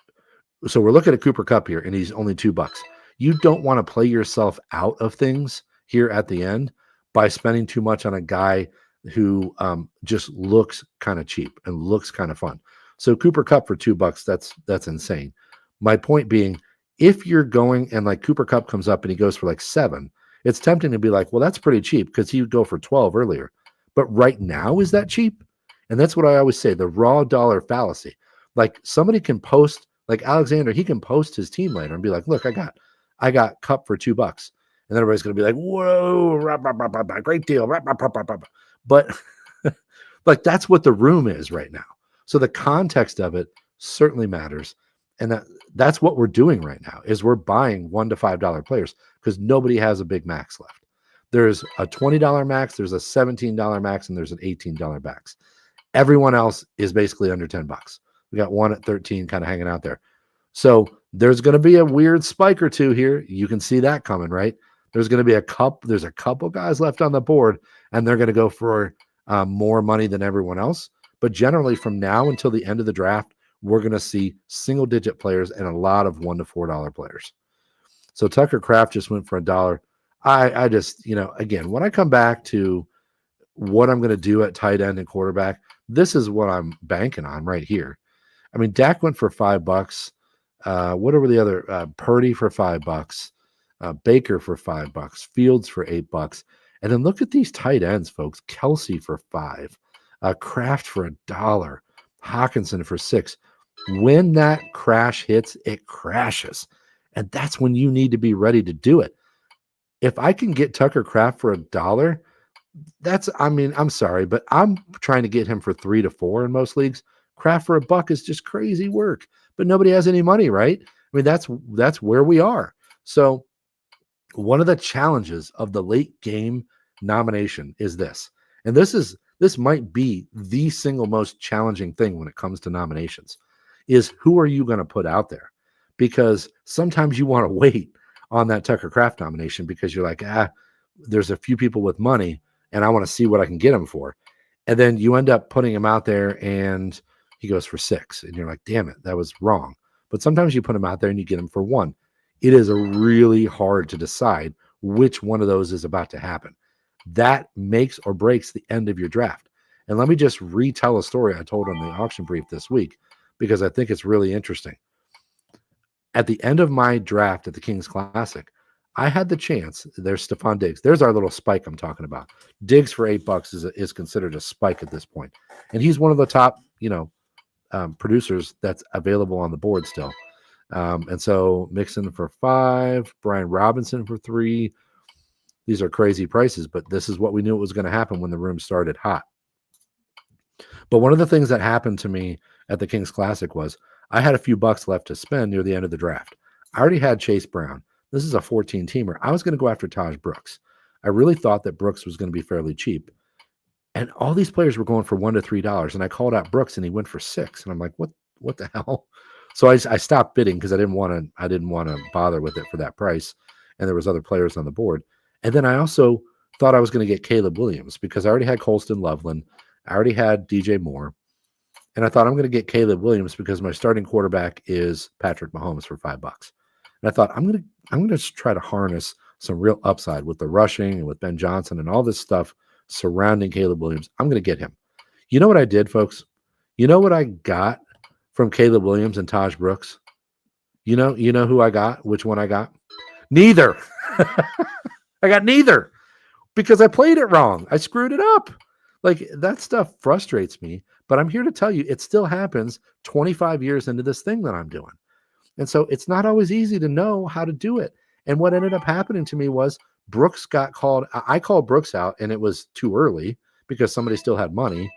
so we're looking at Cooper Kupp here, and he's only $2. You don't want to play yourself out of things here at the end by spending too much on a guy who just looks kind of cheap and looks kind of fun. So Cooper Kupp for $2, that's insane. My point being, if you're going and like Cooper Kupp comes up and he goes for like $7, it's tempting to be like, well, that's pretty cheap because he would go for 12 earlier. But right now, is that cheap? And that's what I always say, the raw dollar fallacy. Like, somebody can post, like Alexander, he can post his team later and be like, look, I got Kupp for $2. And then everybody's going to be like, whoa, great deal. But like, that's what the room is right now. So the context of it certainly matters. And that's what we're doing right now is we're buying $1 to $5 players because nobody has a big max left. There's a $20 max, there's a $17 max, and there's an $18 max. Everyone else is basically under $10. We got one at 13 kind of hanging out there. So there's going to be a weird spike or two here. You can see that coming, right? There's going to be there's a couple guys left on the board, and they're going to go for more money than everyone else. But generally, from now until the end of the draft, we're going to see single-digit players and a lot of $1 to $4 players. So Tucker Kraft just went for $1. I just, again, when I come back to what I'm going to do at tight end and quarterback, this is what I'm banking on right here. I mean, Dak went for $5. What were the other? Purdy for $5. Baker for $5. Fields for $8. And then look at these tight ends, folks. Kelsey for $5. Kraft for $1. Hawkinson for $6. When that crash hits, it crashes. And that's when you need to be ready to do it. If I can get Tucker Kraft for $1, I'm sorry, but I'm trying to get him for $3 to $4 in most leagues. Kraft for $1 is just crazy work, but nobody has any money, right? I mean, that's where we are. So one of the challenges of the late game nomination is this, and this might be the single most challenging thing when it comes to nominations, is who are you going to put out there? Because sometimes you want to wait on that Tucker Kraft nomination because you're like, there's a few people with money and I want to see what I can get him for. And then you end up putting him out there and he goes for $6 and you're like, damn it, that was wrong. But sometimes you put him out there and you get him for $1. It is really hard to decide which one of those is about to happen. That makes or breaks the end of your draft. And let me just retell a story I told on the auction brief this week because I think it's really interesting. At the end of my draft at the Kings Classic, I had the chance. There's Stephon Diggs. There's our little spike I'm talking about. Diggs for $8 is considered a spike at this point, and he's one of the top, producers that's available on the board still. And so Mixon for $5, Brian Robinson for $3. These are crazy prices, but this is what we knew was going to happen when the room started hot. But one of the things that happened to me at the Kings Classic was I had a few bucks left to spend near the end of the draft. I already had Chase Brown. This is a 14-teamer. I was going to go after Taj Brooks. I really thought that Brooks was going to be fairly cheap. And all these players were going for $1 to $3. And I called out Brooks and he went for $6. And I'm like, what the hell? So I stopped bidding because I didn't want to bother with it for that price. And there was other players on the board. And then I also thought I was going to get Caleb Williams because I already had Colston Loveland. I already had DJ Moore. And I thought I'm going to get Caleb Williams because my starting quarterback is Patrick Mahomes for $5. And I thought I'm going to try to harness some real upside with the rushing and with Ben Johnson and all this stuff surrounding Caleb Williams. I'm going to get him. You know what I did, folks? You know what I got from Caleb Williams and Taj Brooks? You know who I got? Which one I got? Neither. I got neither because I played it wrong. I screwed it up. Like that stuff frustrates me, but I'm here to tell you it still happens 25 years into this thing that I'm doing. And so it's not always easy to know how to do it. And what ended up happening to me was Brooks got called. I called Brooks out and it was too early because somebody still had money.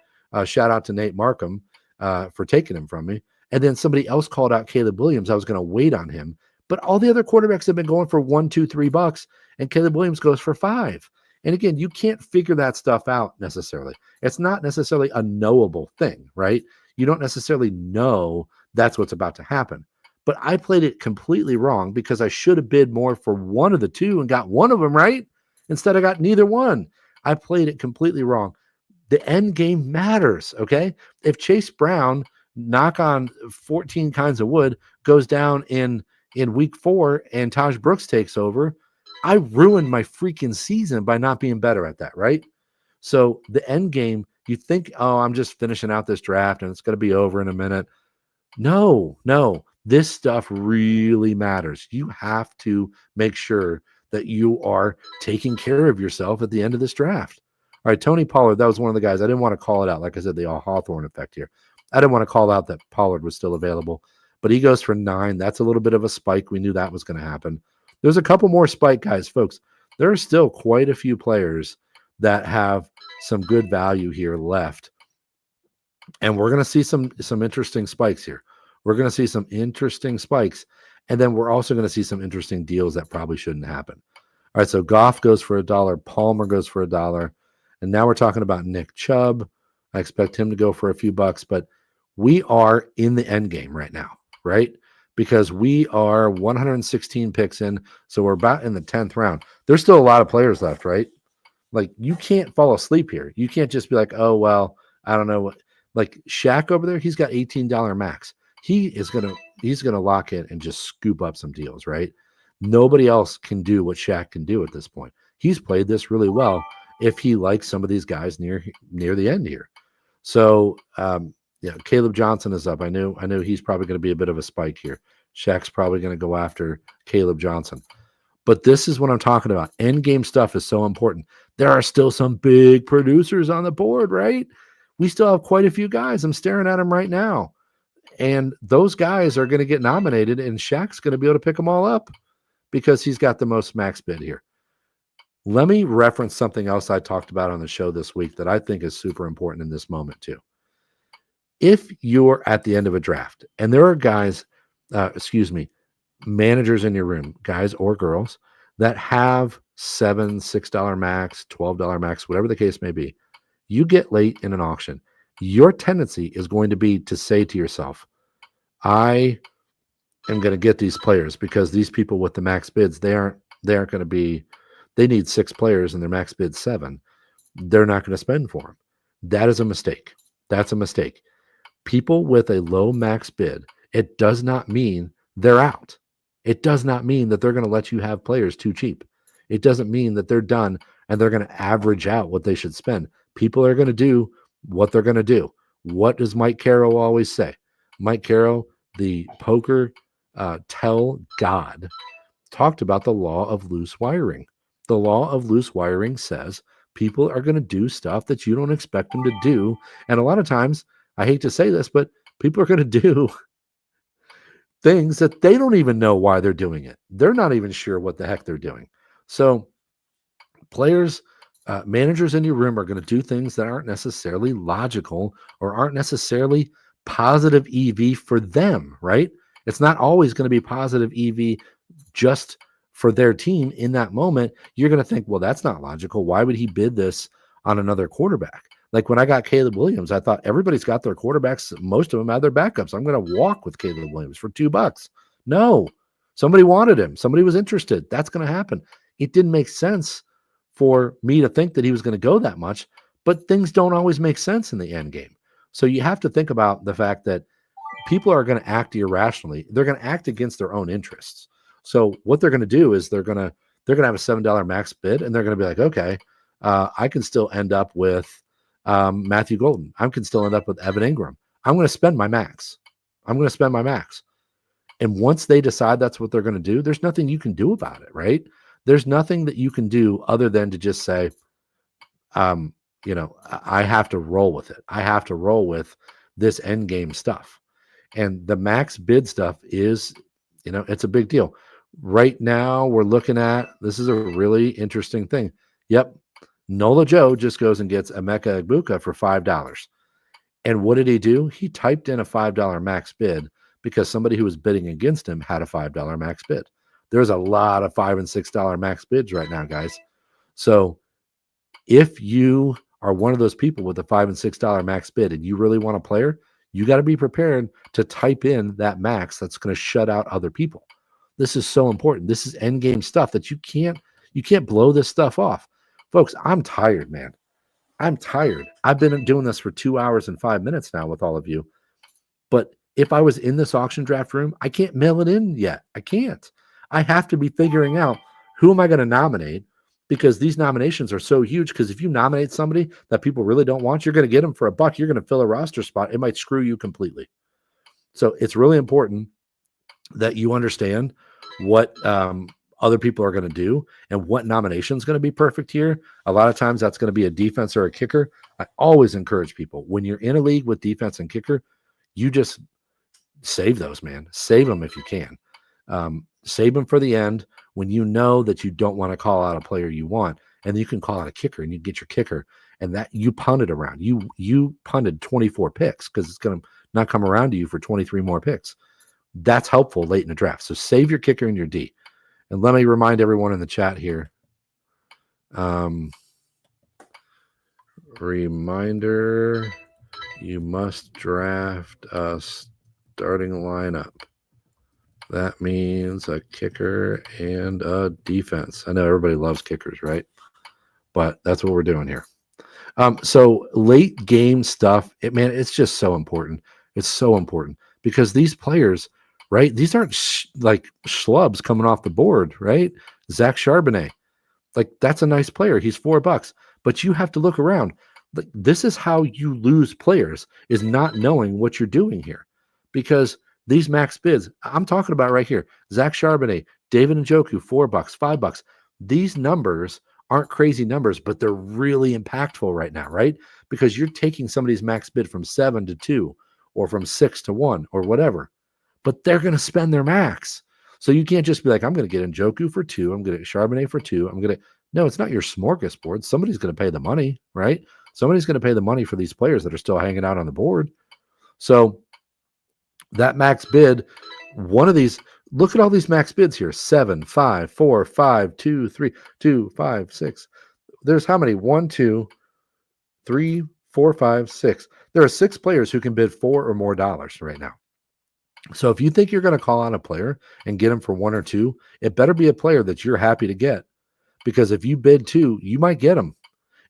Shout out to Nate Markham for taking him from me. And then somebody else called out Caleb Williams. I was going to wait on him. But all the other quarterbacks have been going for $1, $2, $3, and Caleb Williams goes for $5. And again, you can't figure that stuff out necessarily. It's not necessarily a knowable thing, right? You don't necessarily know that's what's about to happen. But I played it completely wrong because I should have bid more for one of the two and got one of them right. Instead, I got neither one. I played it completely wrong. The end game matters, okay? If Chase Brown, knock on 14 kinds of wood, goes down in week 4 and Taj Brooks takes over, I ruined my freaking season by not being better at that, right? So the end game, you think, oh, I'm just finishing out this draft and it's going to be over in a minute. No. This stuff really matters. You have to make sure that you are taking care of yourself at the end of this draft. All right, Tony Pollard, that was one of the guys. I didn't want to call it out. Like I said, the Hawthorne effect here. I didn't want to call out that Pollard was still available, but he goes for 9. That's a little bit of a spike. We knew that was going to happen. There's a couple more spike guys, folks. There are still quite a few players that have some good value here left. And we're going to see some interesting spikes here. We're going to see some interesting spikes. And then we're also going to see some interesting deals that probably shouldn't happen. All right, so Goff goes for $1. Palmer goes for $1. And now we're talking about Nick Chubb. I expect him to go for a few bucks, but we are in the end game right now, right? Because we are 116 picks in, so we're about in the 10th round. There's still a lot of players left, right? Like, you can't fall asleep here. You can't just be like, oh, well, I don't know what. Like Shaq over there, he's got $18 max. He's gonna lock in and just scoop up some deals, right? Nobody else can do what Shaq can do at this point. He's played this really well if he likes some of these guys near the end here. So yeah, Caleb Johnson is up. I knew he's probably going to be a bit of a spike here. Shaq's probably going to go after Caleb Johnson. But this is what I'm talking about. End game stuff is so important. There are still some big producers on the board, right? We still have quite a few guys. I'm staring at them right now. And those guys are going to get nominated, and Shaq's going to be able to pick them all up because he's got the most max bid here. Let me reference something else I talked about on the show this week that I think is super important in this moment too. If you're at the end of a draft and there are guys, managers in your room, guys or girls, that have $7, $6 max, $12 max, whatever the case may be, you get late in an auction, your tendency is going to be to say to yourself, I am going to get these players because these people with the max bids, they aren't going to be, they need 6 players and their max bid 7. They're not going to spend for them. That is a mistake. That's a mistake. People with a low max bid, it does not mean they're out. It does not mean that they're going to let you have players too cheap. It doesn't mean that they're done and they're going to average out what they should spend. People are going to do what they're going to do. What does Mike Carroll always say? Mike Carroll, the poker tell god, talked about the law of loose wiring. The law of loose wiring says people are going to do stuff that you don't expect them to do. And a lot of times, I hate to say this, but people are going to do things that they don't even know why they're doing it. They're not even sure what the heck they're doing. So players, managers in your room are going to do things that aren't necessarily logical or aren't necessarily positive EV for them, right? It's not always going to be positive EV just for their team in that moment. You're going to think, well, that's not logical. Why would he bid this on another quarterback? Like when I got Caleb Williams, I thought everybody's got their quarterbacks. Most of them have their backups. I'm going to walk with Caleb Williams for $2. No, somebody wanted him. Somebody was interested. That's going to happen. It didn't make sense for me to think that he was going to go that much, but things don't always make sense in the end game. So you have to think about the fact that people are going to act irrationally. They're going to act against their own interests. So what they're going to do is they're going to have a $7 max bid, and they're going to be like, okay, I can still end up with Matthew Golden. I can still end up with Evan Ingram. I'm going to spend my max. And once they decide that's what they're going to do, there's nothing you can do about it, right? There's nothing that you can do other than to just say, I have to roll with it. I have to roll with this end game stuff. And the max bid stuff is, it's a big deal. Right now, we're looking at, this is a really interesting thing. Yep. Nola Joe just goes and gets Emeka Egbuka for $5. And what did he do? He typed in a $5 max bid because somebody who was bidding against him had a $5 max bid. There's a lot of $5 and $6 max bids right now, guys. So if you are one of those people with a $5 and $6 max bid and you really want a player, you got to be prepared to type in that max that's going to shut out other people. This is so important. This is end game stuff that you can't blow this stuff off. Folks, I'm tired, man. I'm tired. I've been doing this for 2 hours and 5 minutes now with all of you. But if I was in this auction draft room, I can't mail it in yet. I can't. I have to be figuring out who am I going to nominate, because these nominations are so huge. Because if you nominate somebody that people really don't want, you're going to get them for $1. You're going to fill a roster spot. It might screw you completely. So it's really important that you understand what other people are going to do and what nomination is going to be perfect here. A lot of times that's going to be a defense or a kicker. I always encourage people, when you're in a league with defense and kicker, you just save those, man. Save them if you can. Save them for the end when you know that you don't want to call out a player you want, and you can call out a kicker and you get your kicker, and that you punted around. You punted 24 picks because it's going to not come around to you for 23 more picks. That's helpful late in the draft. So save your kicker and your D. And let me remind everyone in the chat here. Reminder, you must draft a starting lineup. That means a kicker and a defense. I know everybody loves kickers, right? But that's what we're doing here. So late game stuff, it's just so important. It's so important because these players, right? These aren't like schlubs coming off the board, right? Zach Charbonnet, like that's a nice player. He's $4, but you have to look around. Like, this is how you lose players, is not knowing what you're doing here, because these max bids I'm talking about right here, Zach Charbonnet, David Njoku, $4, $5. These numbers aren't crazy numbers, but they're really impactful right now, right? Because you're taking somebody's max bid from 7 to 2 or from 6 to 1 or whatever, but they're going to spend their max. So you can't just be like, I'm going to get Njoku for 2. I'm going to get Charbonnet for 2. No, it's not your smorgasbord. Somebody's going to pay the money, right? Somebody's going to pay the money for these players that are still hanging out on the board. So that max bid, one of these, look at all these max bids here: 7, 5, 4, 5, 2, 3, 2, 5, 6. There's how many? 1, 2, 3, 4, 5, 6. There are 6 players who can bid $4 or more right now. So if you think you're going to call on a player and get him for 1 or 2, it better be a player that you're happy to get, because if you bid 2, you might get him.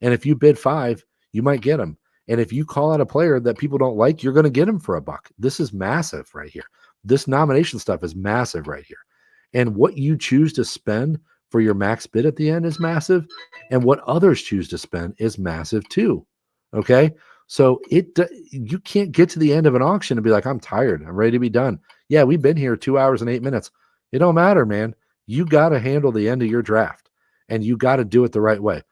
And if you bid 5, you might get him. And if you call out a player that people don't like, you're going to get him for $1. This is massive right here. This nomination stuff is massive right here. And what you choose to spend for your max bid at the end is massive. And what others choose to spend is massive too. Okay. So you can't get to the end of an auction and be like, I'm tired, I'm ready to be done. Yeah, we've been here 2 hours and 8 minutes. It don't matter, man. You got to handle the end of your draft, and you got to do it the right way.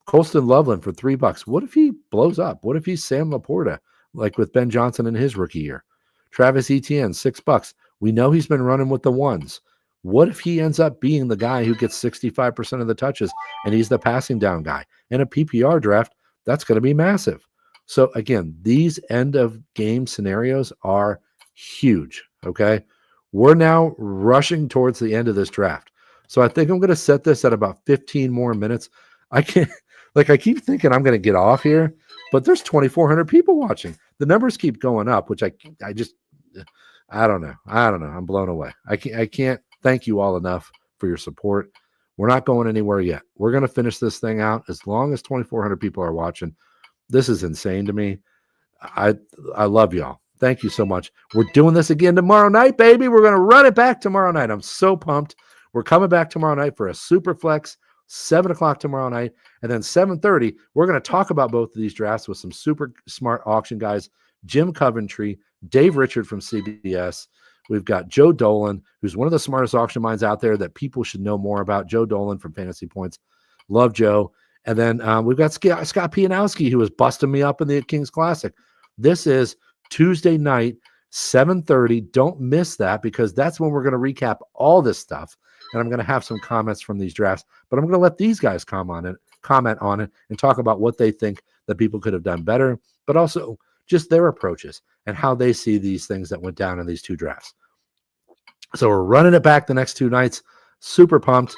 Colston Loveland for $3. What if he blows up? What if he's Sam Laporta, like with Ben Johnson in his rookie year? Travis Etienne, $6. We know he's been running with the ones. What if he ends up being the guy who gets 65% of the touches and he's the passing down guy? In a PPR draft, that's going to be massive. So again, these end of game scenarios are huge. Okay. We're now rushing towards the end of this draft. So I think I'm going to set this at about 15 more minutes. I keep thinking I'm going to get off here, but there's 2,400 people watching. The numbers keep going up, which I don't know. I'm blown away. I can't thank you all enough for your support. We're not going anywhere yet. We're going to finish this thing out as long as 2,400 people are watching. This is insane to me. I love y'all. Thank you so much. We're doing this again tomorrow night, baby. We're going to run it back tomorrow night. I'm so pumped. We're coming back tomorrow night for a super flex, 7 o'clock tomorrow night. And then 7:30, we're going to talk about both of these drafts with some super smart auction guys: Jim Coventry, Dave Richard from CBS. We've got Joe Dolan, who's one of the smartest auction minds out there that people should know more about. Joe Dolan from Fantasy Points. Love Joe. And then we've got Scott Pianowski, who was busting me up in the Kings Classic. This is Tuesday night, 7:30. Don't miss that, because that's when we're going to recap all this stuff. And I'm going to have some comments from these drafts, but I'm going to let these guys comment on it and talk about what they think that people could have done better, but also just their approaches and how they see these things that went down in these 2 drafts. So we're running it back the next 2 nights. Super pumped.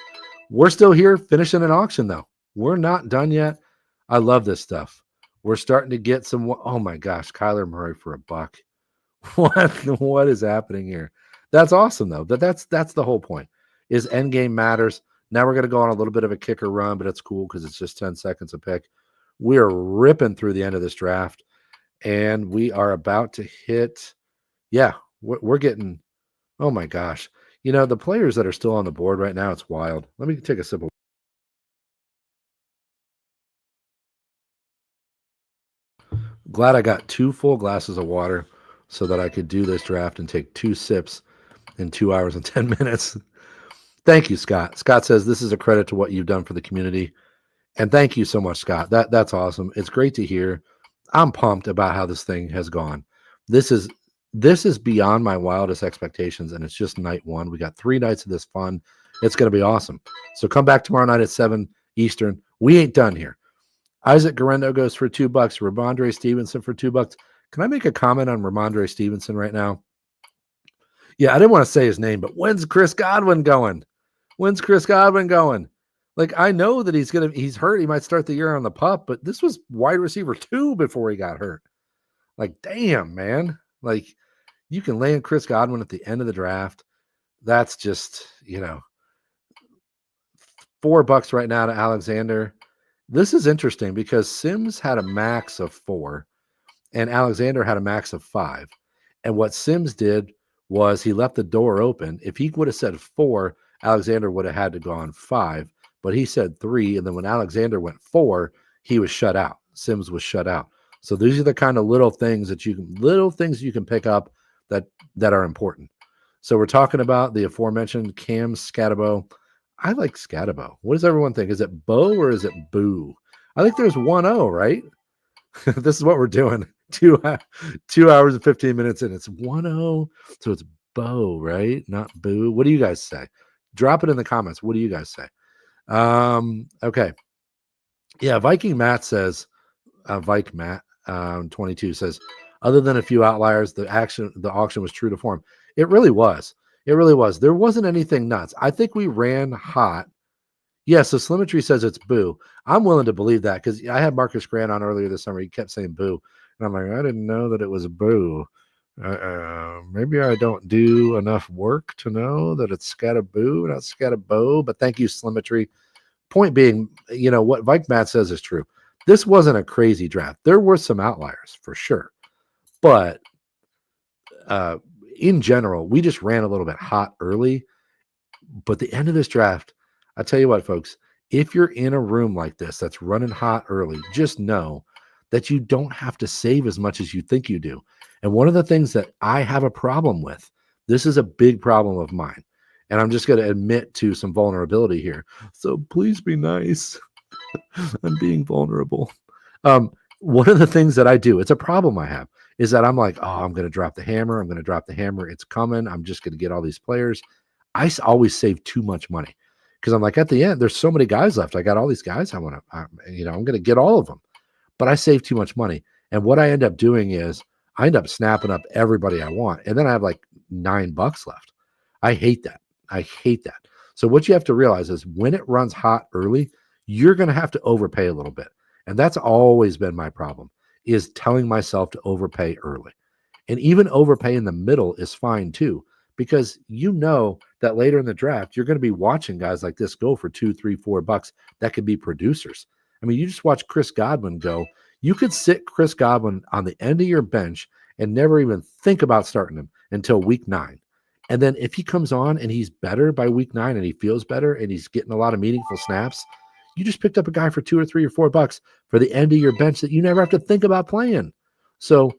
We're still here finishing an auction, though. We're not done yet. I love this stuff. We're starting to get some. Oh my gosh, Kyler Murray for $1. What is happening here? That's awesome, though. That's the whole point. Is end game matters. Now we're going to go on a little bit of a kicker run, but it's cool because it's just 10 seconds a pick. We are ripping through the end of this draft, and we are about to hit. Yeah, we're getting. Oh my gosh. The players that are still on the board right now, it's wild. Let me take a sip of. Glad I got 2 full glasses of water so that I could do this draft and take 2 sips in 2 hours and 10 minutes. Thank you, Scott. Scott says this is a credit to what you've done for the community. And thank you so much, Scott. That's awesome. It's great to hear. I'm pumped about how this thing has gone. This is beyond my wildest expectations, and it's just night 1. We got 3 nights of this fun. It's going to be awesome. So come back tomorrow night at 7 Eastern. We ain't done here. Isaac Garendo goes for $2. Ramondre Stevenson for $2. Can I make a comment on Ramondre Stevenson right now? Yeah, I didn't want to say his name, but when's Chris Godwin going? When's Chris Godwin going? Like, I know that he's hurt. He might start the year on the pup, but this was wide receiver 2 before he got hurt. Like, damn, man. Like, you can land Chris Godwin at the end of the draft. That's just, $4 right now to Alexander. This is interesting because Sims had a max of 4 and Alexander had a max of 5. And what Sims did was he left the door open. If he would have said 4, Alexander would have had to go on 5, but he said 3. And then when Alexander went 4, he was shut out. Sims was shut out. So these are the kind of little things you can pick up that are important. So we're talking about the aforementioned Cam Scatabo. I like Scatabo. What does everyone think? Is it Bo or is it Boo? I think there's 1-0, right? This is what we're doing. 2 hours and 15 minutes and it's 1-0. So it's Bo, right? Not Boo. What do you guys say? Drop it in the comments. What do you guys say? Okay. Yeah, Viking Matt says, Vike Matt 22 says, other than a few outliers, the auction was true to form. It really was. It really was. There wasn't anything nuts. I think we ran hot. Yeah, so Slimetry says it's Boo. I'm willing to believe that because I had Marcus Grant on earlier this summer. He kept saying Boo. And I'm like, I didn't know that it was Boo. Maybe I don't do enough work to know that it's Scattaboo, not Scatabo. But thank you, Slimetry. Point being, what Vike Matt says is true. This wasn't a crazy draft. There were some outliers for sure. But in general, we just ran a little bit hot early. But the end of this draft, I tell you what, folks, if you're in a room like this that's running hot early, just know that you don't have to save as much as you think you do. And one of the things that I have a problem with, this is a big problem of mine, and I'm just going to admit to some vulnerability here. So please be nice. I'm being vulnerable. One of the things that I do, it's a problem I have, is that I'm like, I'm going to drop the hammer. I'm going to drop the hammer. It's coming. I'm just going to get all these players. I always save too much money because I'm like, at the end, there's so many guys left. I got all these guys. I'm going to get all of them, but I save too much money. And what I end up doing is I end up snapping up everybody I want. And then I have like $9 left. I hate that. I hate that. So what you have to realize is when it runs hot early, you're going to have to overpay a little bit. And that's always been my problem, is telling myself to overpay early. And even overpay in the middle is fine too, because you know that later in the draft, you're going to be watching guys like this go for $2, $3, $4 that could be producers. I mean, you just watch Chris Godwin go. You could sit Chris Godwin on the end of your bench and never even think about starting him until week 9. And then if he comes on and he's better by week 9 and he feels better and he's getting a lot of meaningful snaps, you just picked up a guy for $2 or $3 or $4 for the end of your bench that you never have to think about playing. So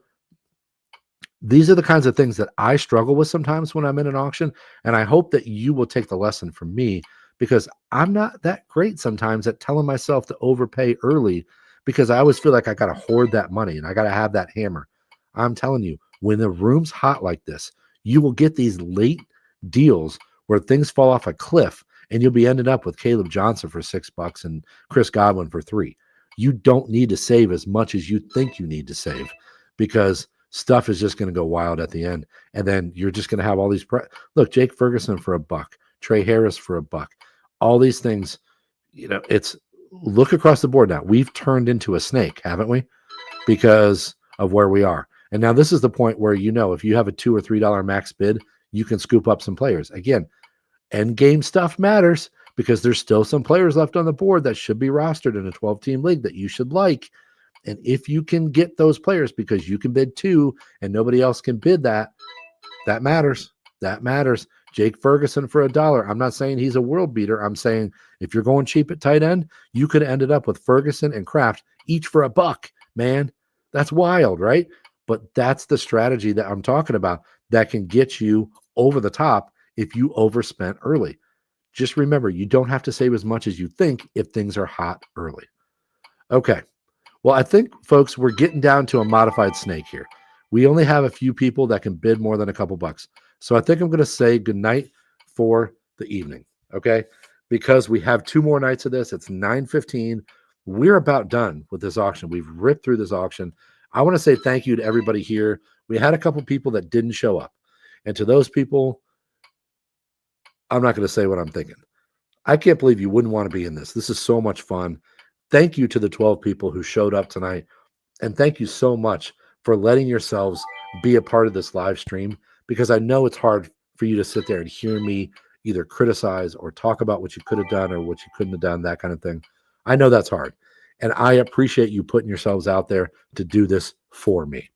these are the kinds of things that I struggle with sometimes when I'm in an auction. And I hope that you will take the lesson from me, because I'm not that great sometimes at telling myself to overpay early, because I always feel like I got to hoard that money and I got to have that hammer. I'm telling you, when the room's hot like this, you will get these late deals where things fall off a cliff and you'll be ending up with Caleb Johnson for $6 and Chris Godwin for $3. You don't need to save as much as you think you need to save, because stuff is just going to go wild at the end. And then you're just going to have all these look, Jake Ferguson for $1, Trey Harris for $1, all these things. It's look across the board now. We've turned into a snake, haven't we? Because of where we are. And now this is the point where, if you have a $2 or $3 max bid, you can scoop up some players. Again, end game stuff matters, because there's still some players left on the board that should be rostered in a 12-team league that you should like. And if you can get those players because you can bid 2 and nobody else can bid that matters. That matters. Jake Ferguson for $1. I'm not saying he's a world beater. I'm saying if you're going cheap at tight end, you could have ended up with Ferguson and Kraft each for $1, man. That's wild, right? But that's the strategy that I'm talking about that can get you over the top if you overspent early. Just remember, you don't have to save as much as you think if things are hot early. Okay. Well, I think, folks, we're getting down to a modified snake here. We only have a few people that can bid more than a couple bucks. So I think I'm going to say goodnight for the evening, okay? Because we have 2 more nights of this. It's 9:15. We're about done with this auction. We've ripped through this auction. I want to say thank you to everybody here. We had a couple people that didn't show up. And to those people, I'm not going to say what I'm thinking. I can't believe you wouldn't want to be in this. This is so much fun. Thank you to the 12 people who showed up tonight. And thank you so much for letting yourselves be a part of this live stream, because I know it's hard for you to sit there and hear me either criticize or talk about what you could have done or what you couldn't have done, that kind of thing. I know that's hard. And I appreciate you putting yourselves out there to do this for me.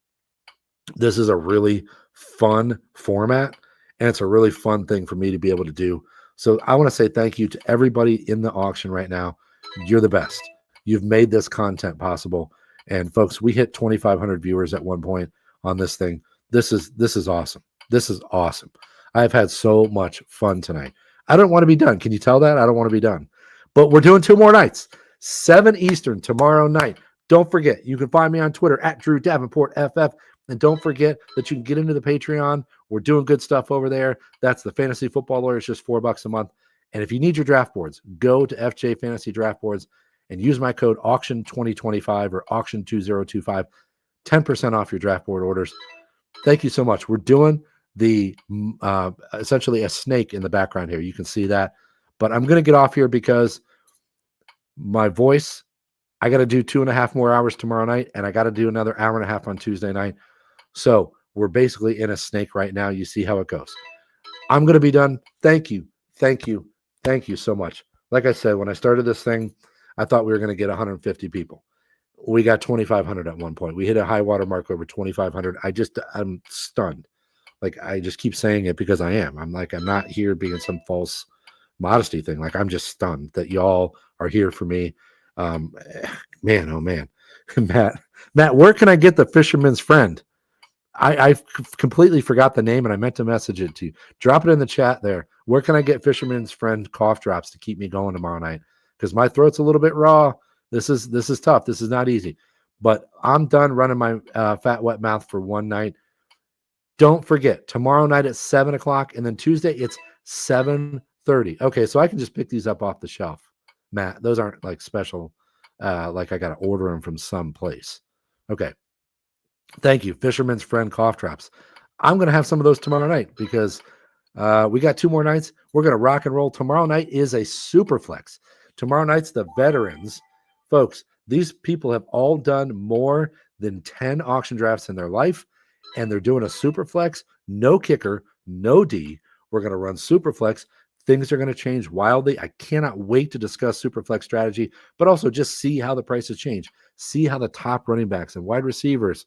This is a really fun format, and it's a really fun thing for me to be able to do. So I want to say thank you to everybody in the auction right now. You're the best. You've made this content possible. And folks, we hit 2,500 viewers at one point on this thing. This is awesome. This is awesome. I've had so much fun tonight. I don't want to be done. Can you tell that? I don't want to be done. But we're doing 2 more nights, 7 Eastern tomorrow night. Don't forget, you can find me on Twitter at Drew Davenport FF. And don't forget that you can get into the Patreon. We're doing good stuff over there. That's the Fantasy Football Lawyer. It's just $4 a month. And if you need your draft boards, go to FJ Fantasy Draft Boards and use my code AUCTION2025 or AUCTION2025, 10% off your draft board orders. Thank you so much. We're doing the essentially a snake in the background here. You can see that. But I'm going to get off here because my voice, I got to do 2.5 more hours tomorrow night, and I got to do another hour and a half on Tuesday night. So we're basically in a snake right now. You see how it goes. I'm going to be done. Thank you. Thank you. Thank you so much. Like I said, when I started this thing, I thought we were going to get 150 people. We got 2,500 at one point. We hit a high water mark over 2,500. I'm stunned. Like, I just keep saying it because I am. I'm not here being some false modesty thing. Like, I'm just stunned that y'all are here for me. Man, oh man. Matt, where can I get the Fisherman's Friend? I completely forgot the name, and I meant to message it to you. Drop it in the chat there. Where can I get Fisherman's Friend cough drops to keep me going tomorrow night? Because my throat's a little bit raw. This is tough. This is not easy. But I'm done running my fat, wet mouth for one night. Don't forget, tomorrow night at 7 o'clock, and then Tuesday it's 7:30. Okay, so I can just pick these up off the shelf, Matt. Those aren't like special, like I got to order them from some place. Okay. Thank you. Fisherman's Friend cough drops. I'm going to have some of those tomorrow night because we got 2 more nights. We're going to rock and roll. Tomorrow night is a super flex. Tomorrow night's the veterans. Folks, these people have all done more than 10 auction drafts in their life, and they're doing a super flex. No kicker, no D. We're going to run super flex. Things are going to change wildly. I cannot wait to discuss super flex strategy, but also just see how the prices change. See how the top running backs and wide receivers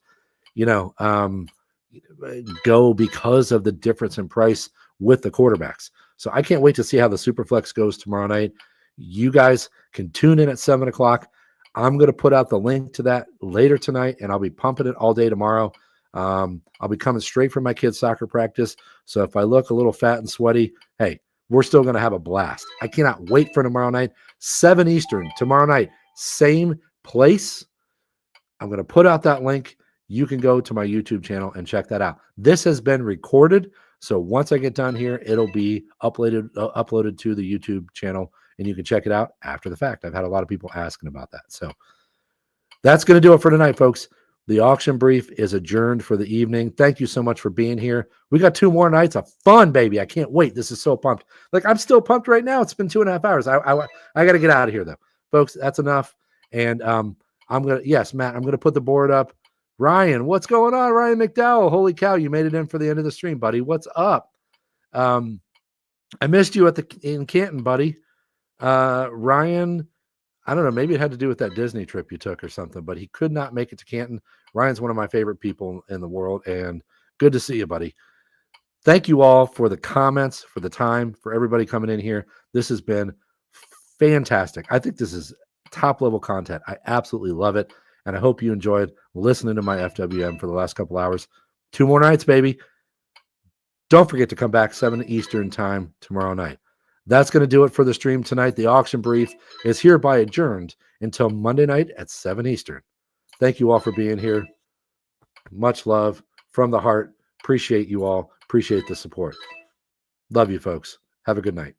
go because of the difference in price with the quarterbacks. So I can't wait to see how the Superflex goes tomorrow night. You guys can tune in at 7 o'clock. I'm going to put out the link to that later tonight, and I'll be pumping it all day tomorrow. I'll be coming straight from my kids' soccer practice. So if I look a little fat and sweaty, hey, we're still going to have a blast. I cannot wait for tomorrow night, 7 Eastern, tomorrow night, same place. I'm going to put out that link. You can go to my YouTube channel and check that out. This has been recorded, so once I get done here, it'll be uploaded to the YouTube channel, and you can check it out after the fact. I've had a lot of people asking about that. So that's going to do it for tonight, folks. The auction brief is adjourned for the evening. Thank you so much for being here. We got 2 more nights of fun, baby. I can't wait. This is so pumped. Like, I'm still pumped right now. It's been 2.5 hours. I got to get out of here, though. Folks, that's enough. And yes, Matt, I'm going to put the board up. Ryan, what's going on? Ryan McDowell. Holy cow, you made it in for the end of the stream, buddy. What's up? I missed you in Canton, buddy. Ryan, I don't know, maybe it had to do with that Disney trip you took or something, but he could not make it to Canton. Ryan's one of my favorite people in the world, and good to see you, buddy. Thank you all for the comments, for the time, for everybody coming in here. This has been fantastic. I think this is top-level content. I absolutely love it. And I hope you enjoyed listening to my FWM for the last couple hours. 2 more nights, baby. Don't forget to come back 7 Eastern time tomorrow night. That's going to do it for the stream tonight. The auction brief is hereby adjourned until Monday night at 7 Eastern. Thank you all for being here. Much love from the heart. Appreciate you all. Appreciate the support. Love you, folks. Have a good night.